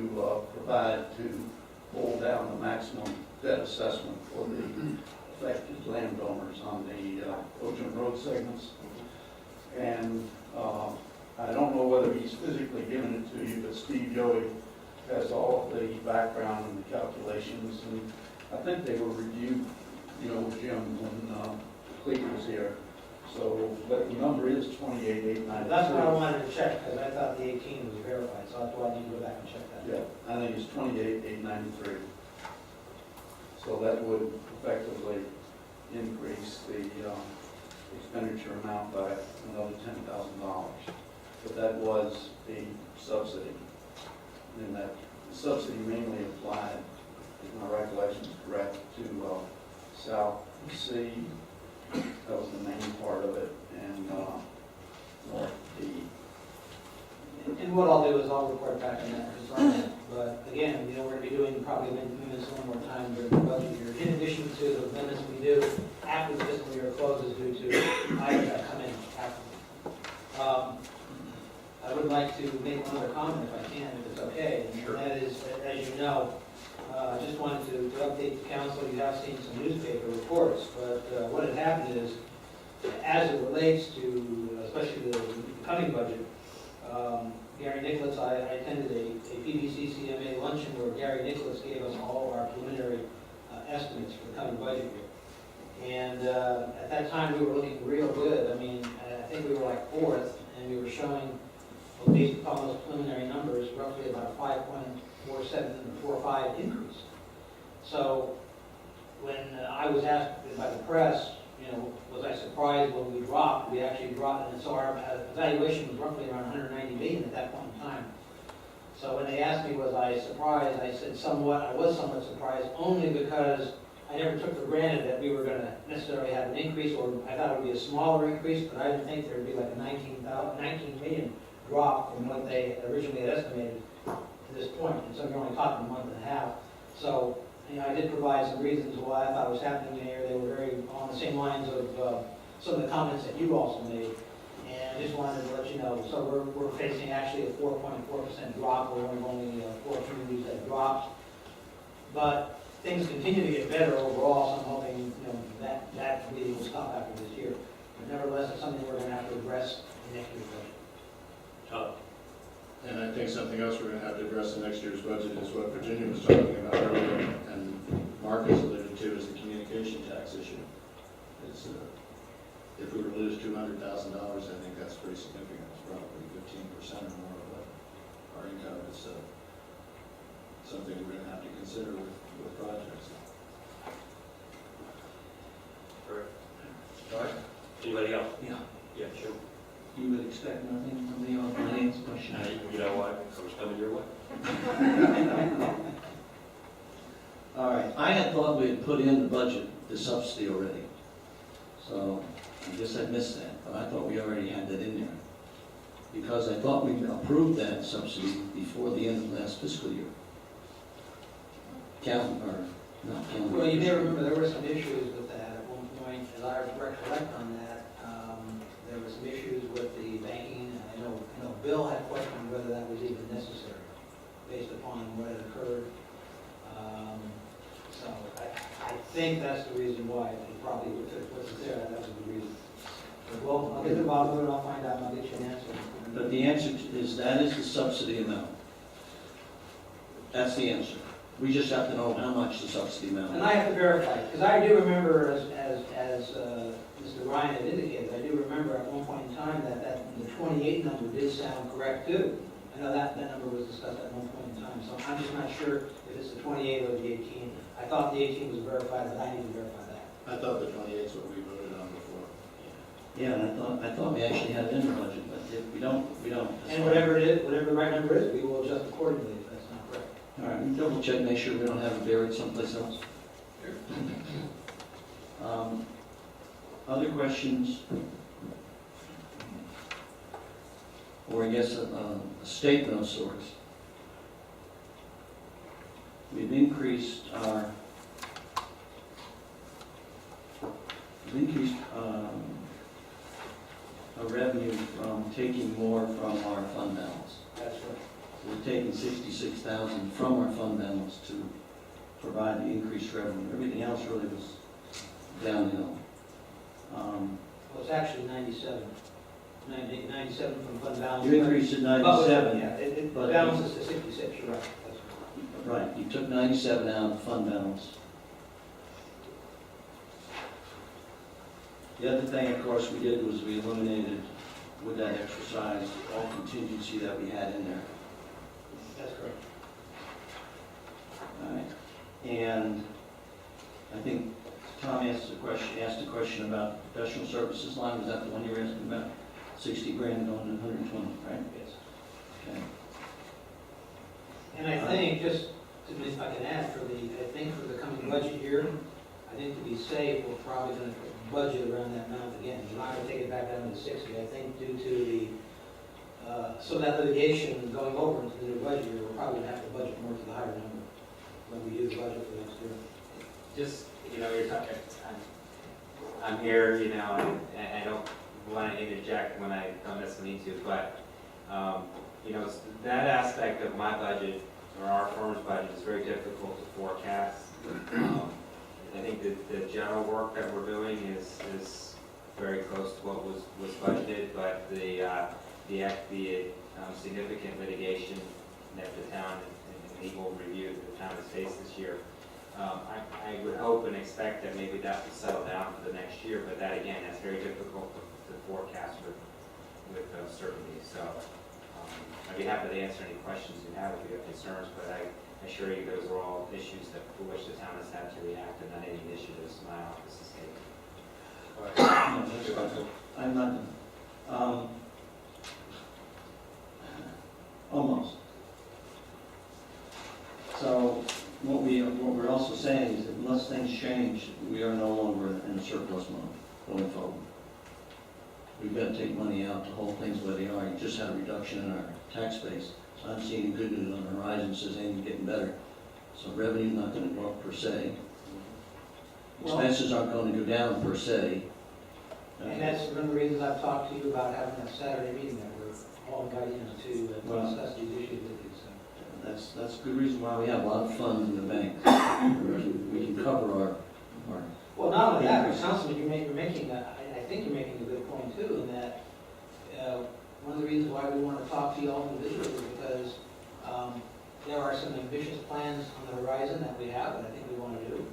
G: provide to hold down the maximum debt assessment for the affected landowners on the Ocean Road segments. And I don't know whether he's physically given it to you, but Steve Yohe has all of the background and the calculations, and I think they were reviewed, with Jim when Cleve was here. So, but the number is 28,893.
B: That's what I wanted to check, because I thought the 18 was verified, so that's why I need to go back and check that.
G: Yeah, I think it's 28,893. So that would effectively increase the expenditure amount by another $10,000. But that was the subsidy. And that subsidy mainly applied, if my recollection is correct, to South Sea. That was the main part of it, and North D.
B: And what I'll do is I'll report back on that. But again, we're going to be doing probably amendments one more time during the budget year. In addition to the amendments we do after the fiscal year closes due to items that come in after. I would like to make one other comment if I can, if it's okay.
M: Sure.
B: And that is, as you know, I just wanted to update the council. You have seen some newspaper reports, but what had happened is, as it relates to, especially the coming budget, Gary Nicholas, I attended a PBCCMA luncheon where Gary Nicholas gave us all our preliminary estimates for the coming budget year. And at that time, we were looking real good. I mean, I think we were like fourth, and we were showing, based upon those preliminary numbers, roughly about a 5.47 and 4.5 increase. So when I was asked by the press, was I surprised when we dropped? We actually dropped, and so our evaluation was roughly around 190 million at that point in time. So when they asked me, was I surprised, I said somewhat. I was somewhat surprised, only because I never took for granted that we were going to necessarily have an increase, or I thought it would be a smaller increase, but I didn't think there would be like a 19 million drop from what they originally had estimated to this point. And so you're only talking a month and a half. So I did provide some reasons why I thought it was happening here. They were very on the same lines of some of the comments that you also made. And I just wanted to let you know. So we're facing actually a 4.4% drop. We're only 4 communities that dropped. But things continue to get better overall, so I'm hoping that bleeding will stop after this year. But nevertheless, it's something we're going to have to address in next year's budget.
H: something else we're gonna have to address in next year's budget is what Virginia was talking about earlier, and Mark has alluded to, is the communication tax issue. It's, if we were to lose $200,000, I think that's pretty significant. It's probably 15% or more of what our income is. Something we're gonna have to consider with projects.
M: All right. Anybody else?
L: Yeah,
M: Yeah, sure.
L: you would expect nothing from me on finance question.
M: You know what? I was coming your way.
L: All right, I had thought we had put in the budget the subsidy already. So I guess I missed that, but I thought we already had that in there. Because I thought we approved that subsidy before the end of last fiscal year. Not calendar.
B: Well, you may remember there were some issues with that at one point, as I recollect on that. There were some issues with the banking. I know Bill had questioned whether that was even necessary based upon what had occurred. So I think that's the reason why it probably wasn't there. That was the reason. But well, I'll get to Bob and I'll find out and I'll get you an answer.
L: But the answer is, that is the subsidy amount. That's the answer. We just have to know how much the subsidy amount
B: And
L: is.
B: I have to verify, because I do remember, as Mr. Ryan had indicated, I do remember at one point in time that the 28 number did sound correct too. I know that number was discussed at one point in time, so I'm just not sure if it's the 28 or the 18. I thought the 18 was verified, but I need to verify that.
H: I thought the 28 is what we voted on before.
L: Yeah, and I thought we actually had it in the budget, but if we don't, we don't.
B: And whatever it is, whatever the right number is, we will adjust accordingly if that's not correct.
L: All right, we double check, make sure we don't have it buried someplace else. Other questions? Or I guess a statement of sorts. We've increased our revenue from taking more from our fund balance.
B: That's right.
L: We're taking 66,000 from our fund balance to provide the increased revenue. Everything else really was downhill.
B: Well, it's actually 97. 97 from fund balance.
L: You increased it 97.
B: Yeah, it
L: but-
B: balances to 66, you're right. That's right.
L: Right, you took 97 out of the fund balance. The other thing, of course, we did was we eliminated, with that exercise, all contingency that we had in there.
B: That's correct.
L: All right. And I think Tom asked a question about professional services line. Was that the one you were asking about? 60 grand going to 120, right?
B: Yes.
L: Okay.
B: And I think, just to, if I can add, for the coming budget year, I think to be safe, we're probably going to budget around that amount again. We're not going to take it back down to 60. I think due to the, that litigation going over into the new budget year, we're probably going to have to budget more to the higher number when we do the budget for next year.
I: Just, you're talking, I'm here, and I don't want to interject when I don't necessarily need to, but, that aspect of my budget, or our firm's budget, is very difficult to forecast. I think that the general work that we're doing is very close to what was budgeted, but the significant litigation that the town and legal review that the town has faced this year, I would hope and expect that maybe that will settle down for the next year, but that again, that's very difficult to forecast with certainty. So I'd be happy to answer any questions you have if you have concerns, but I assure you those are all issues for which the town has had to react, and not any initiatives my office has taken.
L: I'm not done. Almost. So what we're also saying is that unless things change, we are no longer in a surplus mode going forward. We've got to take money out to hold things where they are. You just had a reduction in our tax base. So I'm seeing good news on the horizon, says things are getting better. So revenue's not going to go up per se. Expenses aren't going to go down per se.
B: And that's one of the reasons I've talked to you about having that Saturday meeting that we're all invited to discuss these issues with you. So.
L: That's a good reason why we have a lot of funds in the bank. We can cover our
B: Well, not only that, but Councilman, I think you're making a good point too, in that one of the reasons why we want to talk to you all individually is because there are some ambitious plans on the horizon that we have, that I think we want to do,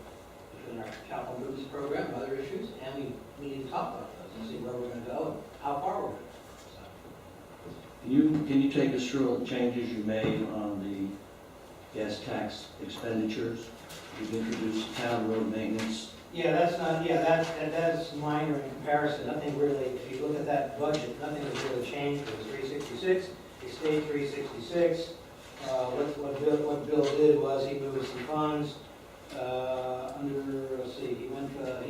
B: between our capital improvements program and other issues, and we need to talk about those and see where we're going to go and how far we're going to go.
L: Can you take us through the changes you made on the gas tax expenditures? You've introduced town road maintenance.
B: Yeah, that's minor in comparison, nothing really, if you look at that budget, nothing has really changed. It was 366, it stayed 366. What Bill did was he moved some funds he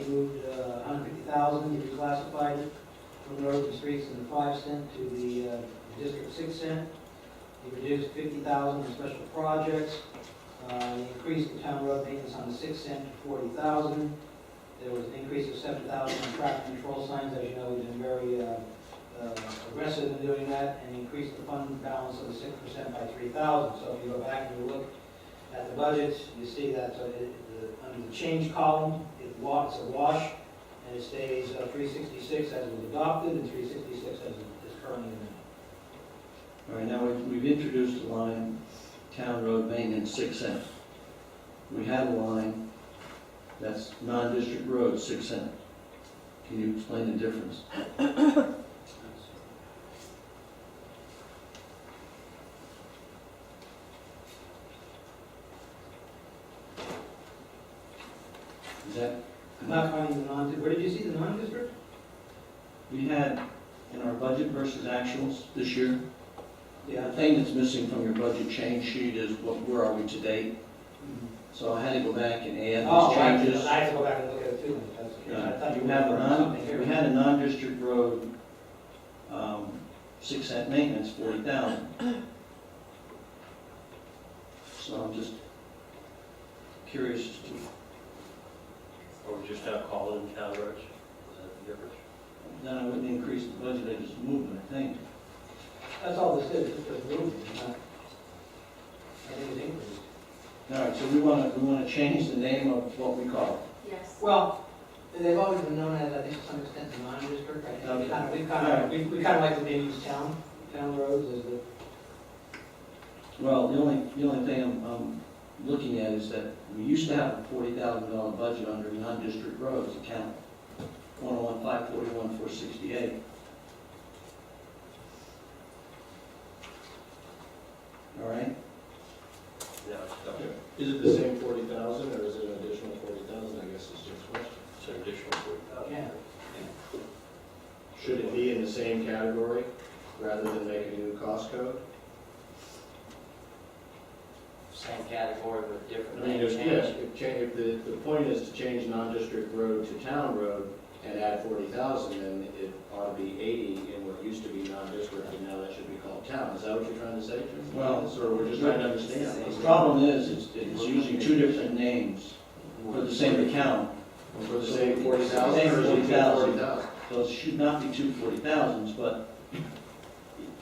B: moved 150,000, he reclassified it from roads and streets in the 5 cent to the district 6 cent. He reduced 50,000 for special projects. He increased the town road maintenance on the 6 cent to 40,000. There was an increase of 7,000 in traffic control signs. As you know, we've been very aggressive in doing that, and increased the fund balance of the 6% by 3,000. So if you go back and you look at the budget, you see that under the change column, it's a wash, and it stays 366 as it was adopted, and 366 as it is currently in.
L: All right, now we've introduced the line town road maintenance 6 cent. We had a line that's non-district road 6 cent. Can you explain the difference? Is that?
B: I'm not finding the where did you see the non-district?
L: We had in our budget versus actuals this year.
B: Yeah.
L: The thing that's missing from your budget change sheet is where are we to date? So I had to go back and add these changes.
B: I have to go back and look at it too. I thought
L: We had a non-district road, 6 cent maintenance, 40,000. So I'm just curious as to,
M: Or we just not calling them town roads? Is that the difference?
L: then I wouldn't increase the budget, I just moved it, I think.
B: That's all this is, it's just moving, not, I think it's increased.
L: All right, so we want to change the name of what we call
D: Yes.
B: Well, they've always been known as, I think to some extent, the non-district, I think.
L: Okay.
B: We kind of like the name use town roads as the.
L: it. Well, the only thing I'm looking at is that we used to have a $40,000 budget under non-district roads account, 101, 541, 468. All right?
M: No, it's not.
H: Is it the same 40,000 or is it an additional 40,000, I guess is Jim's question.
M: It's an additional 40,000.
B: Yeah.
H: Should it be in the same category rather than making a new cost code?
E: Same category with different
H: I mean,
E: name change.
H: if the point is to change non-district road to town road and add 40,000, then it ought to be 80 in what used to be non-district, and now that should be called town. Is that what you're trying to say, Jim?
L: Well,
H: or we're just trying to understand?
L: The problem is, it's using two different names for the same account.
H: For the same 40,000?
L: Same
H: or is it
L: 40,000.
H: 40,000?
L: So it should not be two 40,000s, but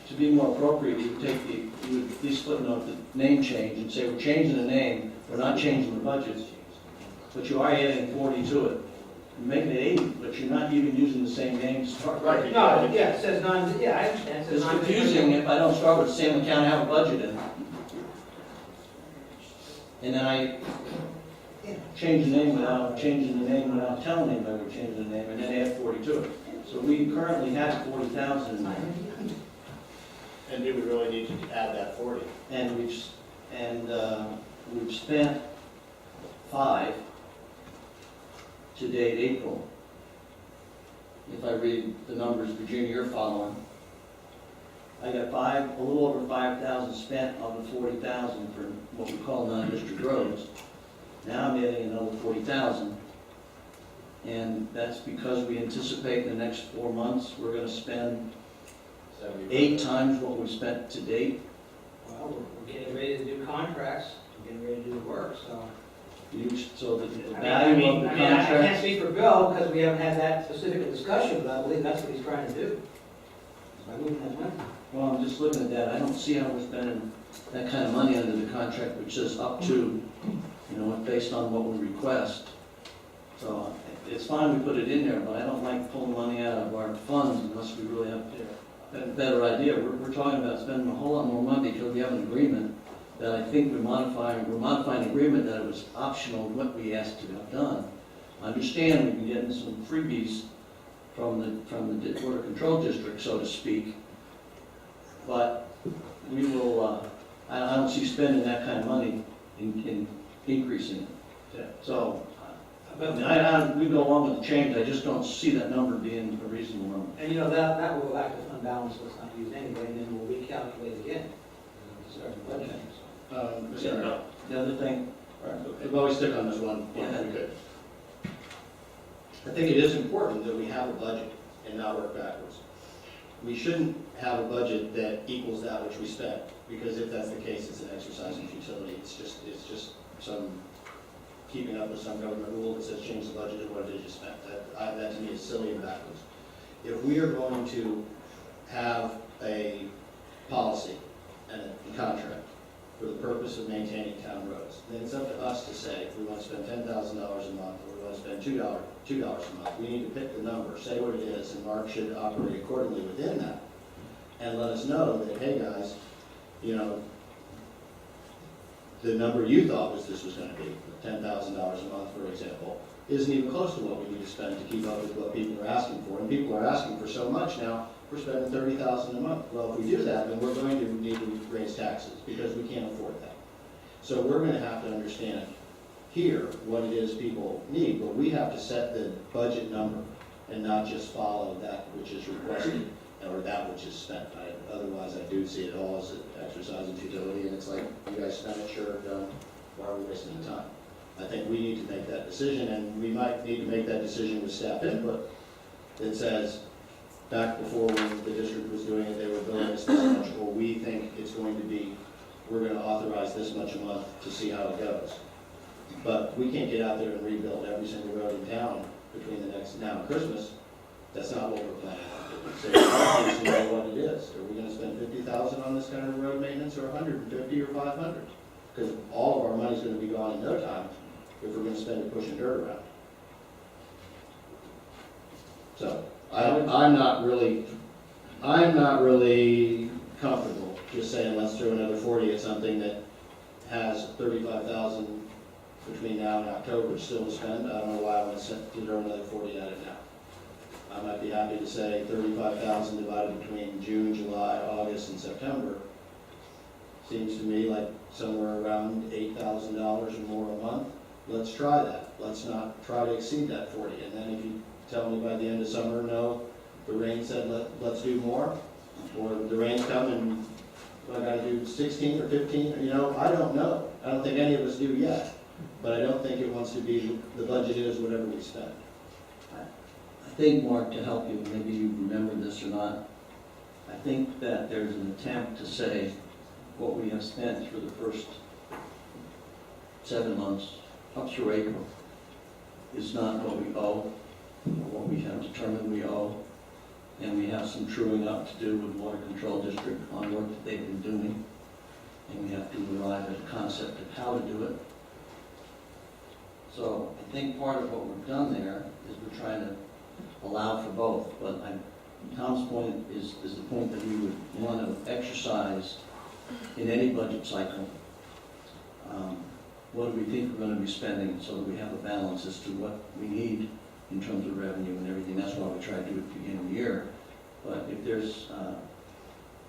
L: to be more appropriate, you would at least footnote the name change and say, we're changing the name, we're not changing the budget, but you are adding 40 to it. You're making it 80, but you're not even using the same name to start.
H: Right.
B: No, yeah, it says I understand. It says
L: It's
B: non-district.
L: confusing if I don't start with the same account and have a budget in it. And then I change the name without changing the name, without telling anybody we're changing the name, and then add 40 to it. So we currently have 40,000 in there.
H: And do we really need to add that 40?
L: And we've spent 5 to date April. If I read the numbers, Virginia, you're following. I got a little over 5,000 spent on the 40,000 for what we call non-district roads. Now I'm adding another 40,000. And that's because we anticipate in the next 4 months, we're gonna spend 8 times what we've spent to date.
B: Well, we're getting ready to do contracts, we're getting ready to do work, so.
L: So the
B: I
L: value of the
B: I can't
L: contract.
B: speak for Bill because we haven't had that specific discussion, but I believe that's what he's trying to do. By moving that money.
L: Well, I'm just looking at that. I don't see how we're spending that kind of money under the contract, which says up to, based on what we request. So it's fine we put it in there, but I don't like pulling money out of our funds unless we really have a better idea. We're talking about spending a whole lot more money because we have an agreement that I think we're modifying the agreement that it was optional what we asked to have done. I understand we've been getting some freebies from the Border Control District, so to speak, but we will, I don't see spending that kind of money in increasing it. So, we go along with the change, I just don't see that number being a reasonable number.
B: And you know, that will go back to fund balance, let's not use anyway, and then we'll recalculate again, start the budget.
H: Mr.
L: Yeah.
H: Mayor,
L: The other thing,
H: while we stick on this one, if we could. I think it is important that we have a budget and not work backwards. We shouldn't have a budget that equals that which we spent, because if that's the case, it's an exercise in futility. It's just some keeping up with some government rule that says change the budget to what it is you spent. That to me is silly and backwards. If we are going to have a policy and a contract for the purpose of maintaining town roads, then it's up to us to say if we want to spend $10,000 a month or we want to spend $2 a month. We need to pick the number, say what it is, and Mark should operate accordingly within that. And let us know that, hey guys, you know, the number you thought this was going to be, $10,000 a month, for example, isn't even close to what we need to spend to keep up with what people are asking for. And people are asking for so much now, we're spending $30,000 a month. Well, if we do that, then we're going to need to raise taxes because we can't afford that. So we're going to have to understand here what it is people need, but we have to set the budget number and not just follow that which is requested or that which is spent. Otherwise, I do see it all as an exercise in futility, and it's like, you guys spent it, sure, done. Why are we wasting the time? I think we need to make that decision, and we might need to make that decision with staff input that says, back before when the district was doing it, they were billing us this much, or we think it's going to be, we're going to authorize this much a month to see how it goes. But we can't get out there and rebuild every single road in town between the next, now and Christmas. That's not what we're planning on doing. So we need to know what it is. Are we going to spend $50,000 on this kind of road maintenance, or $150 or $500? Because all of our money's going to be gone in no time if we're going to spend it pushing dirt around. So I'm not really comfortable just saying let's throw another 40 at something that has 35,000 between now and October still to spend. I don't know why I want to throw another 40 at it now. I might be happy to say 35,000 divided between June, July, August, and September. Seems to me like somewhere around $8,000 or more a month. Let's try that. Let's not try to exceed that 40. And then if you tell me by the end of summer, no, the rain said let's do more, or the rains come and I got to do 16 or 15, you know, I don't know. I don't think any of us do yet. But I don't think it wants to be, the budget is whatever we spend.
L: I think, Mark, to help you, maybe you remember this or not, I think that there's an attempt to say what we have spent through the first 7 months, up through April, is not what we owe, or what we have determined we owe, and we have some truing up to do with Water Control District on work that they've been doing, and we have to arrive at a concept of how to do it. So I think part of what we've done there is we're trying to allow for both, but Tom's point is the point that we would want to exercise in any budget cycle. What do we think we're going to be spending so that we have a balance as to what we need in terms of revenue and everything. That's why we try to do it at the beginning of the year. But if there's,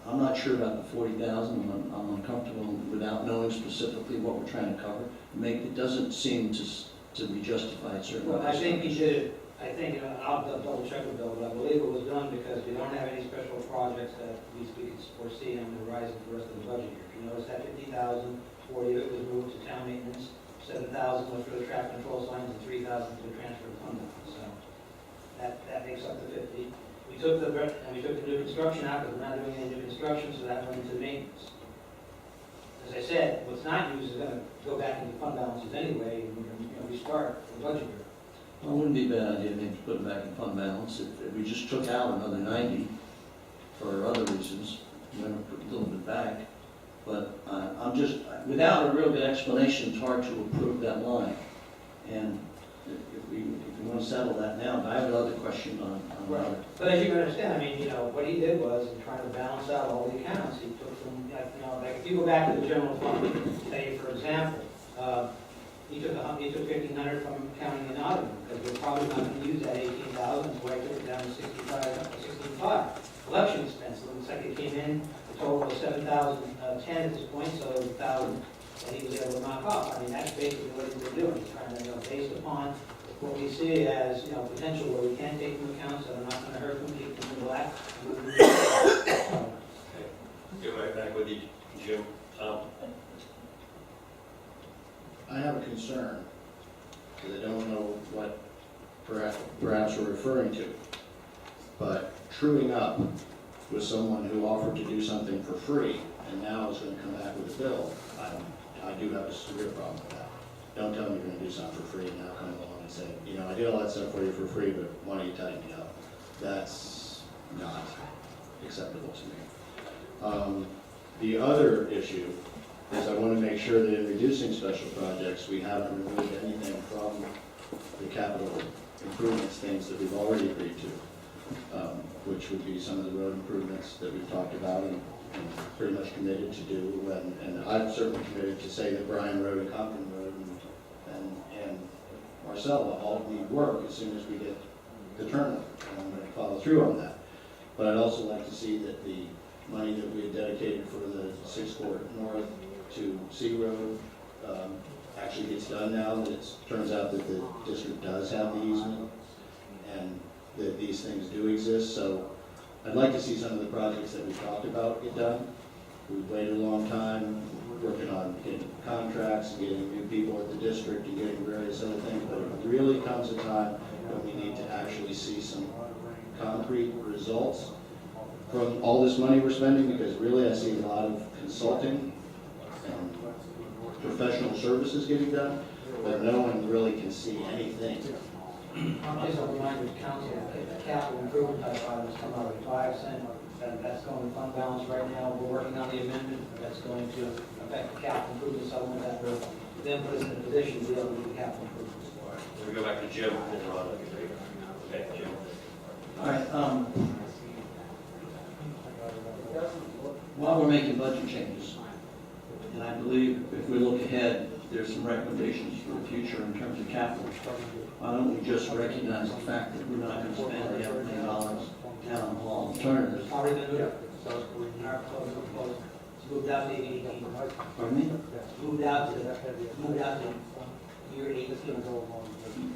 L: I'm not sure about the 40,000. I'm uncomfortable without knowing specifically what we're trying to cover. It doesn't seem to be justified, certainly.
B: Well, I think he did it, I think, I'll double check with Bill, but I believe it was done because we don't have any special projects that we can foresee on the horizon for the rest of the budget year. If you notice that 50,000, 40 of it was moved to town maintenance, 7,000 was for the traffic control signs, and 3,000 for the transfer of fund balance. So that makes up the 50. We took the new construction out because we're not doing any new construction, so that went into maintenance. As I said, what's not used is going to go back into fund balances anyway, and restart the budget year.
L: Well, it wouldn't be a bad idea maybe to put it back in fund balance if we just took out another 90 for other reasons, and then put a little bit back. But I'm just, without a real good explanation, it's hard to approve that line. And if we want to settle that now, but I have another question on another.
B: But as you can understand, I mean, what he did was, in trying to balance out all the accounts, he took from, like if you go back to the general fund, say, for example, he took 1,500 from accounting and auditing, because we're probably not going to use that 18,000, so I took it down to 65. Election expense, it looks like it came in, the total was 7,010 at this point, so 1,000 that he was able to knock off. I mean, that's basically what he's been doing, he's trying to, based upon what we see as, potential where we can take into account, so they're not going to hurt them, keep them in black.
M: Get right back with you, Jim.
A: I have a concern, because I don't know what perhaps we're referring to, but truing up with someone who offered to do something for free and now is going to come back with a bill, I do have a severe problem with that. Don't tell me you're going to do something for free and now come along and say, I did all that stuff for you for free, but why don't you tighten me up? That's not acceptable to me. The other issue is I want to make sure that in reducing special projects, we haven't removed anything from the capital improvements, things that we've already agreed to, which would be some of the road improvements that we've talked about and pretty much committed to do. And I've certainly committed to say that Bryan Road and Compton Road and Marcella all need work as soon as we get the turnover. And I'm going to follow through on that. But I'd also like to see that the money that we had dedicated for the 6th Court North to C Road actually gets done now, that it turns out that the district does have the easement and that these things do exist. So I'd like to see some of the projects that we've talked about get done. We've waited a long time working on getting contracts, getting new people at the district and getting various other things, but it really comes a time when we need to actually see some concrete results from all this money we're spending, because really I see a lot of consulting and professional services getting done, but no one really can see anything.
B: Just a reminder to council, that capital improvement type items come out of 5%, that's going to fund balance right now. We're working on the amendment that's going to affect the capital improvement settlement that will then put us in a position to be able to do capital improvements.
M: We go back to Jim and Ron. Okay, Jim.
L: All right, while we're making budget changes, and I believe if we look ahead, there's some recommendations for the future in terms of capital. Why don't we just recognize the fact that we're not going to spend the $1 million town hall alternatives?
B: Already been moved. It's moved out to 18.
L: Pardon me?
B: Moved out to year 18.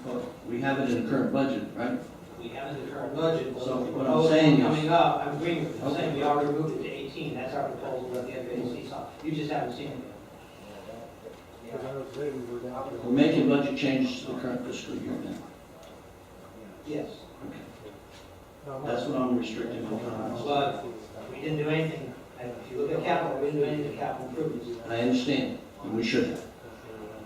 L: Well, we have it in the current budget, right?
B: We have in the current budget.
L: So what I'm saying is,
B: coming up, I'm agreeing with you. I'm saying we already moved it to 18. That's our proposal that the FAC saw. You just haven't seen it yet.
L: we're making budget changes to the current fiscal year now.
B: Yes.
L: Okay. That's what I'm restricting my comments.
B: But we didn't do anything. If you look at capital, we didn't do anything to capital improvements.
L: I understand, and we should have.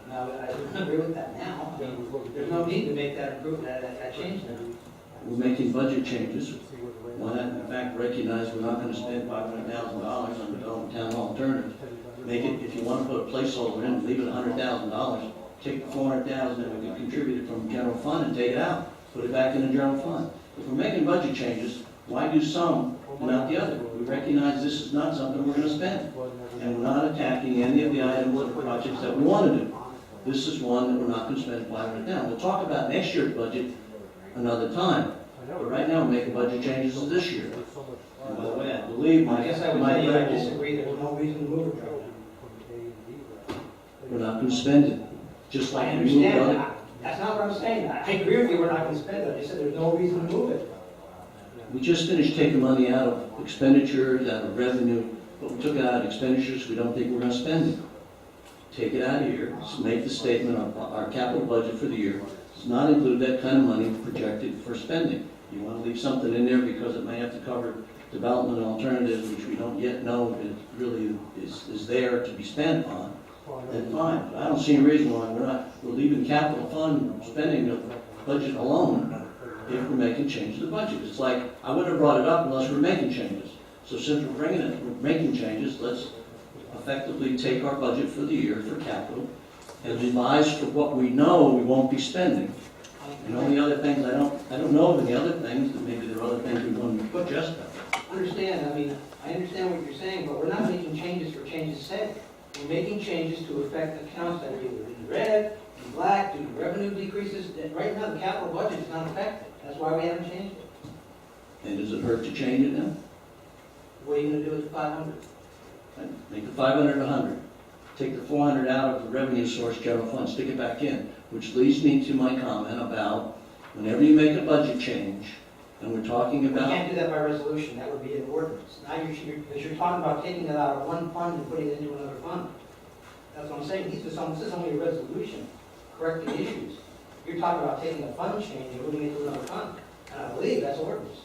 B: Now, I don't agree with that now. I mean, there's no need to make that improvement, that change now.
L: We're making budget changes. Why not, in fact, recognize we're not going to spend $500,000 on developing town hall alternatives. Make it, if you want to put a placeholder in, leave it $100,000. Take the $400,000 that we can contribute it from the general fund and take it out. Put it back in the general fund. If we're making budget changes, why do some and not the other? We recognize this is not something we're going to spend. And we're not attacking any of the items or projects that we want to do. This is one that we're not going to spend $500,000. We'll talk about next year's budget another time. But right now, we're making budget changes this year. And by the way, I believe
B: I guess I would tell you I disagree. There's no reason to move it right now.
L: we're not going to spend it. Just like
B: I
L: we moved
B: understand
L: on.
B: that. That's not what I'm saying. I agree with you, we're not going to spend it. I just said there's no reason to move it.
L: We just finished taking money out of expenditures, out of revenue, but we took it out of expenditures, we don't think we're going to spend it. Take it out of here, so make the statement of our capital budget for the year does not include that kind of money projected for spending. You want to leave something in there because it may have to cover development alternatives, which we don't yet know it really is there to be spent on, then fine. But I don't see any reason why we're leaving capital fund spending the budget alone if we're making changes to the budget. It's like, I wouldn't have brought it up unless we're making changes. So since we're making changes, let's effectively take our budget for the year for capital and revise for what we know we won't be spending And all the other things, I don't know of any other things, but maybe there are other things we want to put just about.
B: Understand, I mean, I understand what you're saying, but we're not making changes for change's sake. We're making changes to affect accounts that are either in red, in black, due to revenue decreases. And right now, the capital budget is not affected. That's why we haven't changed it.
L: And does it hurt to change it now?
B: What are you gonna do with the 500?
L: Make the 500 100. Take the 400 out of the revenue source general fund, stick it back in, which leads me to my comment about whenever you make a budget change, and we're talking
B: We
L: about...
B: can't do that by resolution. That would be an ordinance. Now because you're talking about taking it out of one fund and putting it into another fund. That's what I'm saying. This is only a resolution, correcting issues. You're talking about taking a fund change and moving it to another fund. And I believe that's ordinance.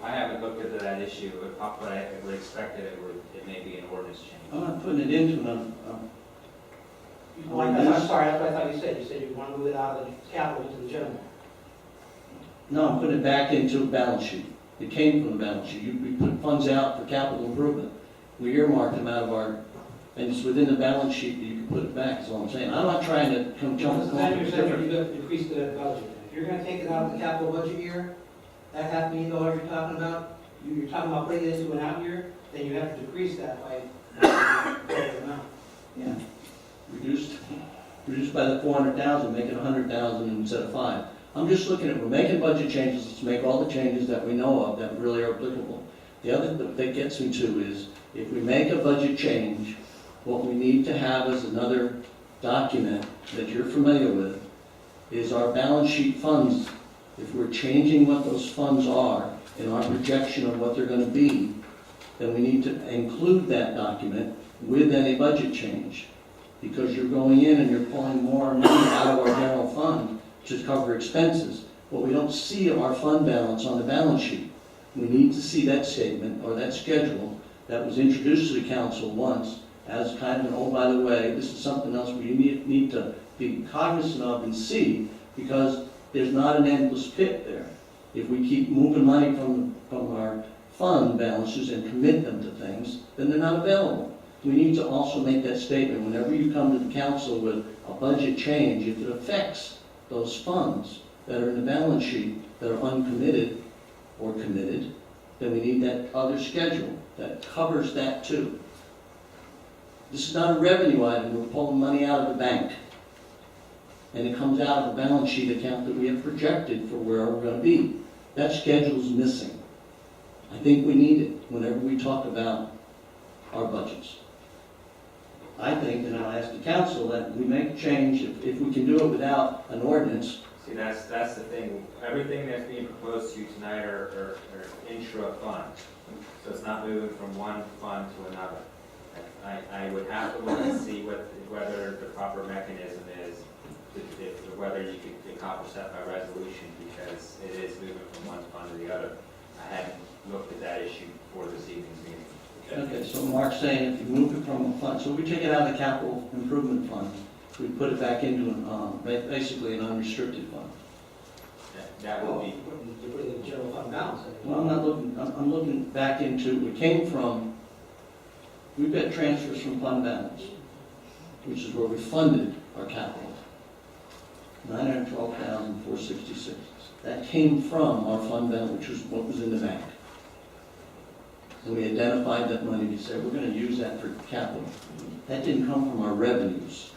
I: I haven't looked into that issue, but I would expect it may be an ordinance change.
L: I'm not putting it into an...
B: I'm sorry, that's what I thought you said. You said you want to move it out of the capital into the general.
L: No, I'm putting it back into a balance sheet. It came from the balance sheet. We put funds out for capital improvement. We earmarked them out of our, and it's within the balance sheet that you can put it back, is all I'm saying. I'm not trying to come jump
B: Then
L: on
B: you're saying you're going to decrease the budget. If you're going to take it out of the capital budget year, that half $1 million you're talking about, you're talking about putting it into an out year, then you have to decrease that by the amount.
L: Yeah. Reduced by the 400,000, make it 100,000 instead of 5. I'm just looking at, we're making budget changes, let's make all the changes that we know of that really are applicable. The other that gets me to is, if we make a budget change, what we need to have as another document that you're familiar with is our balance sheet funds. If we're changing what those funds are in our projection of what they're going to be, then we need to include that document with any budget change. Because you're going in and you're pulling more money out of our general fund to cover expenses. But we don't see our fund balance on the balance sheet. We need to see that statement or that schedule that was introduced to the council once as kind of an, oh, by the way, this is something else we need to be cognizant of and see, because there's not an endless pit there. If we keep moving money from our fund balances and commit them to things, then they're not available. We need to also make that statement whenever you come to the council with a budget change, if it affects those funds that are in the balance sheet that are uncommitted or committed, then we need that other schedule that covers that too. This is not a revenue item. We're pulling money out of the bank. And it comes out of a balance sheet account that we have projected for where we're going to be. That schedule is missing. I think we need it whenever we talk about our budgets. I think, and I'll ask the council, that we make a change, if we can do it without an ordinance.
I: See, that's the thing. Everything that's being proposed to you tonight are intra-fund. So it's not moving from one fund to another. I would have to look and see whether the proper mechanism is, whether you could accomplish that by resolution, because it is moving from one fund to the other. I hadn't looked at that issue for this evening's meeting.
L: Okay, so Mark's saying if you move it from a fund, so we take it out of the capital improvement fund, we put it back into basically an unrestricted fund.
I: That will be.
B: You're putting the general fund balance in it.
L: Well, I'm not looking, I'm looking back into, we came from, we've got transfers from fund balance, which is where we funded our capital. 912,466. That came from our fund balance, which was what was in the bank. And we identified that money, we said, we're going to use that for capital. That didn't come from our revenues.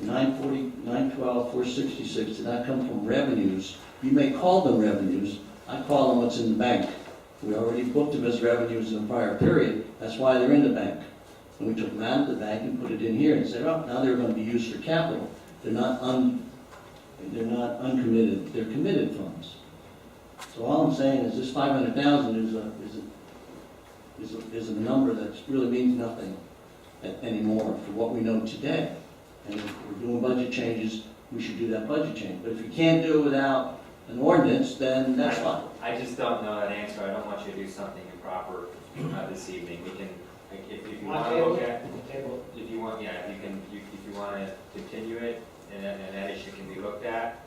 L: 912,466 did not come from revenues. You may call them revenues. I call them what's in the bank. We already booked them as revenues in the prior period. That's why they're in the bank. And we took them out of the bank and put it in here and said, oh, now they're going to be used for capital. They're not uncommitted. They're committed funds. So all I'm saying is this 500,000 is a number that really means nothing anymore for what we know today. And if we're doing budget changes, we should do that budget change. But if you can't do it without an ordinance, then that's fine.
I: I just don't know that answer. I don't want you to do something improper this evening. We can, if you want to look at, if you want, yeah, if you want to continue it, and that issue can be looked at,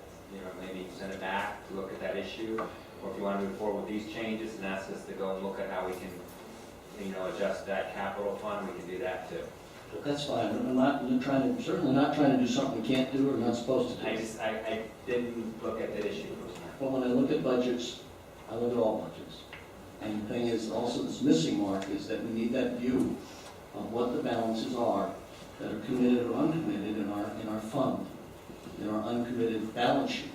I: maybe send it back to look at that issue. Or if you want to move forward with these changes and ask us to go and look at how we can, adjust that capital fund, we can do that too.
L: That's fine, I'm not trying to, certainly not trying to do something we can't do or not supposed to do.
I: I didn't look at that issue.
L: But when I look at budgets, I look at all budgets. And the thing is, also this missing mark is that we need that view of what the balances are that are committed or uncommitted in our fund, in our uncommitted balance sheet.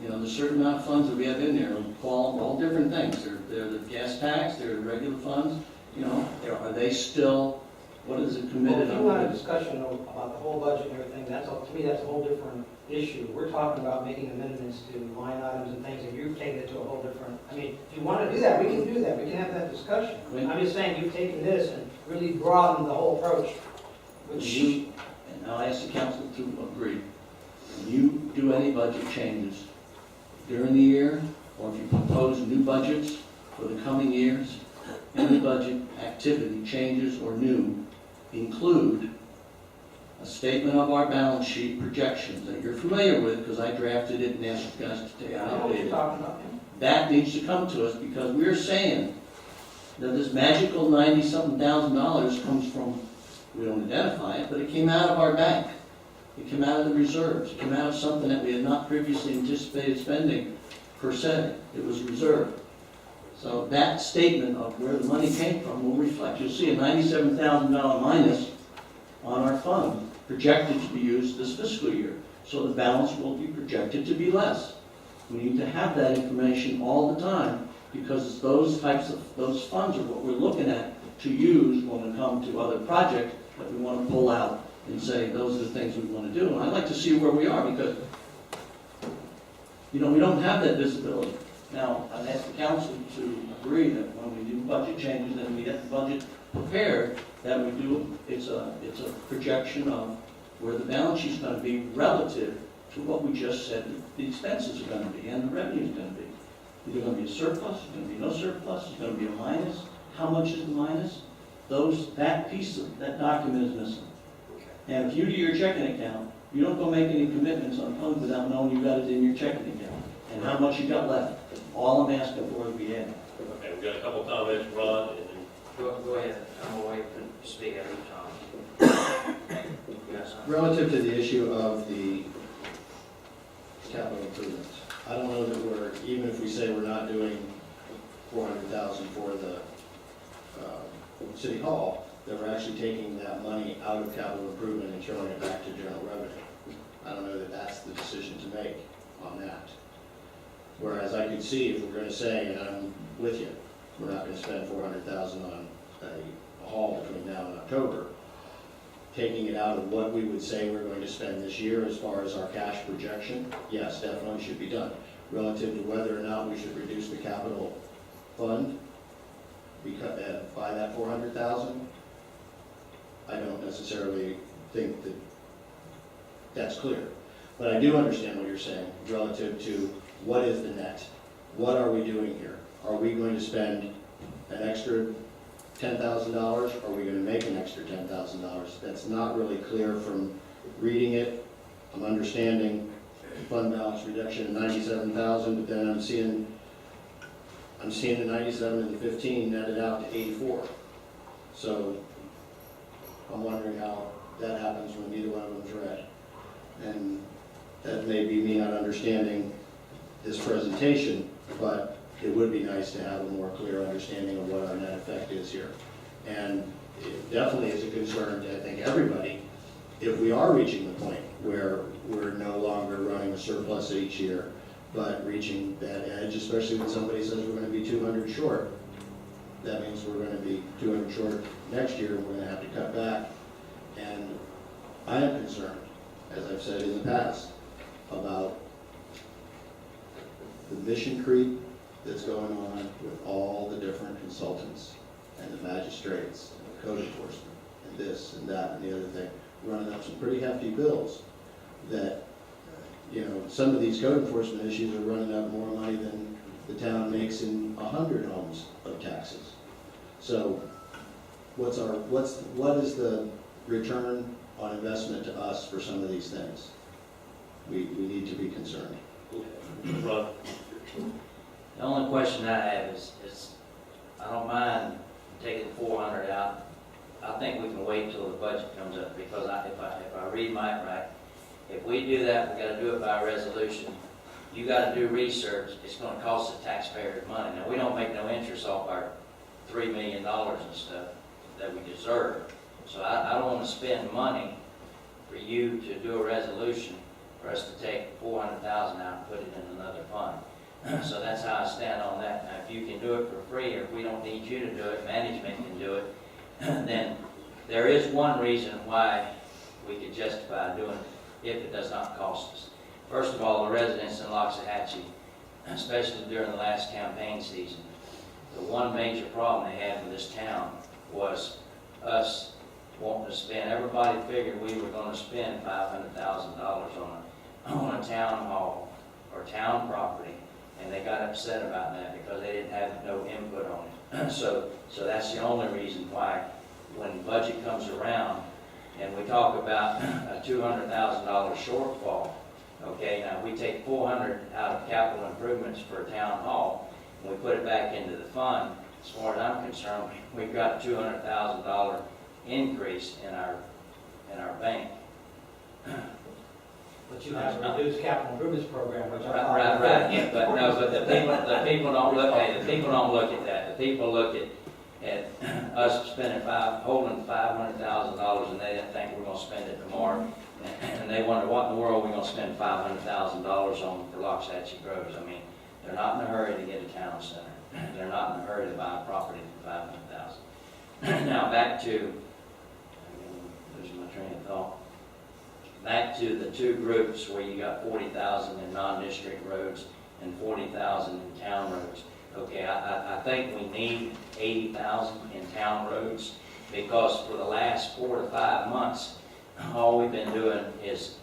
L: You know, there's a certain amount of funds that we have in there, we call them all different things. They're the gas tax, they're the regular funds, you know, are they still, what is it
B: Well,
L: committed?
B: if you want a discussion about the whole budget and everything, to me, that's a whole different issue. We're talking about making amendments to line items and things, and you've taken it to a whole different, I mean, if you want to do that, we can do that, we can have that discussion. I'm just saying, you've taken this and really broadened the whole approach, which
L: And I'll ask the council to agree. When you do any budget changes during the year, or if you propose new budgets for the coming years, any budget activity, changes or new, include a statement of our balance sheet projections that you're familiar with, because I drafted it and asked you guys to take it
B: I know what you're
L: updated.
B: talking about.
L: That needs to come to us, because we're saying that this magical $90-something thousand comes from, we don't identify it, but it came out of our bank. It came out of the reserves. It came out of something that we had not previously anticipated spending per se. It was reserved. So that statement of where the money came from will reflect. You'll see a $97,000 minus on our fund projected to be used this fiscal year. So the balance will be projected to be less. We need to have that information all the time, because those funds are what we're looking at to use when we come to other projects that we want to pull out and say, those are the things we want to do. And I'd like to see where we are, because, you know, we don't have that visibility. Now, I'd ask the council to agree that when we do budget changes and we get the budget prepared, that we do, it's a projection of where the balance sheet's going to be relative to what we just said the expenses are going to be and the revenue is going to be. Is there going to be a surplus? Is there going to be no surplus? Is there going to be a minus? How much is the minus? That piece of that document is missing. And if you do your checking account, you don't go make any commitments on funds without knowing you got it in your checking account and how much you got left. All I'm asking for is be added.
M: Okay, we've got a couple comments, Ron, and
E: Go ahead, I'm gonna wait for speak every time. Yes,
A: Relative to the issue of the capital improvements, I don't know that we're, even if we say we're not doing 400,000 for the city hall, that we're actually taking that money out of capital improvement and throwing it back to general revenue. I don't know that that's the decision to make on that. Whereas I could see if we're going to say, and I'm with you, we're not going to spend 400,000 on a hall between now and October, taking it out of what we would say we're going to spend this year as far as our cash projection, yes, definitely should be done. Relative to whether or not we should reduce the capital fund by that 400,000, I don't necessarily think that that's clear. But I do understand what you're saying relative to what is the net? What are we doing here? Are we going to spend an extra $10,000? Are we going to make an extra $10,000? That's not really clear from reading it. I'm understanding fund balance reduction of 97,000, but then I'm seeing the 97 and the 15 netted out to 84. So I'm wondering how that happens when neither one of them's read. And that may be me not understanding this presentation, but it would be nice to have a more clear understanding of what our net effect is here. And it definitely is a concern to, I think, everybody, if we are reaching the point where we're no longer running a surplus each year, but reaching that edge, especially when somebody says we're going to be 200 short. That means we're going to be 200 short next year, and we're going to have to cut back. And I am concerned, as I've said in the past, about the mission creep that's going on with all the different consultants and the magistrates and the code enforcement and this and that and the other thing, running up some pretty hefty bills that, you know, some of these code enforcement issues are running up more money than the town makes in 100 homes of taxes. So what is the return on investment to us for some of these things? We need to be concerned.
M: Ron?
E: The only question I have is I don't mind taking 400 out I think we can wait till the budget comes up, because if I read Mike right, if we do that, we gotta do it by resolution. You gotta do research, it's gonna cost the taxpayers money. Now, we don't make no interest off our $3 million and stuff that we deserve. So I don't wanna spend money for you to do a resolution for us to take $400,000 out and put it in another fund. So that's how I stand on that. Now, if you can do it for free, or if we don't need you to do it, management can do it, then there is one reason why we could justify doing it if it does not cost us. First of all, the residents in Loxahatchee, especially during the last campaign season, the one major problem they had with this town was us wanting to spend, everybody figured we were going to spend $500,000 on a town hall or town property, and they got upset about that because they didn't have no input on it. So that's the only reason why, when the budget comes around and we talk about a $200,000 shortfall, okay, now we take $400,000 out of capital improvements for a town hall, and we put it back into the fund. As far as I'm concerned, we've got a $200,000 increase in our bank.
B: But you have a reduced capital improvements program, which I.
E: Right, yeah, but the people don't look, the people don't look at that. The people look at us spending holding $500,000, and they didn't think we're gonna spend it tomorrow. And they wonder, what in the world are we gonna spend $500,000 on for Loxahatchee Groves? I mean, they're not in a hurry to get a town center. They're not in a hurry to buy a property for $500,000. Now, back to, losing my train of thought. Back to the two groups where you got 40,000 in non-district roads and 40,000 in town roads. Okay, I think we need 80,000 in town roads, because for the last 4 to 5 months, all we've been doing is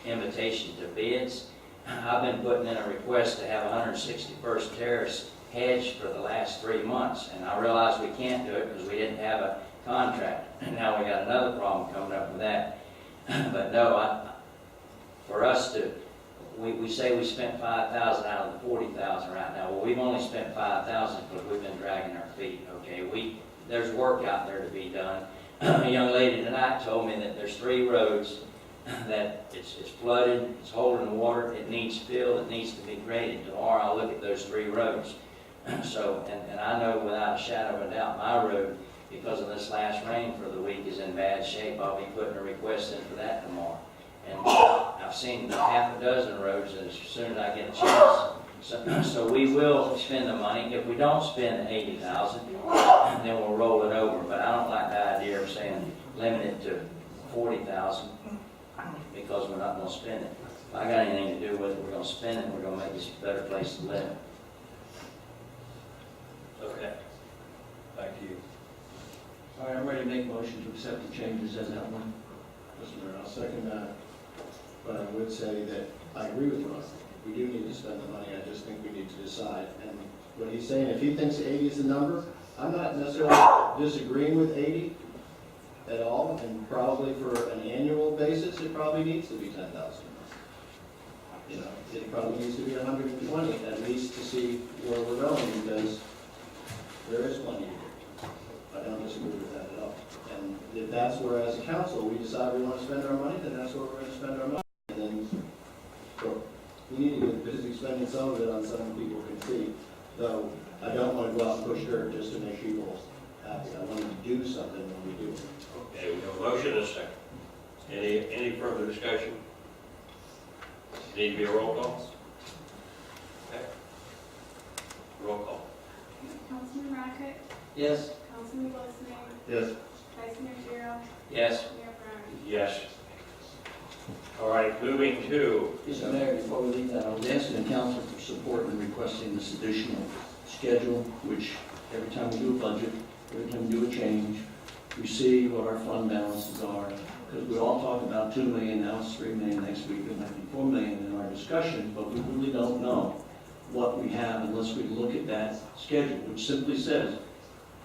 E: invitation to bids. I've been putting in a request to have 161st Terrace hedged for the last 3 months, and I realize we can't do it because we didn't have a contract. And now we got another problem coming up with that. But no, for us to, we say we spent 5,000 out of the 40,000 right now. Well, we've only spent 5,000 because we've been dragging our feet. Okay, there's work out there to be done. A young lady tonight told me that there's 3 roads that it's flooded, it's holding water, it needs fill, it needs to be graded. Tomorrow I'll look at those 3 roads. So, and I know without a shadow of a doubt, my road, because of this last rain for the week, is in bad shape. I'll be putting a request in for that tomorrow. And I've seen half a dozen roads as soon as I get a chance. So we will spend the money. If we don't spend 80,000, then we'll roll it over. But I don't like the idea of saying limit it to 40,000 because we're not going to spend it. If I got anything to do with it, we're going to spend it. We're going to make this a better place to live.
M: Okay. Back to you.
L: All right, I'm ready to make a motion to accept the changes as outlined.
A: Mr. Mayor, I'll second that. But I would say that I agree with Ron. We do need to spend the money. I just think we need to decide. And what he's saying, if he thinks 80 is the number, I'm not necessarily disagreeing with 80 at all. And probably for an annual basis, it probably needs to be 10,000. You know, it probably needs to be 120 at least to see where we're going, because there is money to do. I don't disagree with that at all. And if that's where, as a council, we decide we want to spend our money, then that's where we're going to spend our money. And then, so, we need to get busy spending some of it on something people can see. Though, I don't want to go out and push dirt just to make people happy. I want to do something when we do.
M: Okay, we have a motion and a second. Any further discussion? Need to be a roll call? Okay. Roll call.
U: Councilman Roderick?
E: Yes.
U: Councilman Wilson?
A: Yes.
U: Vice Mayor Giro?
E: Yes.
U: Mayor Brown?
M: Yes. All right, moving to.
L: Mr. Mayor, before we leave that, I was asking the council for support in requesting this additional schedule, which every time we do a budget, every time we do a change, we see what our fund balances are. Because we all talk about 2 million, now it's 3 million, next week it might be 4 million in our discussion, but we really don't know what we have unless we look at that schedule, which simply says,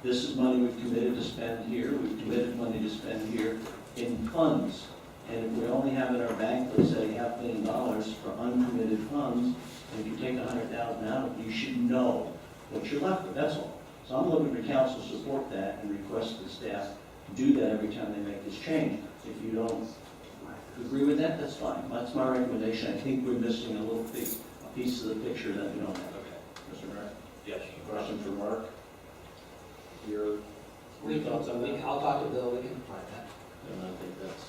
L: this is money we've committed to spend here, we've committed money to spend here in funds. And if we only have in our bank, let's say $500,000 for uncommitted funds, and if you take 100,000 out of it, you should know what you're left with, that's all. So I'm looking for council to support that and request the staff do that every time they make this change. If you don't agree with that, that's fine. That's my recommendation. I think we're missing a little piece of the picture that we don't have.
H: Mr. Mayor,
M: Yes.
H: question for Mark. Your thoughts on that?
B: I'll talk to Bill, we can find that.
H: And I think that's,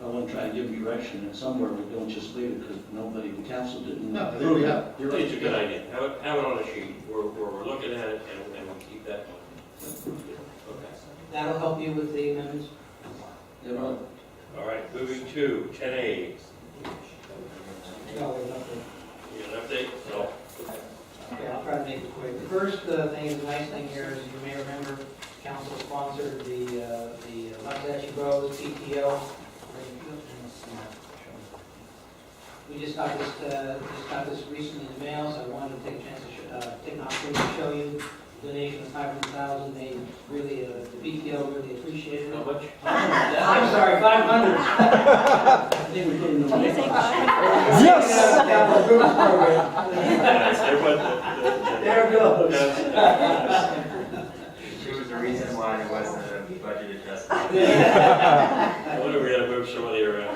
L: I want to try and give direction, and somewhere we don't just leave it because nobody, the council didn't.
H: no, I think we have.
M: I think it's a good idea. Have it on a sheet where we're looking at it and we'll keep that. Okay.
B: That'll help you with the amendments?
L: You know,
M: All right, moving to 10A.
B: No, there's nothing.
M: You got an update? No.
B: Okay, I'll try to make it quick. The first thing, the nice thing here is you may remember, council sponsored the Waxahachie Groves PTO. We just got this recently in the mail, so I wanted to take a chance to take an opportunity to show you the donation of $500,000. They really, the PTO really appreciated it.
M: How much?
B: I'm sorry, 500.
L: I think we put in the.
N: Can you say
B: There goes.
I: It was the reason why there wasn't a budget adjustment.
M: I wonder if we had to move some money around.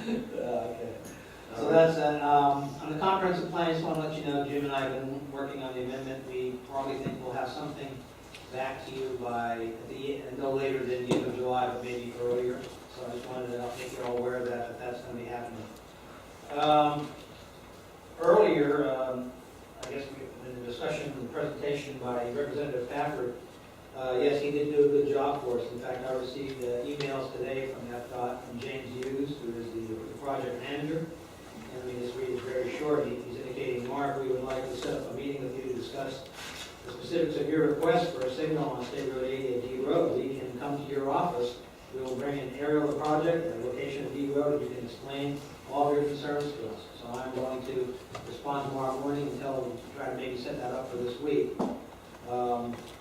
B: Okay. So that's that. On the comprehensive plan, I just want to let you know, Jim and I have been working on the amendment. We probably think we'll have something back to you by no later than the end of July, but maybe earlier. So I just wanted to make you all aware of that, that's going to be happening. Earlier, I guess in the discussion, the presentation by Representative Pafford, yes, he did do a good job for us. In fact, I received emails today from FDOT from James Hughes, who is the project manager. And let me just read it very short. He's indicating, Mark, we would like to set up a meeting with you to discuss the specifics of your request for a signal on State Road 80 at D Road. We can come to your office. We will bring an aerial of the project and a location of D Road, and you can explain all of your concerns to us. So I'm going to respond tomorrow morning and try to maybe set that up for this week.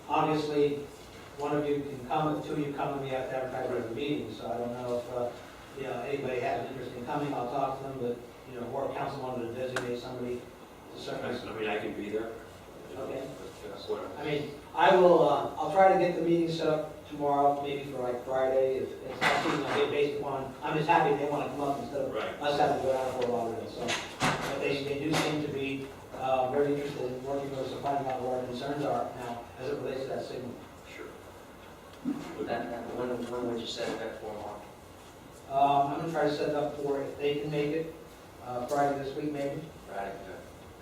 B: Obviously, one of you can come, if two of you come, and we have to advertise at the meeting. So I don't know if anybody has an interest in coming. I'll talk to them, but or council wanted to designate somebody to serve.
M: I mean, I can be there.
B: Okay.
M: Whatever.
B: I mean, I will. I'll try to get the meeting set up tomorrow, maybe for like Friday. If it's not something I get based upon, I'm just happy they want to come up instead of us having to go down for a while. So, but they do seem to be very interested in working with us and finding out what our concerns are now as it relates to that signal.
M: Sure.
E: When would you set it up for, Mark?
B: I'm going to try to set it up for, if they can make it, Friday this week maybe.
E: Friday,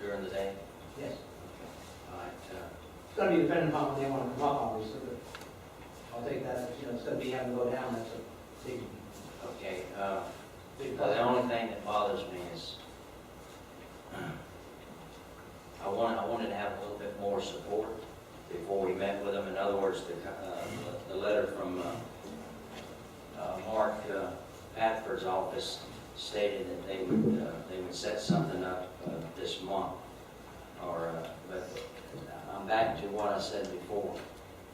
E: during the day?
B: Yes.
E: All right.
B: It's going to be dependent upon when they want to come up, obviously, but I'll take that, instead of me having to go down, that's a big,
E: Okay,
B: big
E: well,
B: plus.
E: the only thing that bothers me is, I wanted to have a little bit more support before we met with them. In other words, the letter from Mark Patford's office stated that they would set something up this month. But I'm back to what I said before.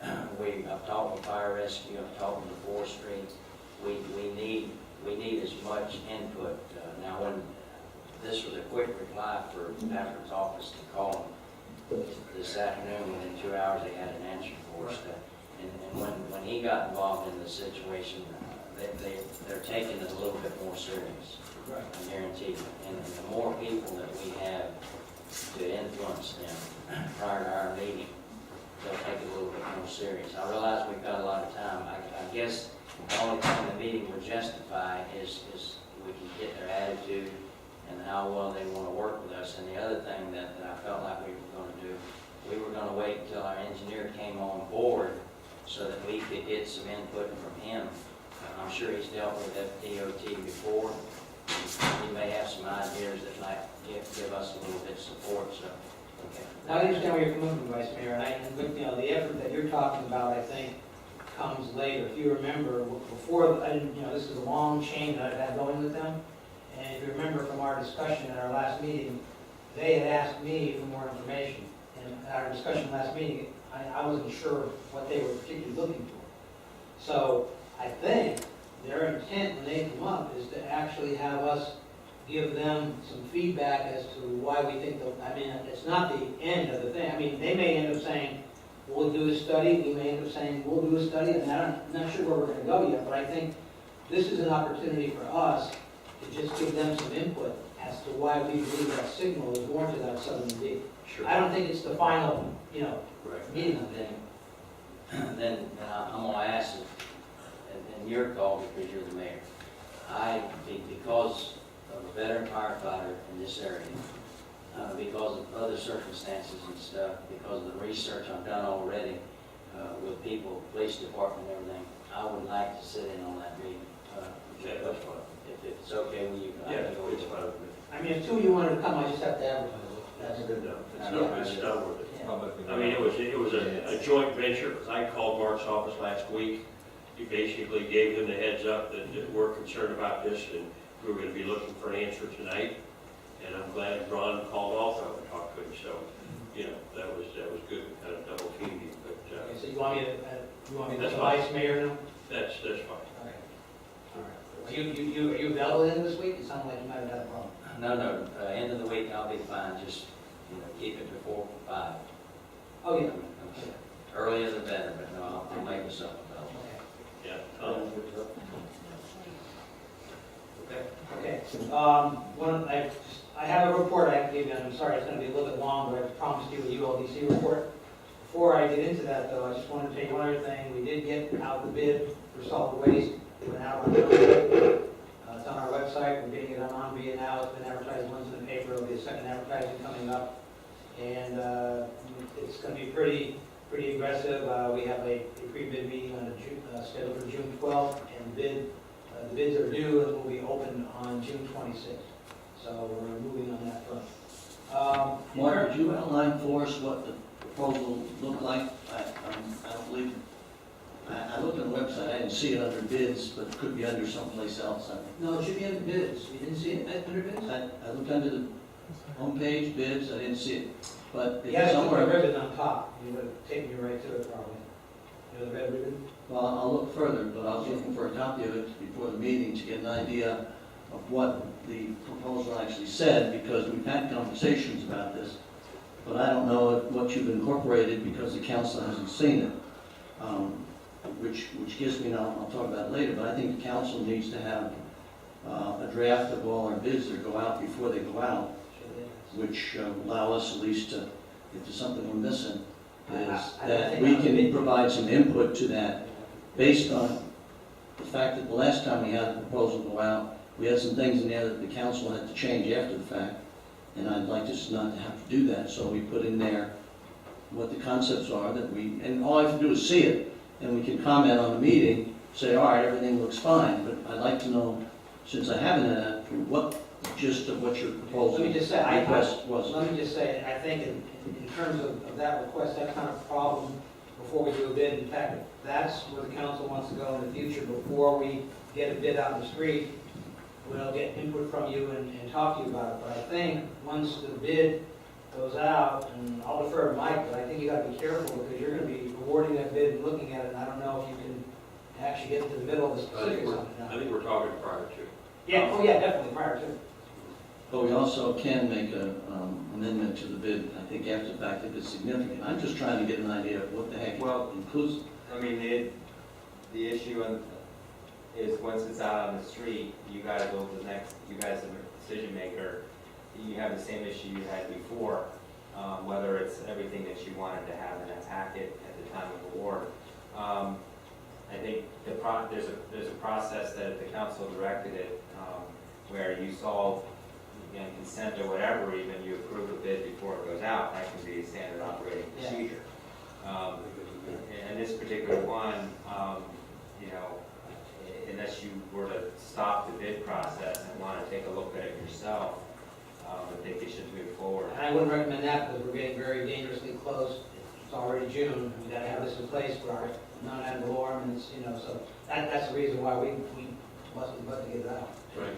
E: I've talked with fire rescue, I've talked with the forestry. We need as much input. Now, when this was a quick reply for Patrick's office to call them this afternoon, within 2 hours they had an answer for us. And when he got involved in the situation, they're taking it a little bit more serious.
B: Right.
E: I guarantee you. And the more people that we have to influence them prior to our meeting, they'll take it a little bit more serious. I realize we've got a lot of time. I guess the only thing the meeting would justify is we can get their attitude and how well they want to work with us. And the other thing that I felt like we were going to do, we were going to wait until our engineer came on board so that we could get some input from him. I'm sure he's dealt with FDOT before. He may have some ideas that might give us a little bit of support. So, okay.
B: I understand where you're coming from, Vice Mayor, and the effort that you're talking about, I think, comes later. If you remember, before, this is a long chain that I've had going with them, and if you remember from our discussion at our last meeting, they had asked me for more information. And at our discussion last meeting, I wasn't sure what they were particularly looking for. So I think their intent when they come up is to actually have us give them some feedback as to why we think, it's not the end of the thing. I mean, they may end up saying, we'll do a study, we may end up saying, we'll do a study, and I'm not sure where we're gonna go yet, but I think this is an opportunity for us to just give them some input as to why we believe that signal is warranted on Southern D.
E: Sure.
B: I don't think it's the final, meeting of it.
E: Then I'm gonna ask it, and your call because you're the mayor. Because of a veteran firefighter in this area, because of other circumstances and stuff, because of the research I've done already with people, police department and everything, I would like to sit in on that meeting.
M: Okay, that's fine.
E: If it's okay with you.
M: Yeah, it's fine with me.
B: I mean, if two of you wanted to come, I just have to advertise it.
M: That's good enough. It's
E: Yeah.
M: done with it.
I: Publicly.
M: I mean, it was a joint venture, 'cause I called Mark's office last week. He basically gave him the heads up that we're concerned about this, and we were gonna be looking for an answer tonight. And I'm glad Ron called also and talked to him, so, that was good, kind of double teaming, but,
B: Okay, so you want me to be
M: That's
B: the
M: fine.
B: vice mayor now?
M: that's fine.
B: Okay. All right. Are you available in this week? It sounded like you might have had a problem.
E: No, end of the week I'll be fine, just, keep it before 5.
B: Oh, yeah.
E: Earlier the better, but no, I'll make myself available.
B: Okay.
M: Yeah.
B: Okay. I have a report I have to give you, and I'm sorry it's going to be a little bit long, but I promised you a ULDC report. Before I get into that, though, I just wanted to tell you one other thing. We did get out the bid for solid waste. It went out on Monday. It's on our website. We're getting it on via now. It's been advertised once in the paper. There'll be a second advertising coming up. And it's going to be pretty aggressive. We have a pre-bid meeting scheduled for June 12th, and the bids are due and will be opened on June 26th. So we're moving on that front.
L: Mark, would you outline for us what the proposal looked like? I don't believe, I looked on the website, I didn't see it under bids, but it could be under someplace else, I think.
B: No, it should be under bids. You didn't see it under bids?
L: I looked under the homepage, bids, I didn't see it, but
B: Yeah,
L: it's
B: it's a
L: somewhere.
B: ribbon on top. You would have taken you right to it probably. You know the red ribbon?
L: Well, I'll look further, but I was looking for a copy of it before the meeting to get an idea of what the proposal actually said, because we've had conversations about this, but I don't know what you've incorporated because the council hasn't seen it, which gives me, and I'll talk about it later, but I think the council needs to have a draft of all our bids that go out before they go out, which allow us at least to, if there's something we're missing, is that we can provide some input to that based on the fact that the last time we had the proposal go out, we had some things in there that the council had to change after the fact, and I'd like us not to have to do that, so we put in there what the concepts are that and all I have to do is see it, and we can comment on the meeting, say, all right, everything looks fine, but I'd like to know, since I haven't had that, what the gist of what your proposal
B: Let me just say,
L: request was.
B: Let me just say, I think in terms of that request, that's not a problem before we do a bid. In fact, if that's where the council wants to go in the future, before we get a bid out in the street, we'll get input from you and talk to you about it. But I think once the bid goes out, and I'll defer to Mike, but I think you gotta be careful because you're gonna be awarding that bid and looking at it, and I don't know if you can actually get into the middle of the specifics on it now.
M: I think we're talking prior to.
B: Yeah, oh yeah, definitely, prior to.
L: But we also can make an amendment to the bid, I think after the fact, if it's significant. I'm just trying to get an idea of what the heck it includes.
I: I mean, the issue is once it's out on the street, you gotta go to the next, you guys are the decision maker. You have the same issue you had before, whether it's everything that you wanted to have in a packet at the time of award. I think there's a process that the council directed it, where you solve, again, consent or whatever, even you approve a bid before it goes out. That can be a standard operating procedure. And this particular one, unless you were to stop the bid process and want to take a look at it yourself, I think you should move forward.
B: And I wouldn't recommend that because we're getting very dangerously close. It's already June. We gotta have this in place for our non-ad valorem, and it's, so that's the reason why we must get it out.
M: Right.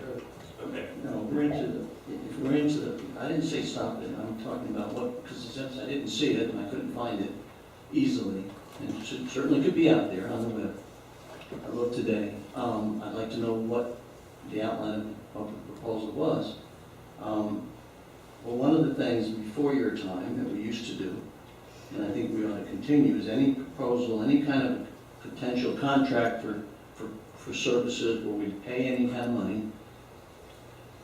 M: Okay.
L: No, if we're into the, I didn't say stop it, I'm talking about what, because since I didn't see it and I couldn't find it easily, and it certainly could be out there on the web. I looked today. I'd like to know what the outline of the proposal was. Well, one of the things before your time that we used to do and I think we ought to continue, is any proposal, any kind of potential contract for services where we pay any kind of money,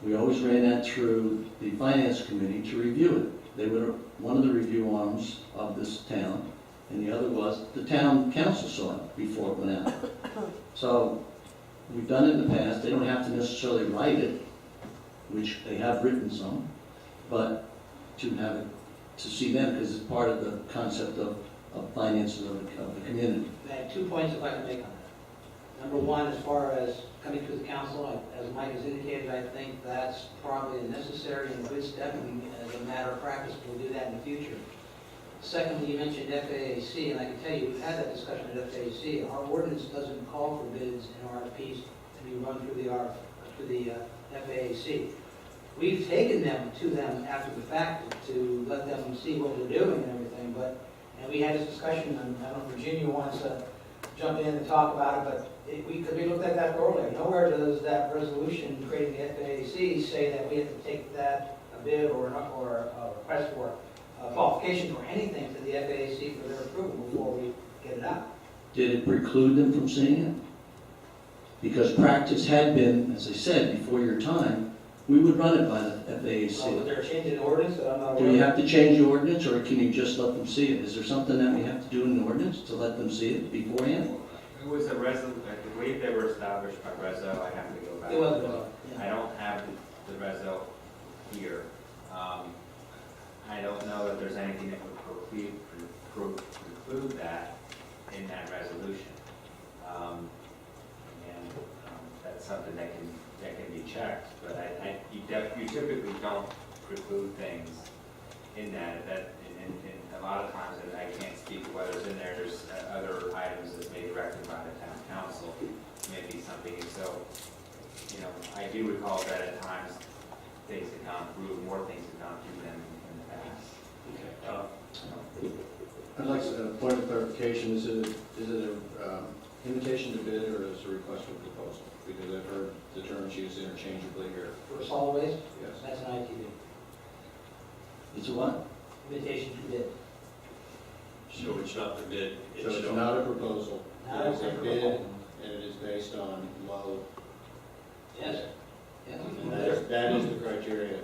L: we always ran that through the finance committee to review it. They were one of the review arms of this town, and the other was the town council saw it before it went out. So we've done it in the past. They don't have to necessarily write it, which they have written some, but to have it, to see them, because it's part of the concept of finances of the community.
B: I have 2 points if I can make on that. Number one, as far as coming to the council, as Mike has indicated, I think that's probably a necessary and a good step, and as a matter of practice, we'll do that in the future. Secondly, you mentioned FAAC, and I can tell you, we've had that discussion at FAAC. Our ordinance doesn't call for bids and RFPs to be run through the FAAC. We've taken them to them after the fact to let them see what we're doing and everything, and we had this discussion, and I don't know if Virginia wants to jump in and talk about it, but because we looked at that earlier. Nowhere does that resolution creating the FAAC say that we have to take that a bid or a request for qualifications or anything to the FAAC for their approval before we get it out.
L: Did it preclude them from seeing it? Because practice had been, as I said, before your time, we would run it by the
B: But
L: FAAC.
B: they're changing the ordinance, that I'm not
L: Do
B: aware
L: you
B: of.
L: have to change the ordinance, or can you just let them see it? Is there something that we have to do in the ordinance to let them see it beforehand?
I: It was a I believe they were established by Reso, I have to go back.
B: It was Reso, yeah.
I: I don't have the Reso here. I don't know that there's anything that would preclude that in that resolution. That's something that can be checked, but you typically don't preclude things in that, and a lot of times, and I can't speak to whether it's in there, there's other items that's made directly by the town council, maybe something, so, I do recall that at times, things have gone through, more things have gone through them in the past.
H: I'd like a point of clarification. Is it an invitation to bid or is it a request for proposal? Because I've heard the terms used interchangeably here.
B: For solid waste,
H: Yes.
B: that's an ITB.
L: It's a what?
B: Invitation to bid.
M: So it's not the bid
H: So it's
M: itself.
H: not a proposal.
B: Not
H: It is
B: a
H: a bid
B: proposal.
H: and it is based on low.
B: Yes. Yes.
H: And that is the criteria.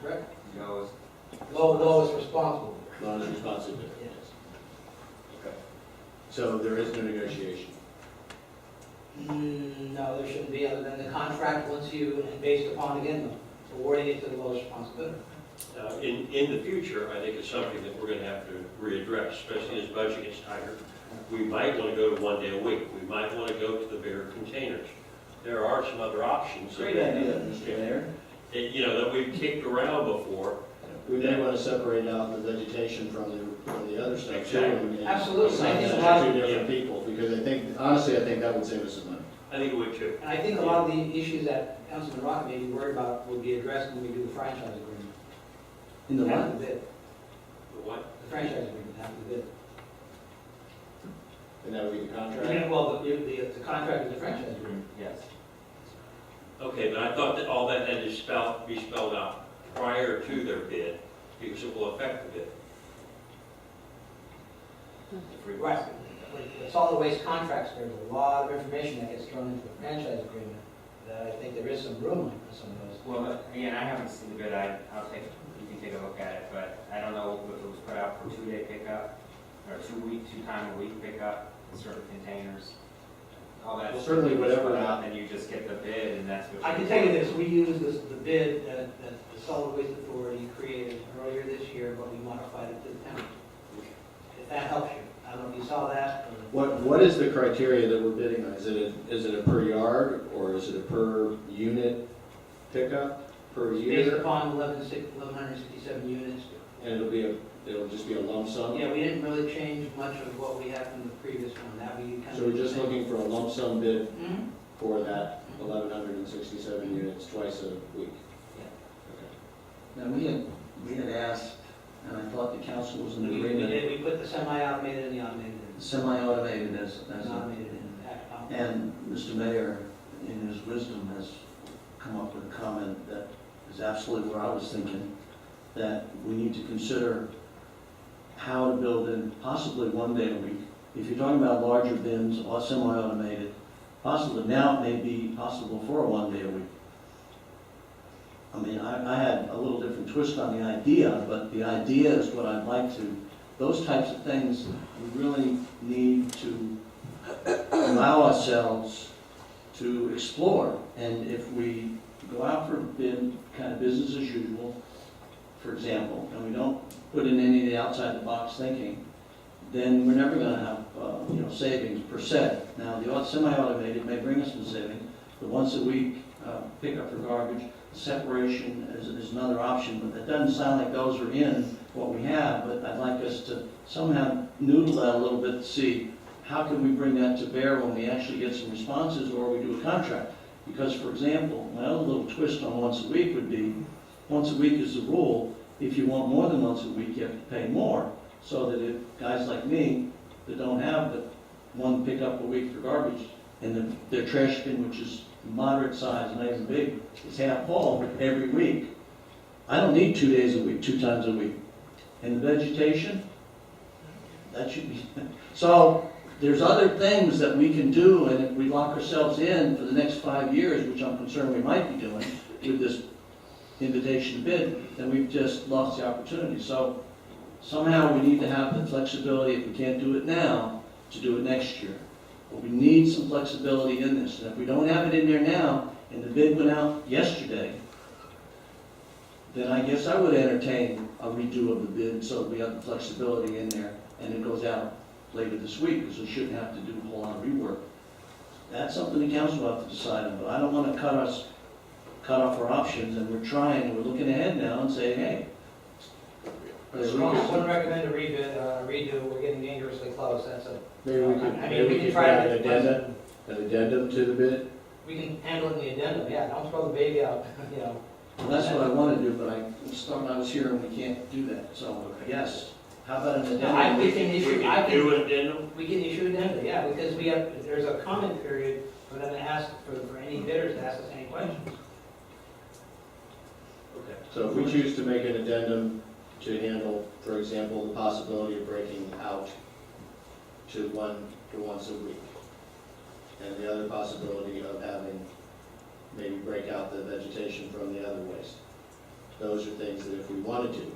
B: Correct.
I: Goes.
B: Lowest responsible.
H: Lowest responsive bid.
B: Yes.
H: Okay. So there is no negotiation.
B: No, there shouldn't be, other than the contract, once you, and based upon, again, awarding it to the lowest responsibility.
M: In the future, I think it's something that we're going to have to readdress, especially as budget gets tighter. We might want to go to 1 day a week. We might want to go to the bigger containers. There are some other options.
L: Great idea, Mr. Mayor.
M: That we've kicked around before.
A: We may want to separate out the vegetation from the other stuff too. and
B: Absolutely.
A: assign
B: I think
A: that
B: a lot
A: to
B: of-
A: two different people, because honestly, I think that would save us some money.
M: I think it would too.
B: And I think a lot of the issues that Councilman Rock may be worried about will be addressed when we do the franchise agreement.
L: In the
B: After
L: what?
B: the bid,
M: The what?
B: the franchise agreement after the bid.
A: And that would be the contract.
B: Yeah, well, the contract is the franchise agreement.
I: Yes.
M: Okay, but I thought that all that had to be spelled out prior to their bid, because it will affect the bid.
B: Right. With solid waste contracts, there's a lot of information that gets thrown into the franchise agreement that I think there is some room for some of those.
I: Well, again, I haven't seen the bid, you can take a look at it, but I don't know if it was put out for 2-day pickup, or 2 time a week pickup in certain containers. All that.
A: Well, certainly whatever-
I: And you just get the bid, and that's what.
B: I can tell you this, we used the bid that the Solid Waste Authority created earlier this year, but we modified it to the town. If that helps you. I don't know if you saw that.
A: What is the criteria that we're bidding on? Is it a per yard, or is it a per unit pickup, per
B: Based
A: year?
B: upon 1,167 units.
A: And it'll just be a lump sum?
B: Yeah, we didn't really change much of what we had from the previous one. That we kind of.
A: So we're just looking for a lump sum bid
B: Mhm.
A: for that 1,167 units twice a week?
L: Now, we had asked, and I thought the council was in
B: We
L: agreement,
B: did, we put the semi-automated and the automated in.
L: semi-automated as a,
B: Automated in.
L: and Mr. Mayor, in his wisdom, has come up with a comment that is absolutely where I was thinking, that we need to consider how to build in possibly one day a week. If you're talking about larger bins or semi-automated, possibly now it may be possible for a 1 day a week. I mean, I had a little different twist on the idea, but the idea is what I'd like to, those types of things, we really need to allow ourselves to explore. And if we go out for bid, kind of business as usual, for example, and we don't put in any of the outside the box thinking, then we're never going to have savings per se. Now, the semi-automated may bring us some savings. The once a week pickup for garbage, separation is another option, but that doesn't sound like those are in what we have. But I'd like us to somehow noodle that a little bit to see how can we bring that to bear when we actually get some responses or we do a contract. Because, for example, my other little twist on once a week would be, once a week is the rule. If you want more than once a week, you have to pay more. So that if guys like me that don't have but one pickup a week for garbage, and their trash bin, which is moderate size, not even big, is half full every week, I don't need 2 days a week, 2 times a week. And the vegetation, that should be. So there's other things that we can do, and if we lock ourselves in for the next 5 years, which I'm concerned we might be doing with this invitation to bid, then we've just lost the opportunity. So somehow we need to have the flexibility, if we can't do it now, to do it next year. But we need some flexibility in this. And if we don't have it in there now, and the bid went out yesterday, then I guess I would entertain a redo of the bid so that we have the flexibility in there, and it goes out later this week, because we shouldn't have to do a whole lot of rework. That's something the council will have to decide on, but I don't want to cut off our options, and we're trying, and we're looking ahead now and saying, hey.
B: I wouldn't recommend a redo, we're getting dangerously close, that's a.
A: Maybe we could
B: try
A: have
B: to-
A: an addendum to the bid?
B: We can handle it in the addendum, yeah, don't throw the baby out,
L: Well, that's what I want to do, but I was here and we can't do that, so, yes. How about an addendum?
B: We can issue,
M: We can do an addendum?
B: We can issue addenda, yeah, because there's a comment period for them to ask, for any bidders to ask us any questions.
M: Okay.
A: So if we choose to make an addendum to handle, for example, the possibility of breaking out to once a week, and the other possibility of having maybe break out the vegetation from the other waste. Those are things that if we wanted to,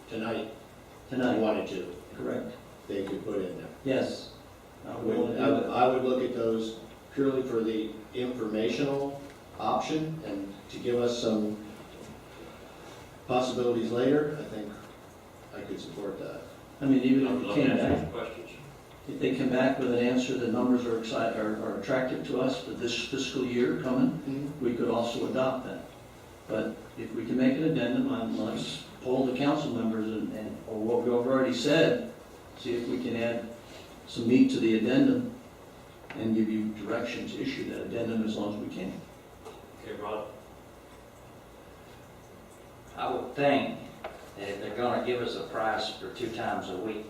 A: tonight, wanted to,
L: Correct.
A: they could put in there.
L: Yes.
A: I would look at those purely for the informational option and to give us some possibilities later. I think I could support that.
L: I mean, even
M: I would
L: if
M: love
L: it
M: to
L: came
M: answer
L: back,
M: some questions.
L: if they come back with an answer, the numbers are are attractive to us for this fiscal year coming, we could also adopt that. But if we can make an addendum, let's poll the council members or what we've already said, see if we can add some meat to the addendum and give you direction to issue that addendum as long as we can.
M: Okay, Ron?
E: I would think that if they're gonna give us a price for 2 times a week,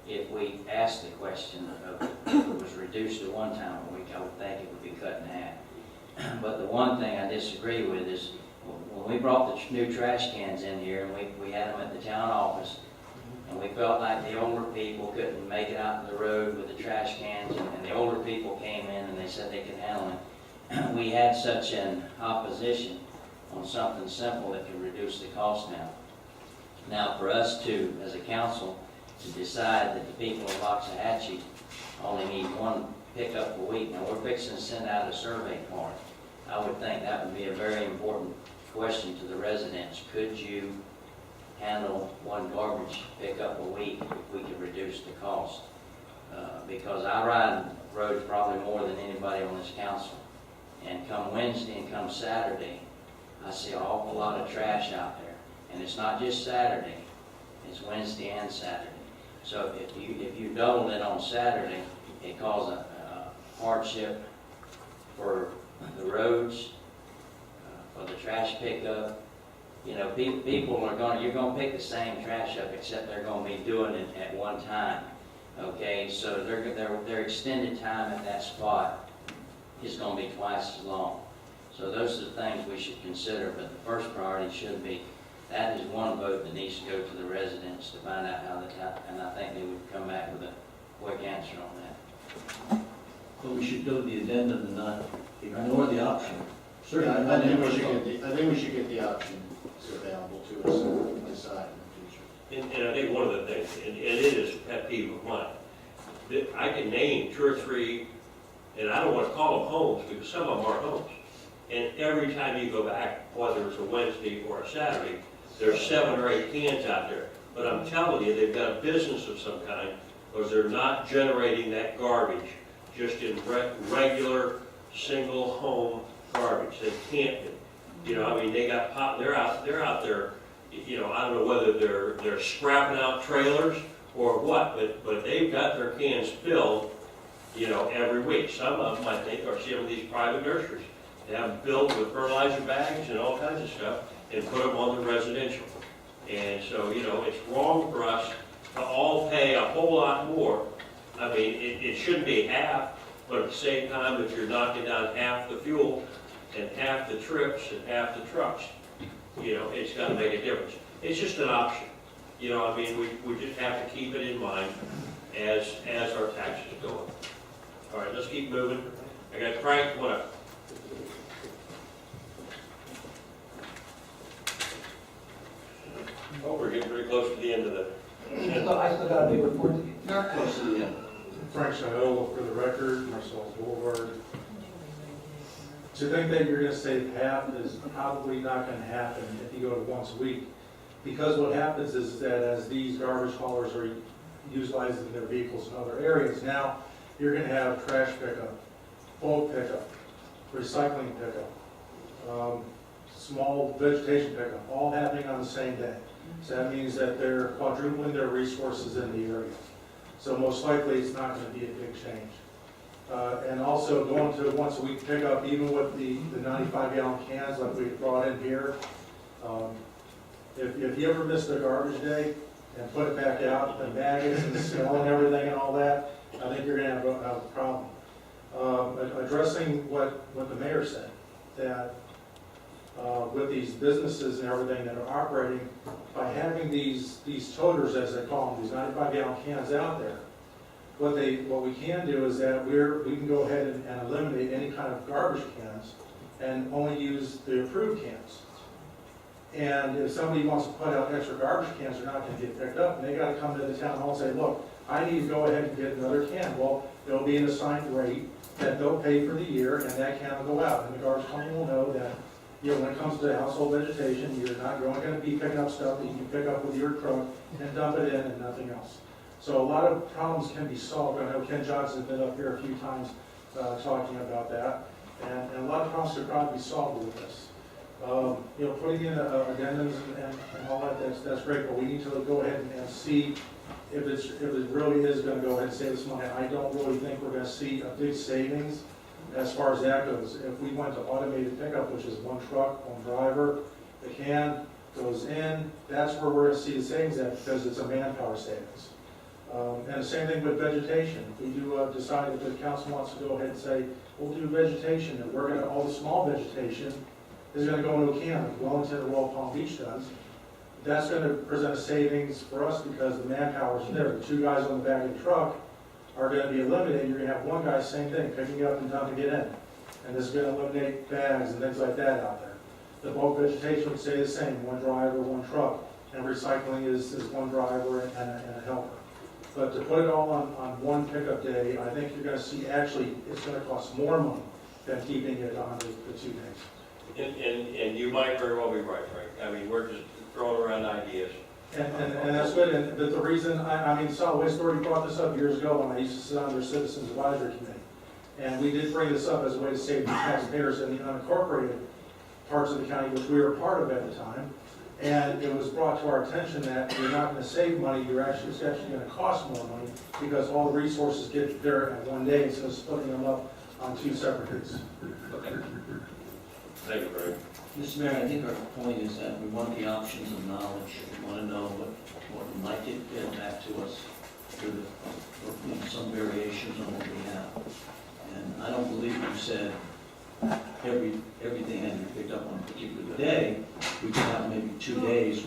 E: if we ask the question of if it was reduced to 1 time a week, I would think it would be cut in half. But the one thing I disagree with is when we brought the new trash cans in here and we had them at the town office, and we felt like the older people couldn't make it out to the road with the trash cans, and the older people came in and they said they could handle it. We had such an opposition on something simple that could reduce the cost now. Now, for us to, as a council, to decide that the people of Waxahachie only need 1 pickup a week, now we're fixing to send out a survey card. I would think that would be a very important question to the residents. Could you handle 1 garbage pickup a week if we could reduce the cost? Because I ride roads probably more than anybody on this council. And come Wednesday and come Saturday, I see an awful lot of trash out there. And it's not just Saturday, it's Wednesday and Saturday. So if you double it on Saturday, it causes a hardship for the roads, for the trash pickup. You know, people are you're gonna pick the same trash up, except they're gonna be doing it at one time. Okay, so their extended time at that spot is gonna be twice as long. So those are the things we should consider, but the first priority should be that is one vote that needs to go to the residents to find out how and I think they would come back with a quick answer on that.
L: But we should go to the addendum and not ignore the option.
A: Yeah,
L: Certainly.
A: I think we should get the options available to us and decide in the future.
M: And I think one of the things, and it is a pet peeve of mine, that I can name 2 or 3, and I don't want to call them homes because some of them are homes. And every time you go back, whether it's a Wednesday or a Saturday, there's 7 or 8 cans out there. But I'm telling you, they've got a business of some kind, because they're not generating that garbage just in regular, single home garbage. They can't do. You know, I mean, they're out there, you know, I don't know whether they're scrapping out trailers or what, but they've got their cans filled, you know, every week. Some of them, I think, are some of these private nurseries. They have them filled with fertilizer bags and all kinds of stuff and put them on the residential. And so, you know, it's wrong for us to all pay a whole lot more. I mean, it shouldn't be half, but at the same time, if you're knocking down half the fuel and half the trips and half the trucks, you know, it's got to make a difference. It's just an option. You know, I mean, we just have to keep it in mind as our taxes go up. All right, let's keep moving. I got Frank, what up? Oh, we're getting pretty close to the end of the.
B: I still got a big report to get.
L: Not close to the end.
Q: Frank Shinola for the record, Marcellus Boulevard. To think that you're gonna save half is probably not gonna happen if you go to once a week. Because what happens is that as these garbage haulers are utilizing their vehicles in other areas, now you're gonna have trash pickup, bulk pickup, recycling pickup, small vegetation pickup, all happening on the same day. So that means that they're quadrupling their resources in the area. So most likely, it's not going to be a big change. And also going to once a week pickup, even with the 95-gallon cans like we brought in here. If you ever missed a garbage day and put it back out, the maggots and the smell and everything and all that, I think you're going to have a problem. Addressing what the mayor said, that with these businesses and everything that are operating, by having these toters, as they call them, these 95-gallon cans out there, what we can do is that we can go ahead and eliminate any kind of garbage cans and only use the approved cans. And if somebody wants to put out extra garbage cans, they're not going to get picked up, and they got to come to the town hall and say, look, I need to go ahead and get another can. Well, there'll be an assigned rate that they'll pay for the year, and that can will go out, and the garbage company will know that, you know, when it comes to household vegetation, you're not going to be picking up stuff that you can pick up with your truck and dump it in and nothing else. So a lot of problems can be solved. I know Ken Johnson's been up here a few times talking about that, and a lot of problems could probably be solved with this. You know, putting in addendums and all that, that's great, but we need to go ahead and see if it really is going to go ahead and save us money. I don't really think we're going to see a big savings as far as that goes. If we went to automated pickup, which is one truck, one driver, the can goes in, that's where we're going to see the savings at, because it's a manpower savings. And the same thing with vegetation. If we do decide that the council wants to go ahead and say, we'll do vegetation, and we're going to, all the small vegetation is going to go into a can, like Wellington or Royal Palm Beach does. That's going to present a savings for us because the manpower is there. The 2 guys on the back of the truck are going to be eliminated. You're going to have one guy, same thing, picking it up and dumping it in. And this is going to eliminate bags and things like that out there. The bulk vegetation would stay the same, one driver, one truck. And recycling is one driver and a helper. But to put it all on one pickup day, I think you're going to see, actually, it's going to cost more money than keeping it on the 2 days.
M: And you might very well be right, Frank. I mean, we're just throwing around ideas.
Q: And that's good, but the reason, I mean, Solid Waste Authority brought this up years ago when I used to sit on their Citizens Advisory Committee. And we did bring this up as a way to save the taxpayers in the unincorporated parts of the county, which we were part of at the time. And it was brought to our attention that you're not going to save money, it's actually going to cost more money because all the resources get there at one day instead of splitting them up on 2 separate days.
M: Okay. Thank you, Frank.
L: Mr. Mayor, I think our point is that we want the options of knowledge. We want to know what might get back to us through some variations on what we have. And I don't believe you said everything had to be picked up on a particular day. We could have maybe 2 days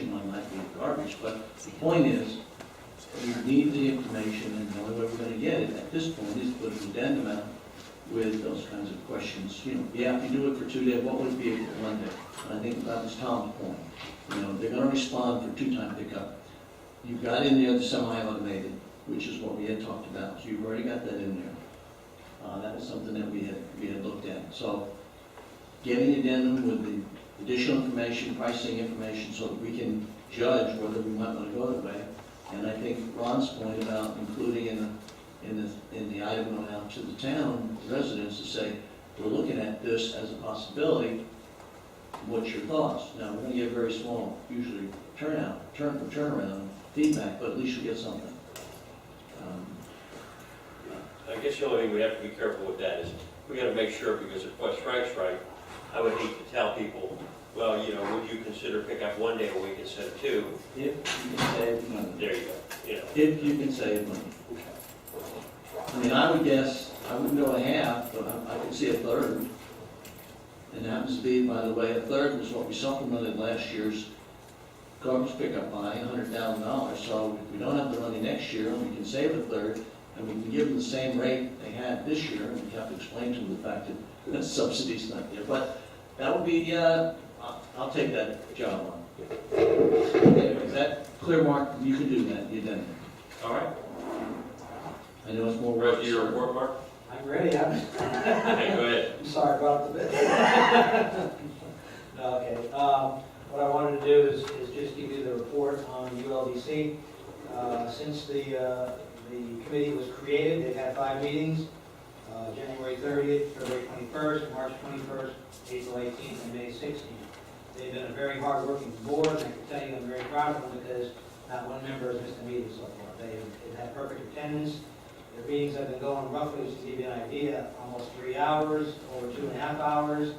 L: information, one might be garbage, but the point is, we need the information, and the only way we're gonna get it at this point is put an addendum out with those kinds of questions. You know, yeah, if you do it for 2 days, what would it be for 1 day? And I think that was Tom's point. You know, they're gonna respond for 2-time pickup. You've got in there the semi-automated, which is what we had talked about, so you've already got that in there. That was something that we had looked at. So, getting the addendum with the additional information, pricing information, so that we can judge whether we might want to go that way. And I think Ron's point about including in the item going out to the town residents to say, we're looking at this as a possibility, what's your thoughts? Now, we're going to get very small, usually turnaround feedback, but at least you get something.
M: I guess the only thing we have to be careful with that is, we gotta make sure, because if West Frank's right, I would hate to tell people, well, you know, would you consider pickup 1 day a week instead of 2?
L: If you can save money.
M: There you go, you know.
L: If you can save money. I mean, I would guess, I wouldn't go a half, but I could see a third. And it happens to be, by the way, a third was what we supplemented last year's garbage pickup by, $100,000. So if we don't have the money next year, and we can save a third, and we can give them the same rate they had this year, and we have to explain to them the fact that the subsidy's not there. But that would be, I'll take that job on. Anyway, is that clear, Mark? You can do that, you done it.
M: All right.
L: I know it's more work.
M: Rest of your report, Mark?
B: I'm ready.
M: Okay, go ahead.
B: I'm sorry, I brought up the bit. No, okay. What I wanted to do is just give you the report on ULDC. Since the committee was created, they've had 5 meetings, January 30th, February 21st, March 21st, April 18th, and May 16th. They've been a very hard-working board, and I can tell you I'm very proud of them because not one member has missed a meeting so far. They've had perfect attendance. Their meetings have been going roughly, just to give you an idea, almost 3 hours, over 2.5 hours.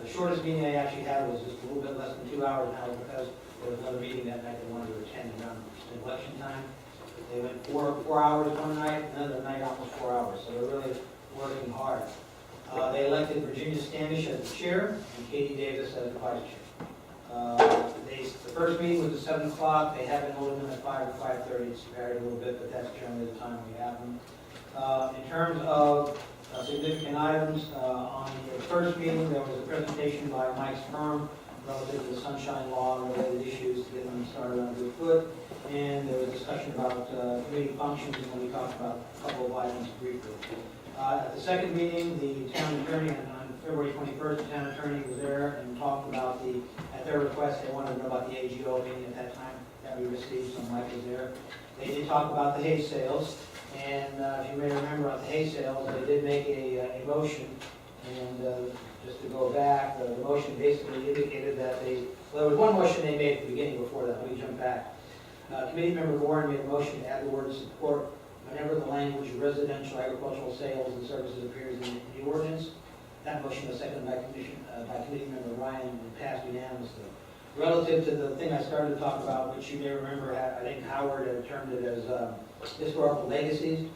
B: The shortest meeting they actually had was just a little bit less than 2 hours now because there was another meeting that night they wanted to attend around election time. They went four hours one night, another night almost 4 hours, so they're really working hard. They elected Virginia Standish as the chair and Katie Davis as the vice chair. The first meeting was at 7 o'clock. They have been holding them at 5 or 5:30. It's varied a little bit, but that's generally the time we have them. In terms of significant items, on the first meeting, there was a presentation by Mike's firm relative to the Sunshine Law and related issues to get them started on a good foot. And there was discussion about committee functions, and we talked about a couple of items briefly. At the second meeting, the town attorney, on February 21st, the town attorney was there and talked about at their request, they wanted to know about the AGO meeting at that time that we received, so Mike was there. They did talk about the hay sales, and if you may remember on the hay sales, they did make a motion, and just to go back, the motion basically indicated that there was one motion they made at the beginning before that, let me jump back. Committee member Warren made a motion to add the word support whenever the language residential agricultural sales and services appears in the ordinance. That motion was seconded by committee member Ryan and passed unanimously. Relative to the thing I started to talk about, which you may remember, I think Howard had termed it as historical legacies.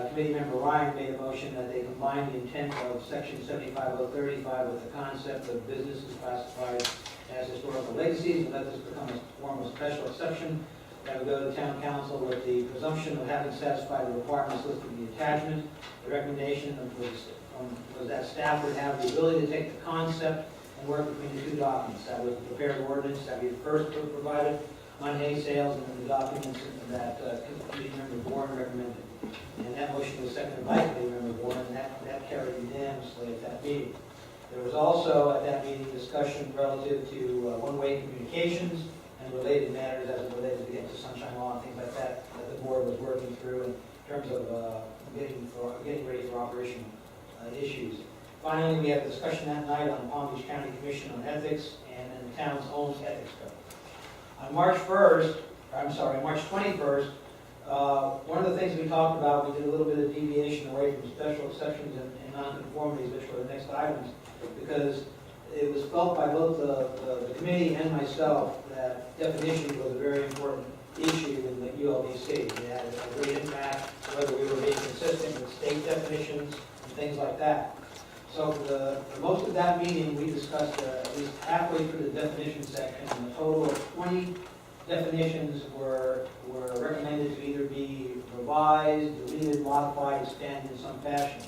B: Committee member Ryan made a motion that they combine the intent of section 75035 with the concept of businesses classified as historical legacies, and let this become a form of special exception that would go to the town council with the presumption of having satisfied the requirements listed in the attachment. The recommendation was that staff would have the ability to take the concept and work between the 2 documents. That was the prepared ordinance that we first provided on hay sales, and then the documents that committee member Warren recommended. And that motion was seconded by committee member Warren, and that carried unanimously at that meeting. There was also at that meeting discussion relative to one-way communications and related matters as it related to get to Sunshine Law and things like that the board was working through in terms of getting ready for operational issues. Finally, we had a discussion that night on Palm Beach County Commission on Ethics and the town's own ethics code. On March 21st, one of the things we talked about, we did a little bit of deviation away from special exceptions and nonconformities, which were the next items, because it was felt by both the committee and myself that definition was a very important issue in the ULDC. It had a great impact whether we were being consistent with state definitions and things like that. So for most of that meeting, we discussed at least halfway through the definition section, and a total of 20 definitions were recommended to either be revised, deleted, modified, expanded in some fashion.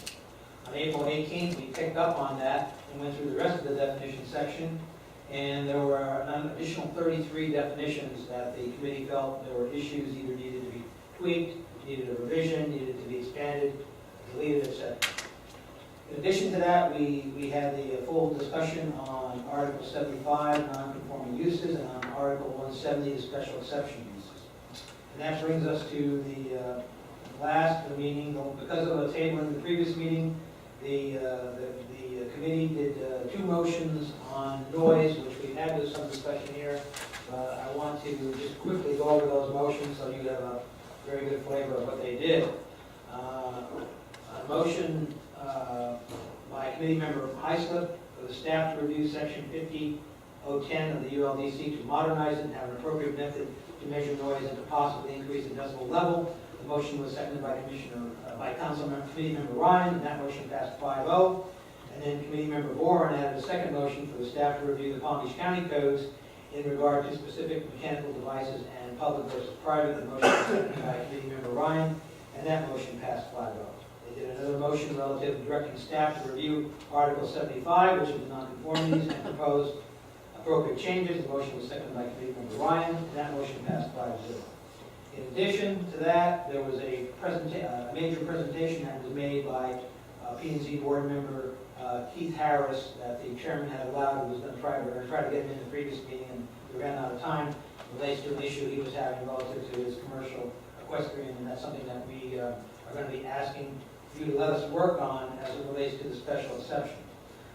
B: On April 18th, we picked up on that and went through the rest of the definition section, and there were an additional 33 definitions that the committee felt there were issues either needed to be tweaked, needed a revision, needed to be expanded, deleted, etc. In addition to that, we had the full discussion on Article 75, non-conforming uses, and on Article 170, the special exception uses. And that brings us to the last meeting. Because of a table in the previous meeting, the committee did 2 motions on noise, which we had some discussion here. I want to just quickly go over those motions so you have a very good flavor of what they did. A motion by committee member Heislip for the staff to review section 50.010 of the ULDC to modernize it and have an appropriate method to measure noise and to possibly increase the decibel level. The motion was seconded by committee member Ryan, and that motion passed 5-0. And then committee member Boren added a second motion for the staff to review the Palm Beach County codes in regard to specific mechanical devices and public versus private. The motion was seconded by committee member Ryan, and that motion passed 5-0. They did another motion relative to directing staff to review Article 75, which is nonconformities, and propose appropriate changes. The motion was seconded by committee member Ryan, and that motion passed 5-0. In addition to that, there was a major presentation that was made by P&Z board member Keith Harris that the chairman had allowed. We're going to try to get him in the previous meeting, and we ran out of time. It relates to an issue he was having relative to his commercial equestrian, and that's something that we are going to be asking you to let us work on as it relates to the special exception.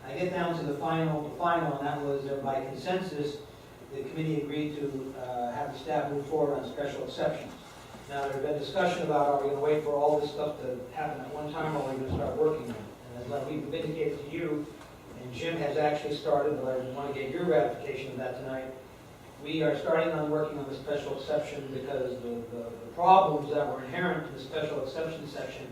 B: I get down to the final, and that was by consensus, the committee agreed to have the staff move forward on special exceptions. Now, there's been discussion about, are we going to wait for all this stuff to happen at one time, or are we going to start working on it? And as we've indicated to you, and Jim has actually started, but I want to get your ratification of that tonight, we are starting on working on the special exception because the problems that were inherent in the special exception section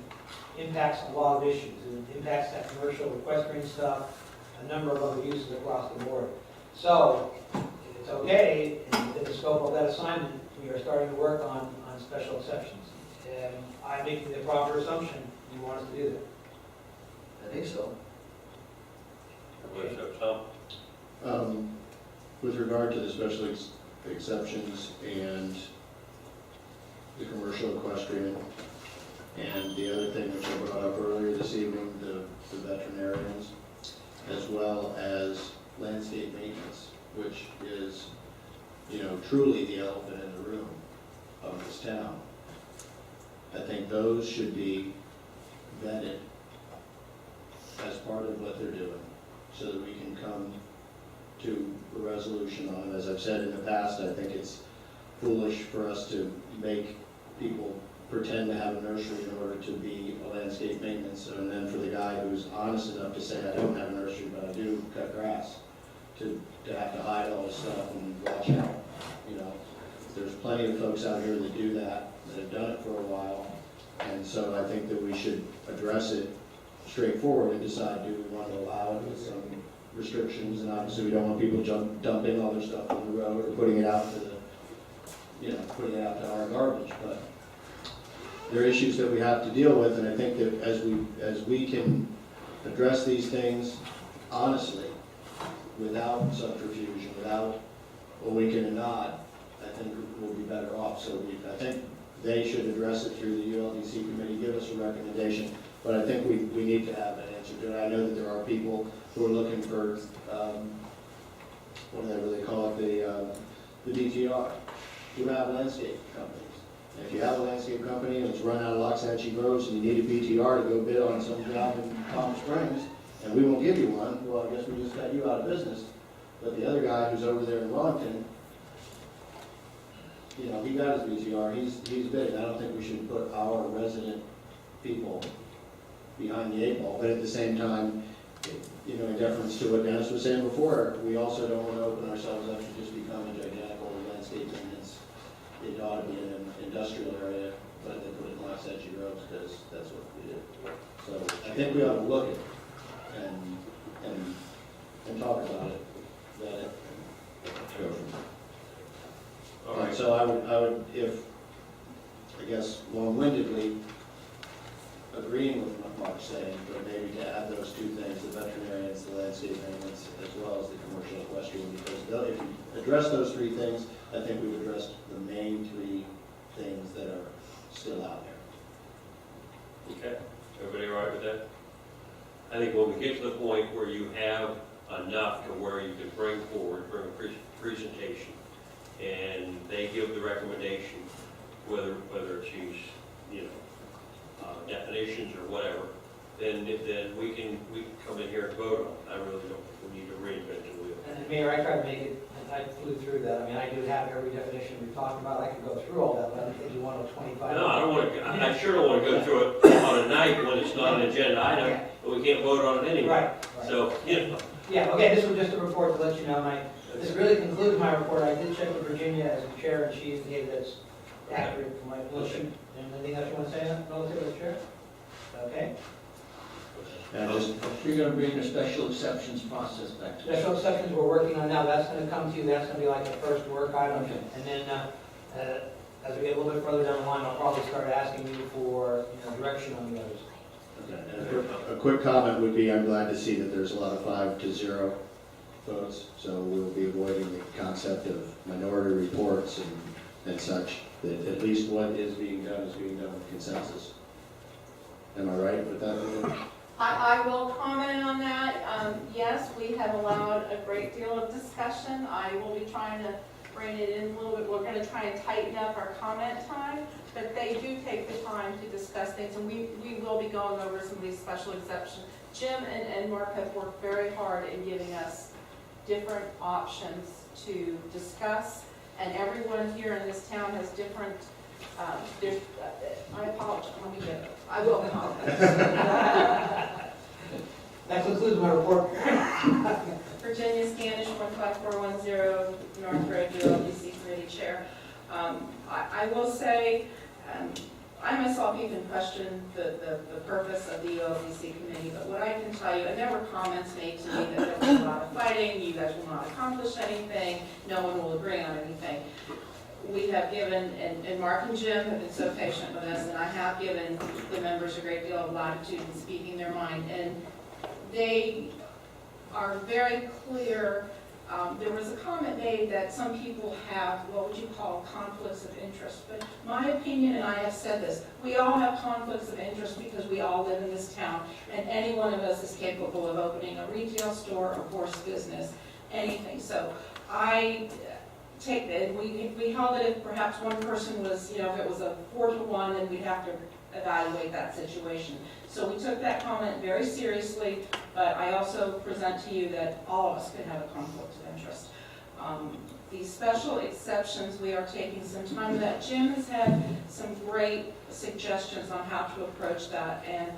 B: impacts a lot of issues. It impacts that commercial equestrian stuff, a number of other uses across the board. So, if it's okay, in the scope of that assignment, we are starting to work on special exceptions. And I'm making the proper assumption you want us to do that.
L: I think so.
A: With regard to the special exceptions and the commercial equestrian, and the other thing which I brought up earlier this evening, the veterinarians, as well as landscape maintenance, which is, truly the elephant in the room of this town. I think those should be vetted as part of what they're doing, so that we can come to a resolution on it. As I've said in the past, I think it's foolish for us to make people pretend to have a nursery in order to be a landscape maintenance, and then for the guy who's honest enough to say, I don't have a nursery, but I do cut grass, to have to hide all this stuff and watch out. There's plenty of folks out here that do that have done it for a while, and so I think that we should address it straightforward and decide, do we want to allow it with some restrictions, and obviously we don't want people dumping all their stuff on the road or putting it out to putting it out to our garbage, but there are issues that we have to deal with, and I think that as we can address these things honestly, without subterfuge, without a wink and a nod, I think we'll be better off. So I think they should address it through the ULDC committee, give us a recommendation, but I think we need to have an answer to it. I know that there are people who are looking for, whatever they call it, the DTR, who have landscape companies. And if you have a landscape company and it's run out of Loxahatchee Groves and you need a BTR to go bid on some job in Palm Springs, and we won't give you one, well, I guess we just got you out of business. But the other guy who's over there in Wellington, he got his BTR, he's bidding. I don't think we should put our resident people behind the 8 ball, but at the same time, in deference to what Dennis was saying before, we also don't want to open ourselves up to just become a gigantic landscape maintenance. It ought to be in an industrial area, but they put it in Loxahatchee Groves because that's what we did. So I think we ought to look at it and I would, if, I guess, long-windedly, agreeing with what Mark's saying, but maybe to add those two things, the veterinarians, the landscape maintenance, as well as the commercial equestrian, because if you address those three things, I think we've addressed the main three things that are still out there.
M: Okay, everybody all right with that? I think when we get to the point where you have enough to where you can bring a presentation, and they give the recommendation, whether it's use, definitions or whatever, then we can come in here and vote on it. I really don't think we need to reinvent the wheel.
B: And Mayor, I tried to make it, I flew through that. I mean, I do have every definition we talked about. I could go through all that, but I don't think you want to 25.
M: No, I don't want to, I sure don't want to go through it on a night when it's not an agenda item, but we can't vote on it anyway.
B: Right.
M: So,
B: Yeah, okay, this was just a report to let you know. This really concludes my report. I did check with Virginia as the chair, and she indicated that it's accurate for my motion. Anything else you want to say relative to the chair? Okay.
A: And just,
L: You're gonna bring the special exceptions process back to us.
B: Special exceptions we're working on now, that's gonna come to you, that's gonna be like the first work item.
L: Okay.
B: And then, as we get a little bit further down the line, I'll probably start asking you for, direction on the others.
A: and a quick comment would be, I'm glad to see that there's a lot of 5-0 votes, so we'll be avoiding the concept of minority reports and such, that at least what is being done with consensus. Am I right with that?
C: I will comment on that. Yes, we have allowed a great deal of discussion. I will be trying to rein it in a little bit. We're going to try and tighten up our comment time, but they do take the time to discuss things, and we will be going over some of these special exceptions. Jim and Mark have worked very hard in giving us different options to discuss, and everyone here in this town has different, I apologize, let me get it. I will apologize.
B: That concludes my report.
C: Virginia Standish, 15410 North Road, ULDC Committee Chair. I will say, I myself even questioned the purpose of the ULDC Committee, but what I can tell you, and there were comments made to me that there was a lot of fighting, you guys will not accomplish anything, no one will agree on anything. We have given, and Mark and Jim have been so patient with us, and I have given the members a great deal of latitude in speaking their mind, and they are very clear. There was a comment made that some people have, what would you call, conflicts of interest, but my opinion, and I have said this, we all have conflicts of interest because we all live in this town, and any one of us is capable of opening a retail store, a horse business, anything. So I take it, we held it if perhaps one person was, if it was a 4-to-1, then we'd have to evaluate that situation. So we took that comment very seriously, but I also present to you that all of us could have a conflict of interest. These special exceptions, we are taking some time with that. Jim has had some great suggestions on how to approach that, and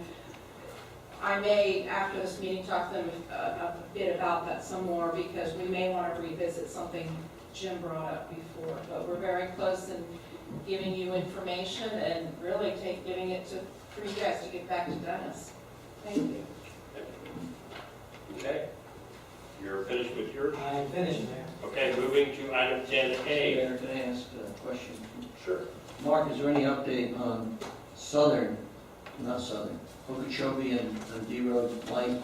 C: I may, after this meeting, talk to them a bit about that some more, because we may want to revisit something Jim brought up before, but we're very close in giving you information and really giving it for you guys to get back to Dennis. Thank you.
M: Okay. You're finished with yours?
B: I'm finished, Mayor.
M: Okay, moving to item 10A.
L: Mayor, can I ask a question?
M: Sure.
L: Mark, is there any update on Okeechobee and D Road light,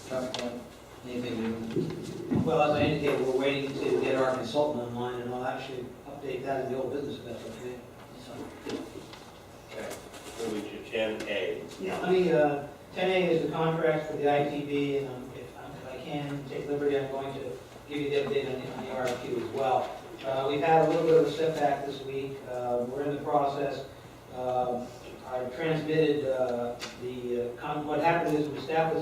L: traffic light? Anything new?
B: Well, as I indicated, we're waiting to get our consultant online, and I'll actually update that in the old business, if that's okay.
M: Okay, moving to 10A.
B: Yeah, let me, 10A is the contract for the ITV, and if I can take liberty, I'm going to give you the update on the RFQ as well. We've had a little bit of a setback this week. We're in the process. I transmitted what happened is when staff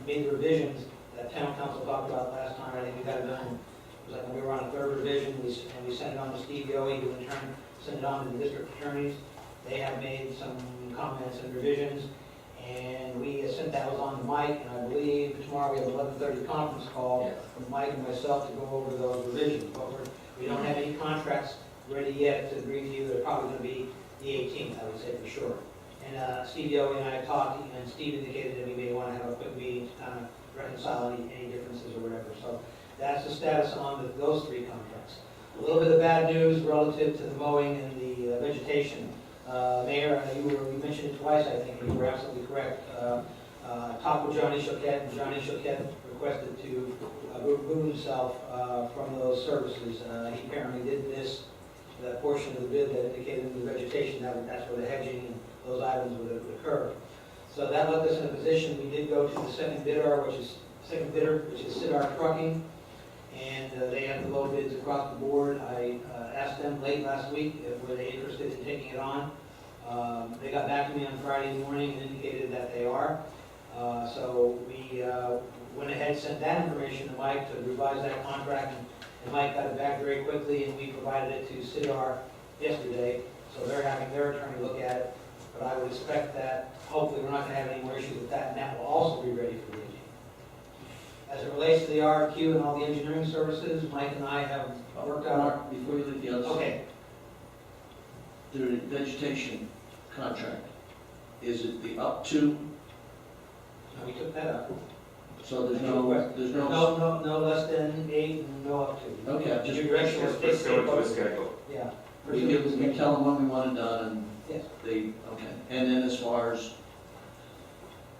B: made the revisions that town council talked about last time. I think we got it done. It was like when we were on a third revision, and we sent it on to Steve Yohe, who in turn sent it on to the district attorneys. They have made some comments and revisions, and we sent that on to Mike, and I believe tomorrow we have 11:30 conference call with Mike and myself to go over those revisions. But we don't have any contracts ready yet to agree to you. They're probably going to be the 18th, I would say for sure. And Steve Yohe and I talked, and Steve indicated that we may want to have a quick meeting to kind of reconcile any differences or whatever. So that's the status on those three contracts. A little bit of bad news relative to the mowing and the vegetation. Mayor, you mentioned it twice, I think, and you were absolutely correct. Talked with Johnny Choquette, and Johnny Choquette requested to remove himself from those services. He apparently did miss that portion of the bid that indicated the vegetation, that's where the hedging and those items would occur. So that left us in a position, we did go to the second bidder, which is Sidar Trucking, and they have the low bids across the board. I asked them late last week if were they interested in taking it on. They got back to me on Friday morning and indicated that they are. So we went ahead and sent that information to Mike to revise that contract, and Mike got it back very quickly, and we provided it to Sidar yesterday. So they're having their attorney look at it, but I would expect that hopefully we're not going to have any more issues with that, and that will also be ready for bidding. As it relates to the RFQ and all the engineering services, Mike and I have worked out.
L: Mark, before you leave the other side.
B: Okay,
L: The vegetation contract, is it the up to,
B: now we took that up.
L: so there's
B: No,
L: no,
B: no less than 8 and no up to.
L: okay,
B: Your
L: just,
B: direction was
I: Let's go to a
B: stay.
I: schedule.
B: Yeah.
L: we tell them when we want it done, and
B: Yes.
L: they, okay. And then as far as,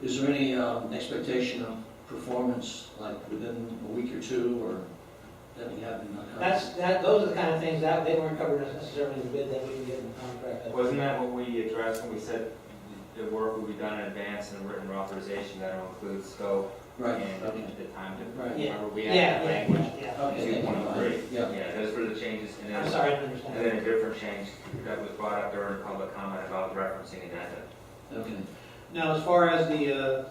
L: is there any expectation of performance, like within a week or two, or that we have in the contract?
B: Those are the kind of things that they weren't covered necessarily in the bid that we can get in the contract.
I: Wasn't that what we addressed when we said the work will be done in advance and written authorization that'll include scope
L: Right,
I: and
L: okay.
I: the time to,
L: Right.
I: remember we
B: Yeah,
I: had the
B: yeah,
I: language?
B: yeah.
L: Okay.
I: 2.3.
L: Yeah.
I: Yeah, those were the changes, and
B: I'm
I: then,
B: sorry, I didn't understand.
I: and then a different change that was brought up during public comment about referencing addenda.
L: Okay.
B: Now, as far as the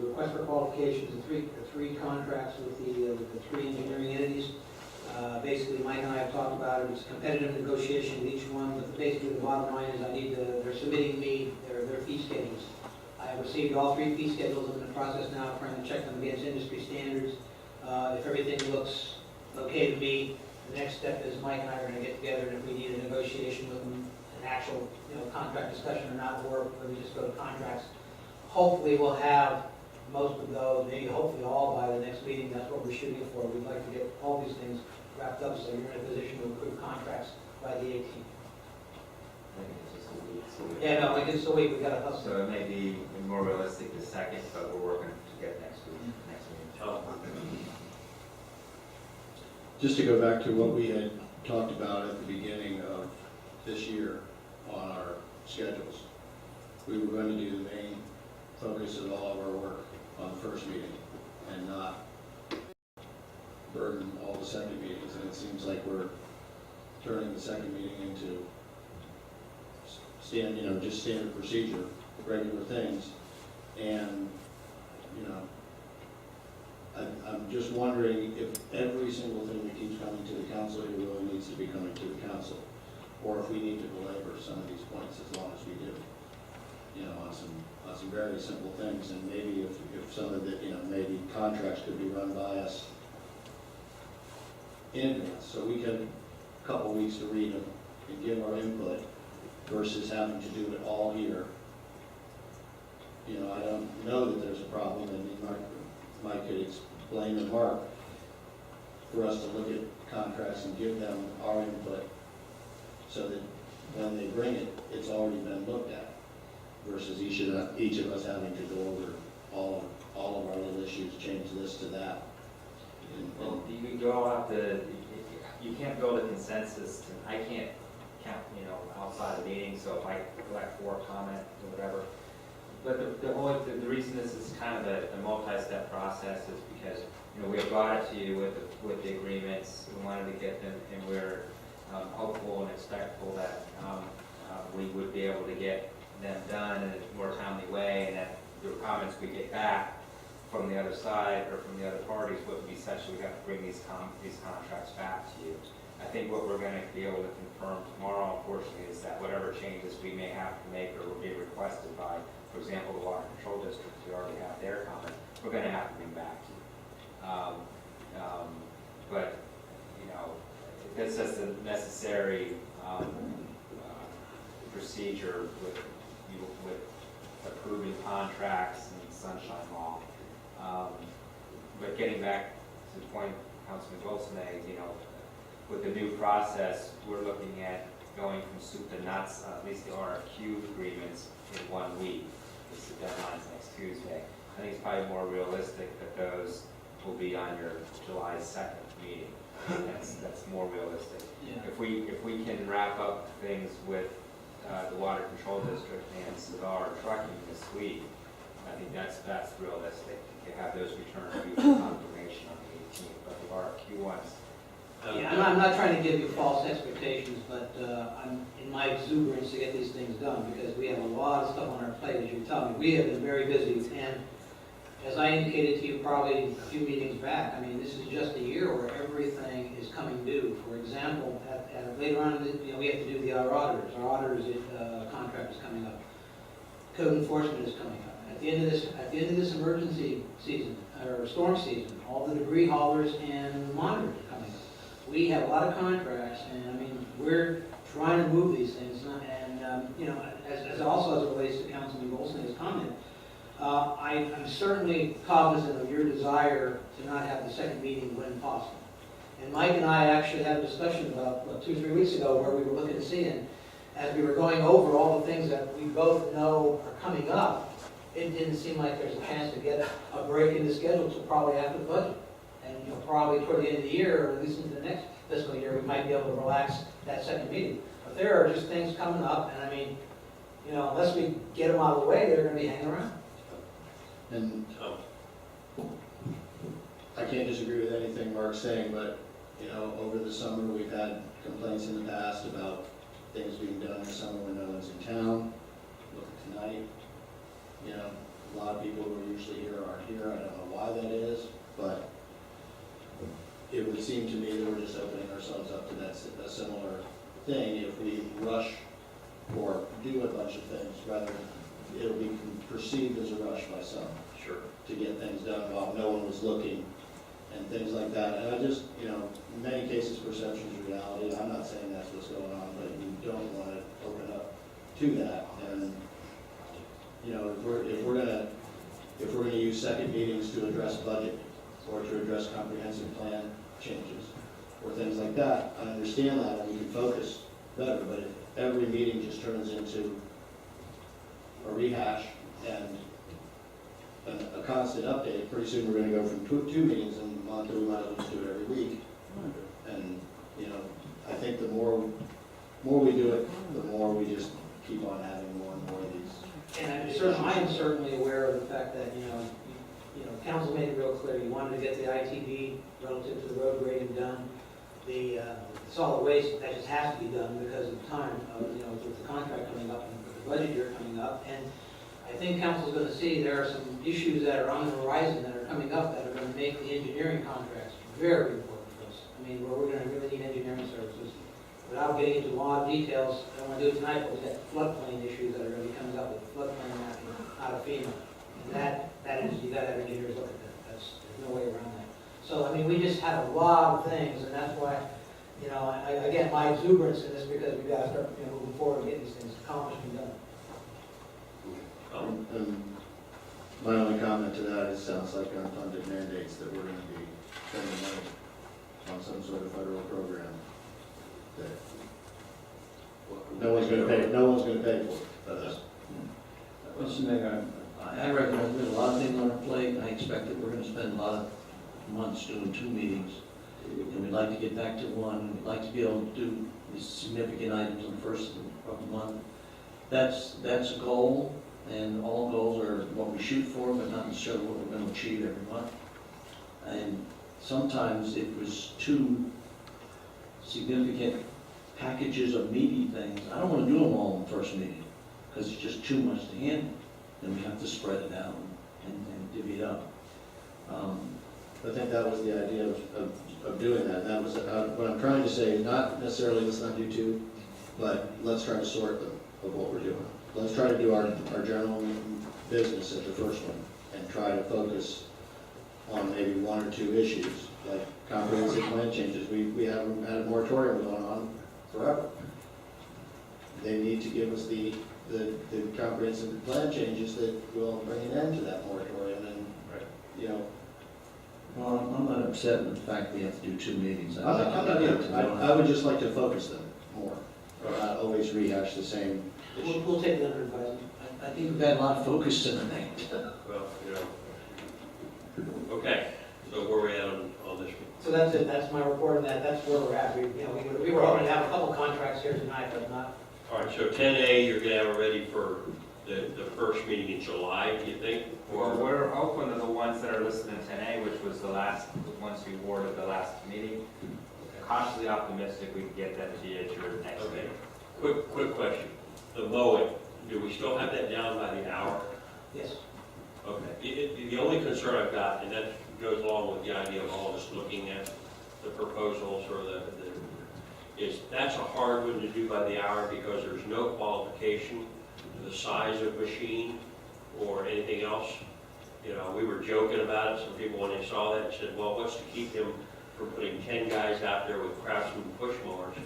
B: request for qualifications, the three contracts with the three engineering entities, basically Mike and I have talked about it, it's a competitive negotiation with each one, but basically the bottom line is they're submitting me their fee schedules. I have received all 3 fee schedules, I'm in the process now of trying to check them against industry standards. If everything looks okay to me, the next step is Mike and I are going to get together, and if we need a negotiation with them, an actual contract discussion or not, or we just go to contracts. Hopefully we'll have most of those, maybe hopefully all by the next meeting. That's what we're shooting for. We'd like to get all these things wrapped up so you're in a position to approve contracts by the 18th.
I: I think it's just a week, so we-
B: Yeah, no, it's a week, we got to hustle.
I: So it may be more realistic the second, but we're working to get next week, next meeting.
A: Just to go back to what we had talked about at the beginning of this year on our schedules, we were going to do the main focus of all of our work on the first meeting and not burden all the second meetings. And it seems like we're turning the second meeting into just standard procedure, regular things. And, I'm just wondering if every single thing that keeps coming to the council, it really needs to be coming to the council, or if we need to belabor some of these points as long as we do, on some very simple things, and maybe if some of the, maybe contracts could be run by us in advance, so we can, a couple weeks to read them and give our input, versus having to do it all here. I don't know that there's a problem, and Mike could explain to Mark for us to look at contracts and give them our input so that when they bring it, it's already been looked at, versus each of us having to go over all of our little issues, change this to that.
I: Well, you go out you can't build a consensus, I can't count, outside the meeting, so if I collect 4 comments or whatever. But the reason this is kind of a multi-step process is because, we have brought it to you with the agreements, we wanted to get them, and we're hopeful and expectful that we would be able to get them done in a more timely way, and that the comments we get back from the other side or from the other parties wouldn't be such that we have to bring these contracts back to you. I think what we're going to be able to confirm tomorrow, unfortunately, is that whatever changes we may have to make or will be requested by, for example, the Water Control District, who already have their comment, we're going to have to bring back to you. But, it's just a necessary procedure with approving contracts and sunshine law. But getting back to the point Councilman Wilson made, with the new process, we're looking at going from soup to nuts, at least the RFQ agreements in 1 week. This is the deadline's next Tuesday. I think it's probably more realistic that those will be on your July 2nd meeting. That's more realistic.
B: Yeah.
I: If we can wrap up things with the Water Control District and Cigar Trucking this week, I think that's realistic. To have those returned to you for confirmation on the 18th, but the RFQ ones.
B: Yeah, I'm not trying to give you false expectations, but I'm in my exuberance to get these things done, because we have a lot of stuff on our plate, as you're telling me. We have been very busy, and as I indicated to you probably a few meetings back, I mean, this is just a year where everything is coming due. For example, later on, we have to do our auditors. Our auditors contract is coming up. Code enforcement is coming up. At the end of this emergency season, or storm season, all the debris haulers and monitors are coming up. We have a lot of contracts, and I mean, we're trying to move these things, and as also as it relates to Councilman Goldsmith's comment, I'm certainly cognizant of your desire to not have the second meeting when possible. And Mike and I actually had a discussion about 2 or 3 weeks ago where we were looking to see, and as we were going over all the things that we both know are coming up, it didn't seem like there's a chance to get a break in the schedule until probably after the budget. And probably toward the end of the year, or at least into the next fiscal year, we might be able to relax that second meeting. But there are just things coming up, and I mean, unless we get them out of the way, they're going to be hanging around.
A: And I can't disagree with anything Mark's saying, but, over the summer, we've had complaints in the past about things being done in the summer when no one's in town. Look at tonight, a lot of people who are usually here aren't here. I don't know why that is, but it would seem to me that we're just opening ourselves up to a similar thing if we rush or do a bunch of things, rather it'll be perceived as a rush by some.
M: Sure.
A: To get things done while no one was looking and things like that. And I just, in many cases, perception is reality. I'm not saying that's what's going on, but you don't want to open up to that. And, if we're gonna use second meetings to address budget or to address comprehensive plan changes or things like that, I understand that and we can focus better. But if every meeting just turns into a rehash and a constant update, pretty soon we're going to go from two meetings in a month to we might as well just do it every week. And, I think the more we do it, the more we just keep on having more and more of these.
B: And I am certainly aware of the fact that, council made it real clear, you wanted to get the ITB relative to the road grading done. The solid waste, that just has to be done because of time, with the contract coming up and the budget year coming up. And I think council's going to see there are some issues that are on the horizon that are coming up that are going to make the engineering contracts very important for us. I mean, where we're going to really need engineering services. Without getting into a lot of details, I don't want to do it tonight, but we've got floodplain issues that are going to be coming up with floodplain mapping out of FEMA. And that is, you got to have engineers look at that. There's no way around that. So, I mean, we just have a lot of things, and that's why, again, my exuberance in this, because we've got to start moving forward and getting these things accomplished and done.
A: And my only comment to that is, sounds like unfunded mandates that we're going to be spending money on some sort of federal program that no one's going to pay for but us.
L: Mr. Mayor, I recognize there's a lot of things on our plate. I expect that we're going to spend a lot of months doing 2 meetings. And we'd like to get back to 1. We'd like to be able to do these significant items on the first of the month. That's a goal, and all goals are what we shoot for, but not necessarily what we're going to achieve every month. And sometimes it was 2 significant packages of meaty things. I don't want to do them all in the first meeting, because it's just too much to handle. Then we have to spread it out and divvy it up.
A: I think that was the idea of doing that. And that was what I'm trying to say, not necessarily let's not do 2, but let's try to sort them of what we're doing. Let's try to do our general business at the first one and try to focus on maybe 1 or 2 issues, like comprehensive plan changes. We haven't had a moratorium going on forever. They need to give us the comprehensive plan changes that will bring an end to that moratorium. And,
L: Well, I'm not upset with the fact we have to do 2 meetings.
A: I'm not either. I would just like to focus them more, or not always rehash the same issue.
B: We'll take that under advisement.
L: I think we've had a lot of focus tonight.
M: Well, okay, so where are we at on this one?
B: So that's it, that's my report on that, that's where we're at. We were hoping to have a couple contracts here tonight, but not.
M: All right, so 10A, you're gonna have it ready for the first meeting in July, do you think?
I: Well, we're open to the ones that are listed in 10A, which was the ones we awarded the last meeting. Cautiously optimistic we can get that to you at your next
M: Okay.
I: meeting.
M: Quick question. The mowing, do we still have that down by the hour?
B: Yes.
M: Okay. The only concern I've got, and that goes along with the idea of all of us looking at the proposals or is that's a hard one to do by the hour because there's no qualification to the size of machine or anything else. You know, we were joking about it. Some people, when they saw that, said, well, what's to keep him from putting 10 guys out there with Craftsman push mowers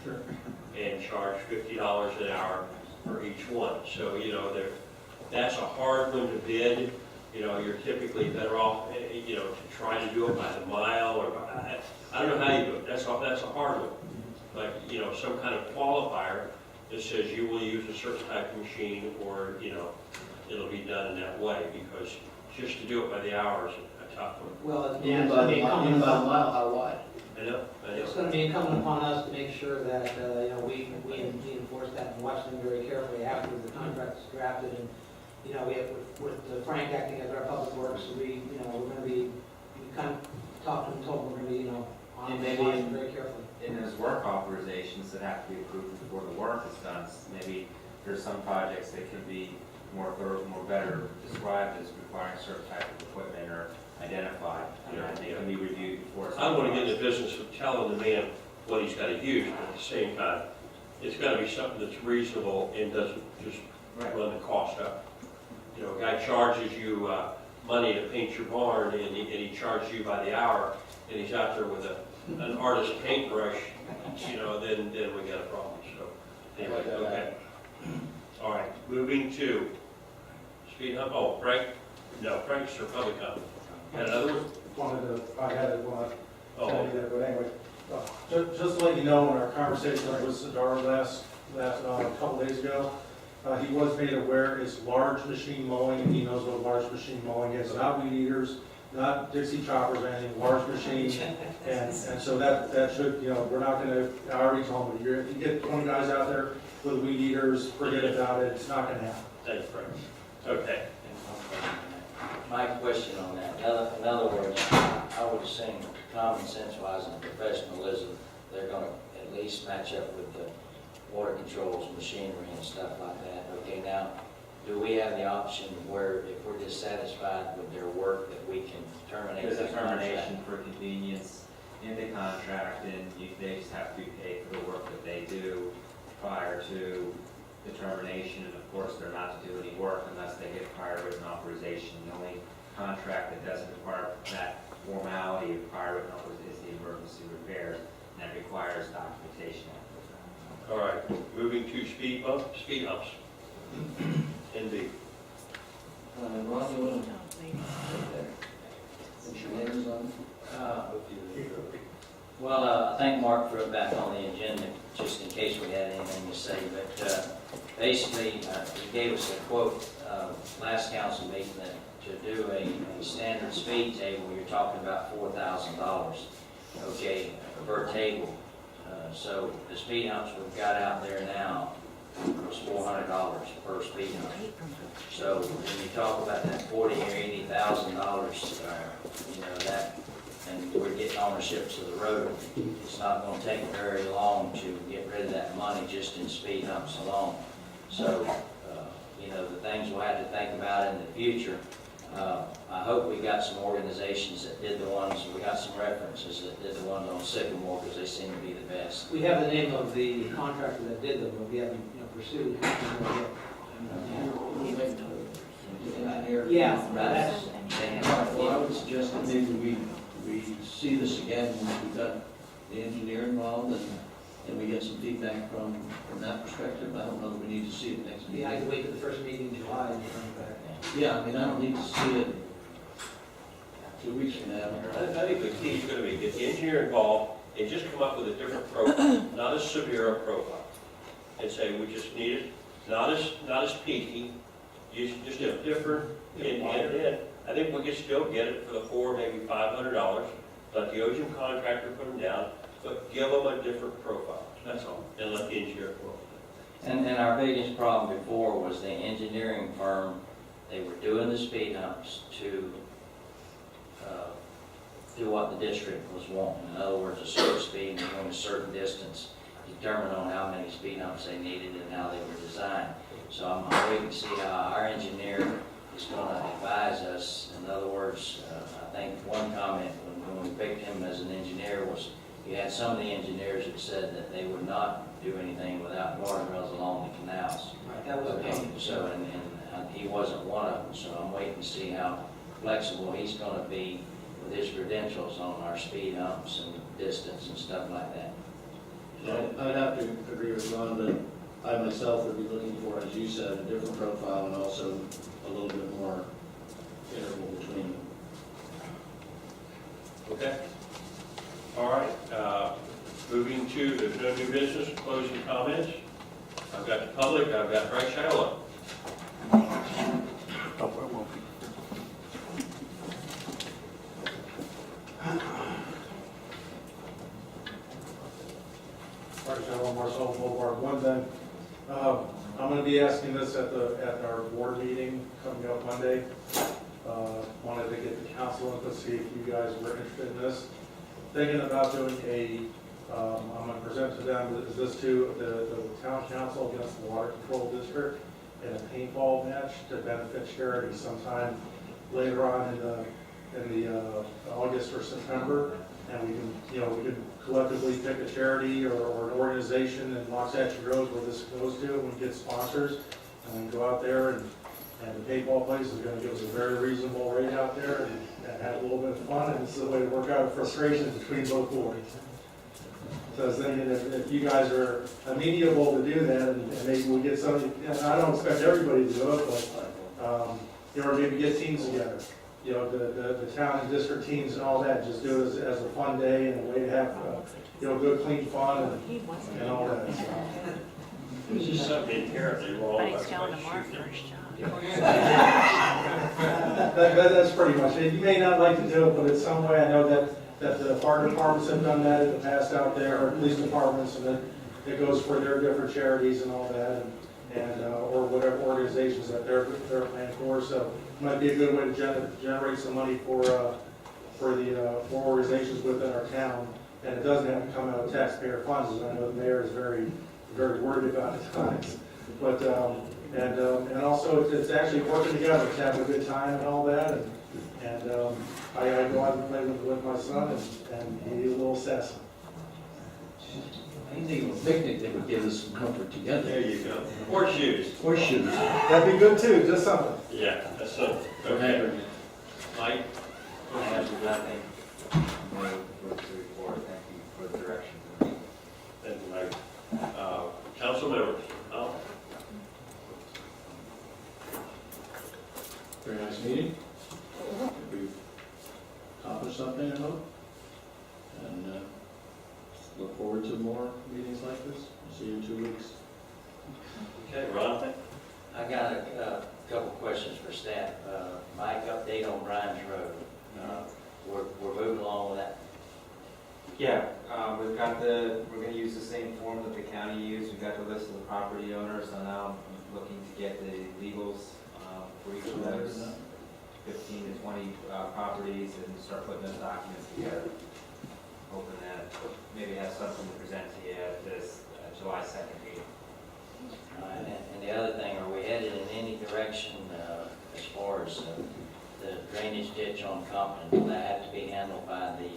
M: and charge $50 an hour for each one? So, you know, that's a hard one to bid. You know, you're typically better off, you know, to try to do it by the mile or by, I don't know how you do it. That's a hard one. But, you know, some kind of qualifier that says you will use a certain type of machine or, you know, it'll be done in that way because just to do it by the hour is a tough one.
B: Well, it's
A: Even by the mile, how wide?
M: I know.
B: It's going to be incumbent upon us to make sure that, you know, we enforce that and watch them very carefully after the contract is drafted. And, you know, we have, with Frank acting as our public works, we're going to be, we kind of talked to him, told him we're going to be, you know, on
I: And
B: the
I: maybe
B: line very carefully.
I: In those work authorizations that have to be approved before the work is done, maybe there's some projects that can be more thorough, more better described as requiring certain type of equipment or identified, and they can be reviewed before it's.
M: I don't want to get in the business of telling the man what he's got to use, but at the same time, it's got to be something that's reasonable and doesn't just run the cost up. You know, a guy charges you money to paint your barn, and he charges you by the hour, and he's out there with an artist paintbrush, you know, then we got a problem. So, anyway, okay. All right, moving to speed hump. Oh, Frank? No, Frank's your public comment. Got another one?
Q: I had it when I
M: Oh,
Q: told you that, but anyway. Just to let you know, in our conversation with Dar last couple days ago, he was made aware it's large machine mowing, and he knows what large machine mowing is, not weed eaters, not Dixie choppers or anything, large machine. And so that should, you know, we're not gonna, I already told him, if you get 20 guys out there with weed eaters, forget about it, it's not gonna happen.
M: thanks, Frank. Okay.
E: My question on that, in other words, I would assume common sense wise and professionalism, they're gonna at least match up with the water controls, machinery and stuff like that. Okay, now, do we have the option where if we're dissatisfied with their work that we can terminate
I: There's a
E: that contract?
I: termination for convenience in the contract, and they just have to be paid for the work that they do prior to the termination, and of course, they're not to do any work unless they get prior written authorization. The only contract that doesn't require that formality of prior written authorization is the emergency repairs, and that requires documentation.
M: All right, moving to speed humps. NB.
L: Ron, you want to? What's your name is on?
E: Well, I thank Mark for it back on the agenda, just in case we had anything to say. But basically, he gave us a quote last council meeting that to do a standard speed table, you're talking about $4,000, okay, per table. So the speed humps we've got out there now was $400 per speed hump. So when you talk about that $40,000 or $80,000, you know, that, and we're getting ownership to the road, it's not going to take very long to get rid of that money just in speed humps alone. So, you know, the things we'll have to think about in the future. I hope we got some organizations that did the ones, we got some references that did the ones on Sycamore because they seem to be the best.
B: We have the name of the contractor that did them, but we haven't, you know, pursued. Yeah, that's.
L: Well, I would suggest that maybe we see this again once we've got the engineer involved and we get some feedback from that perspective. I don't know that we need to see it next meeting.
B: Yeah, I can wait till the first meeting in July and come back.
L: Yeah, I mean, I don't need to see it 2 weeks from now.
M: I think the key is going to be get the engineer involved and just come up with a different profile, not as severe a profile. And say, we just need it, not as peaky, just a different, and I think we could still get it for the maybe $500, let the OGM contractor put them down, but give them a different profile, that's all, and let the engineer go.
E: And our biggest problem before was the engineering firm, they were doing the speed humps to do what the district was wanting. In other words, a certain speed and going a certain distance, determine on how many speed humps they needed and how they were designed. So I'm waiting to see how our engineer is going to advise us. In other words, I think one comment when we picked him as an engineer was you had some of the engineers that said that they would not do anything without guardrails along the canals.
B: Right, that was a
E: Okay,
B: comment.
E: so, and he wasn't one of them, so I'm waiting to see how flexible he's going to be with his credentials on our speed humps and distance and stuff like that.
A: So I'd have to agree with Ron, but I myself would be looking for, as you said, a different profile and also a little bit more interval between them.
M: Okay? All right, moving to, there's no new business, closing comments. I've got the public, I've got Frank Shiloh.
Q: First, I want Marcel Boulevard. One thing, I'm gonna be asking this at our board meeting coming up Monday. Wanted to get the council input, see if you guys were interested in this. Thinking about doing I'm gonna present to them, is this to the town council against the water control district in a paintball match to benefit charity sometime later on in the August or September. And we can collectively pick a charity or an organization in Waxahachie Groves where this goes to, and we get sponsors, and go out there, and the paintball place is gonna give us a very reasonable rate out there, and have a little bit of fun, and this is a way to work out frustration between both boards. So I was thinking if you guys are amenable to do that, and maybe we get somebody, and I don't expect everybody to do it, but, or maybe get teams together. The town and district teams and all that, just do it as a fun day and a way to have, good, clean fun and all that.
M: This is something inherently wrong.
N: But he's going to Mark first, John.
Q: That's pretty much it. You may not like to do it, but it's some way, I know that the fire departments have done that in the past out there, or police departments, and then it goes for their different charities and all that, and or whatever organizations that they're paying for. So it might be a good way to generate some money for organizations within our town, and it doesn't have to come out of taxpayer funds, as I know the mayor is very, very worried about at times. But and also it's actually working together, to have a good time and all that, and I go out and play with my son, and he's a little sassy.
L: I think a picnic that would give us some comfort together.
M: There you go. Horseshoes.
L: Horseshoes.
Q: That'd be good too, just something.
M: Yeah, that's something. Okay. Mike?
E: I have nothing.
I: Report, thank you for the direction.
M: And Mike. Council members? Al?
A: Very nice meeting. We've accomplished something, I hope. And look forward to more meetings like this. See you in 2 weeks.
M: Okay, Ron?
E: I got a couple questions for staff. Mike, update on Grimes Road. We're moving along with that.
I: Yeah, we're gonna use the same form that the county used. We've got the list of the property owners, so now I'm looking to get the legals for each of those 15 to 20 properties and start putting those documents together. Hoping that maybe have something to present to you at this July 2nd meeting.
E: And the other thing, are we headed in any direction as far as the drainage ditch on Compton? Will that have to be handled by the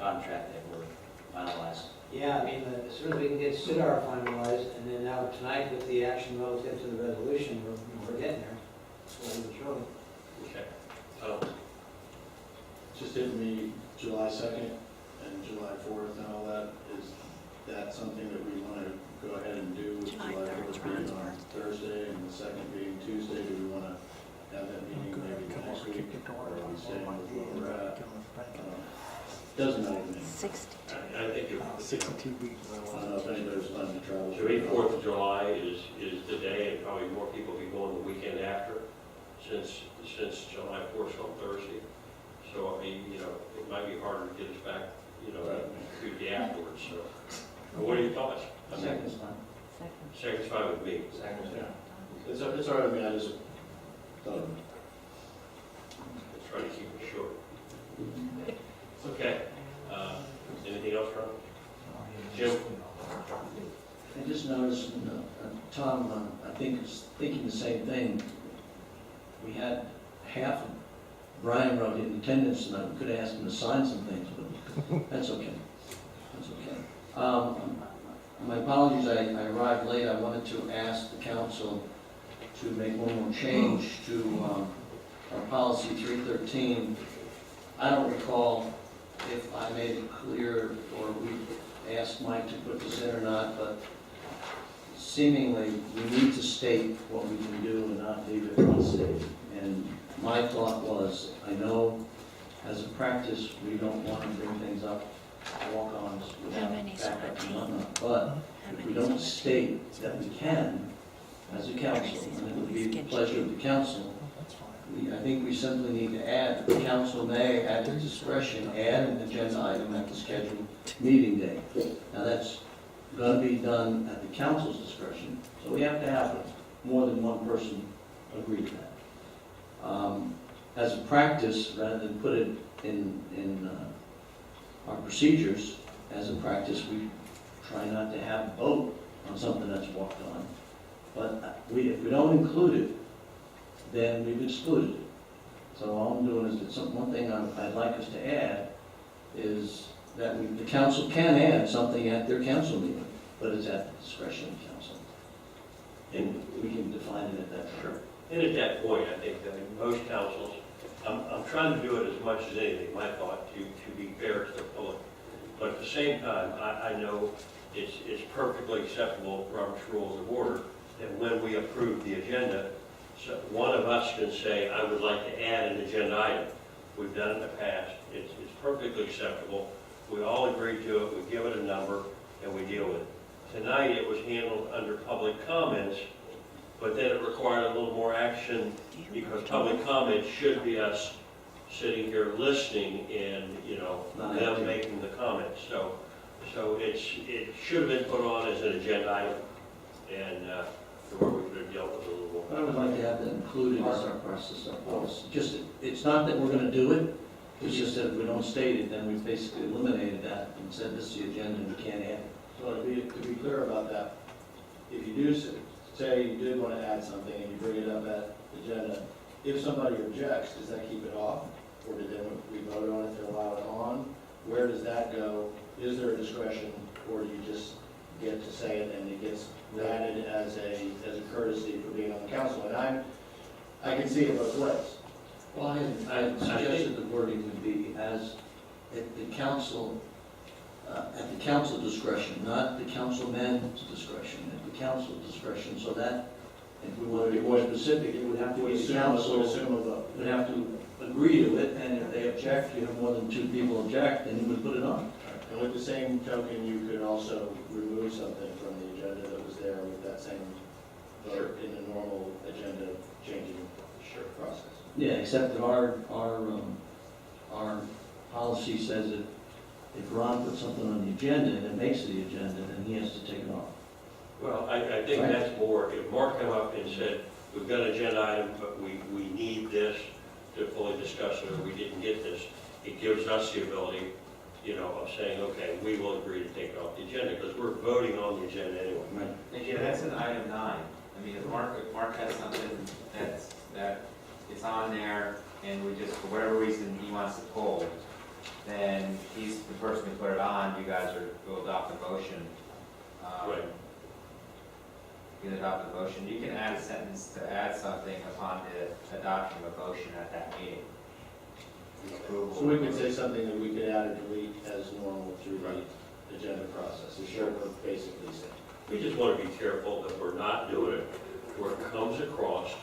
E: contract that we're finalizing?
B: Yeah, I mean, as soon as we can get SIDAR finalized, and then now tonight with the action relative to the resolution, we're getting there. Slowly but surely.
M: Okay.
A: Just hitting me July 2nd and July 4th and all that. Is that something that we want to go ahead and do with July 4th being on Thursday and the 2nd being Tuesday? Do we want to have that meeting maybe next week, or we stay with where we're at. Doesn't matter to me.
M: I think if,
A: 62 weeks. I don't know if anybody's planning to travel.
M: to me, 4th of July is the day, and probably more people will be going the weekend after, since July 4th on Thursday. So, I mean, you know, it might be harder to get us back, you know, Tuesday afterwards, so. What are your thoughts?
L: Second's fine.
M: Second's fine with me.
A: Yeah. It's all right with me, I just thought,
M: Let's try to keep it short. Okay. Anything else, Ron? Jim?
L: I just noticed, Tom, I think is thinking the same thing. We had half of Brian wrote in attendance, and I could have asked him to sign some things, but that's okay. That's okay. My apologies, I arrived late. I wanted to ask the council to make one more change to our policy 313. I don't recall if I made it clear or we asked Mike to put this in or not, but seemingly we need to state what we can do and not leave it unstated. And my thought was, I know as a practice, we don't want to bring things up, walk-ons without backup and whatnot, but if we don't state that we can, as a council, and it would be the pleasure of the council, I think we simply need to add, the council may, at its discretion, add an agenda item at the scheduled meeting day. Now, that's going to be done at the council's discretion, so we have to have more than one person agree to that. As a practice, rather than put it in our procedures, as a practice, we try not to have a vote on something that's walked on. But if we don't include it, then we've excluded it. So all I'm doing is that one thing I'd like us to add is that the council can add something at their council meeting, but it's at the discretion of the council. And we can define it at that time.
M: And at that point, I think that in most councils, I'm trying to do it as much as anything, my thought, to be fair to the public. But at the same time, I know it's perfectly acceptable, Robert's Rules of Order, that when we approve the agenda, so one of us can say, I would like to add an agenda item. We've done it in the past. It's perfectly acceptable. We all agree to it, we give it a number, and we deal with it. Tonight, it was handled under public comments, but then it required a little more action because public comment should be us sitting here listening and, you know, them making the comments. So it should have been put on as an agenda item, and where we could have dealt with it a little more.
L: I would like to have that included as our process of policy. Just, it's not that we're going to do it, it's just that if we don't state it, then we've basically eliminated that and said this is the agenda and we can't add it.
A: So to be clear about that, if you do say you did want to add something and you bring it up at the agenda, if somebody objects, does that keep it off? Or did we vote on it to allow it on? Where does that go? Is there a discretion, or do you just get to say it and it gets added as a courtesy for being on the council? And I can see it both ways.
L: Well, I suggested the wording would be as at the council discretion, not the councilman's discretion, at the council discretion, so that if we want to be more specific, it would have to be the council would have to agree to it, and if they object, you have more than two people object, then you would put it on.
A: And with the same token, you could also remove something from the agenda that was there with that same vote in the normal agenda changing process.
L: Yeah, except that our policy says that if Ron puts something on the agenda and it makes the agenda, then he has to take it off.
M: Well, I think that's more, if Mark came up and said, we've got an agenda item, but we need this to fully discuss it, or we didn't get this, it gives us the ability, you know, of saying, okay, we will agree to take it off the agenda, because we're voting on the agenda anyway.
L: Right.
I: And yeah, that's an item 9. I mean, if Mark has something that it's on there, and we just, for whatever reason, he wants to pull, then he's the person who put it on, you guys will adopt the motion.
M: Right.
I: You can adopt the motion. You can add a sentence to add something upon the adoption of a motion at that meeting.
A: So we could say something that we could add or delete as normal through the agenda process, is what we're basically saying.
M: We just want to be careful that we're not doing it where it comes across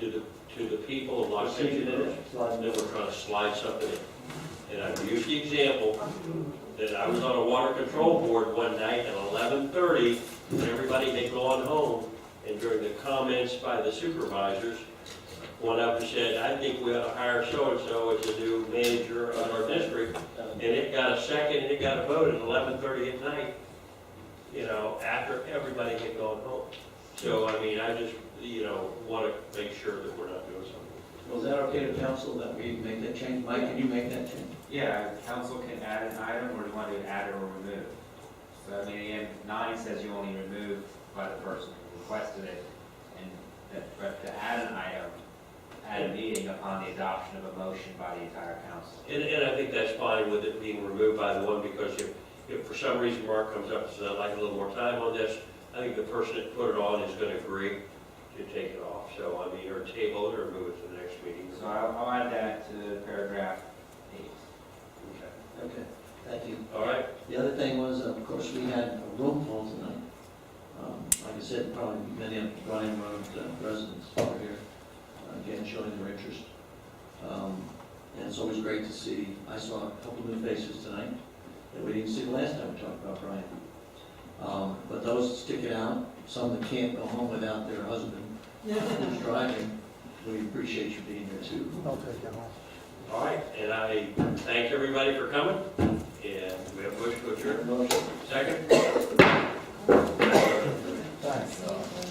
M: to to the people of Los Angeles that we're trying to slide something in. And I've used the example that I was on a water control board one night at 11:30 when everybody had gone home, and during the comments by the supervisors, one of them said, I think we ought to hire so-and-so as the new manager of our district. And it got a second, and it got a vote at 11:30 at night, you know, after everybody had gone home. So, I mean, I just, you know, want to make sure that we're not doing something.
L: Was that okay to council that we make that change? Mike, can you make that change?
I: Yeah, council can add an item, or do you want to add or remove? So, I mean, again, 9 says you only remove by the person who requested it, but to add an item, at a meeting upon the adoption of a motion by the entire council.
M: And I think that's fine with it being removed by the one, because if for some reason Mark comes up and says, I'd like a little more time on this, I think the person that put it on is going to agree to take it off. So, I mean, or table it or move it to the next meeting.
I: So I'll add that to paragraph 8.
L: Okay, thank you.
M: All right.
L: The other thing was, of course, we had a roll call tonight. Like I said, probably many of Bryan Road residents are here, again, showing their interest. And it's always great to see, I saw a couple new faces tonight that we didn't see the last time we talked about Bryan. But those sticking out, some that can't go home without their husband who's driving, we appreciate you being here too.
Q: I'll take that home.
M: All right. And I thank everybody for coming. And we have a push to adjourn. Second.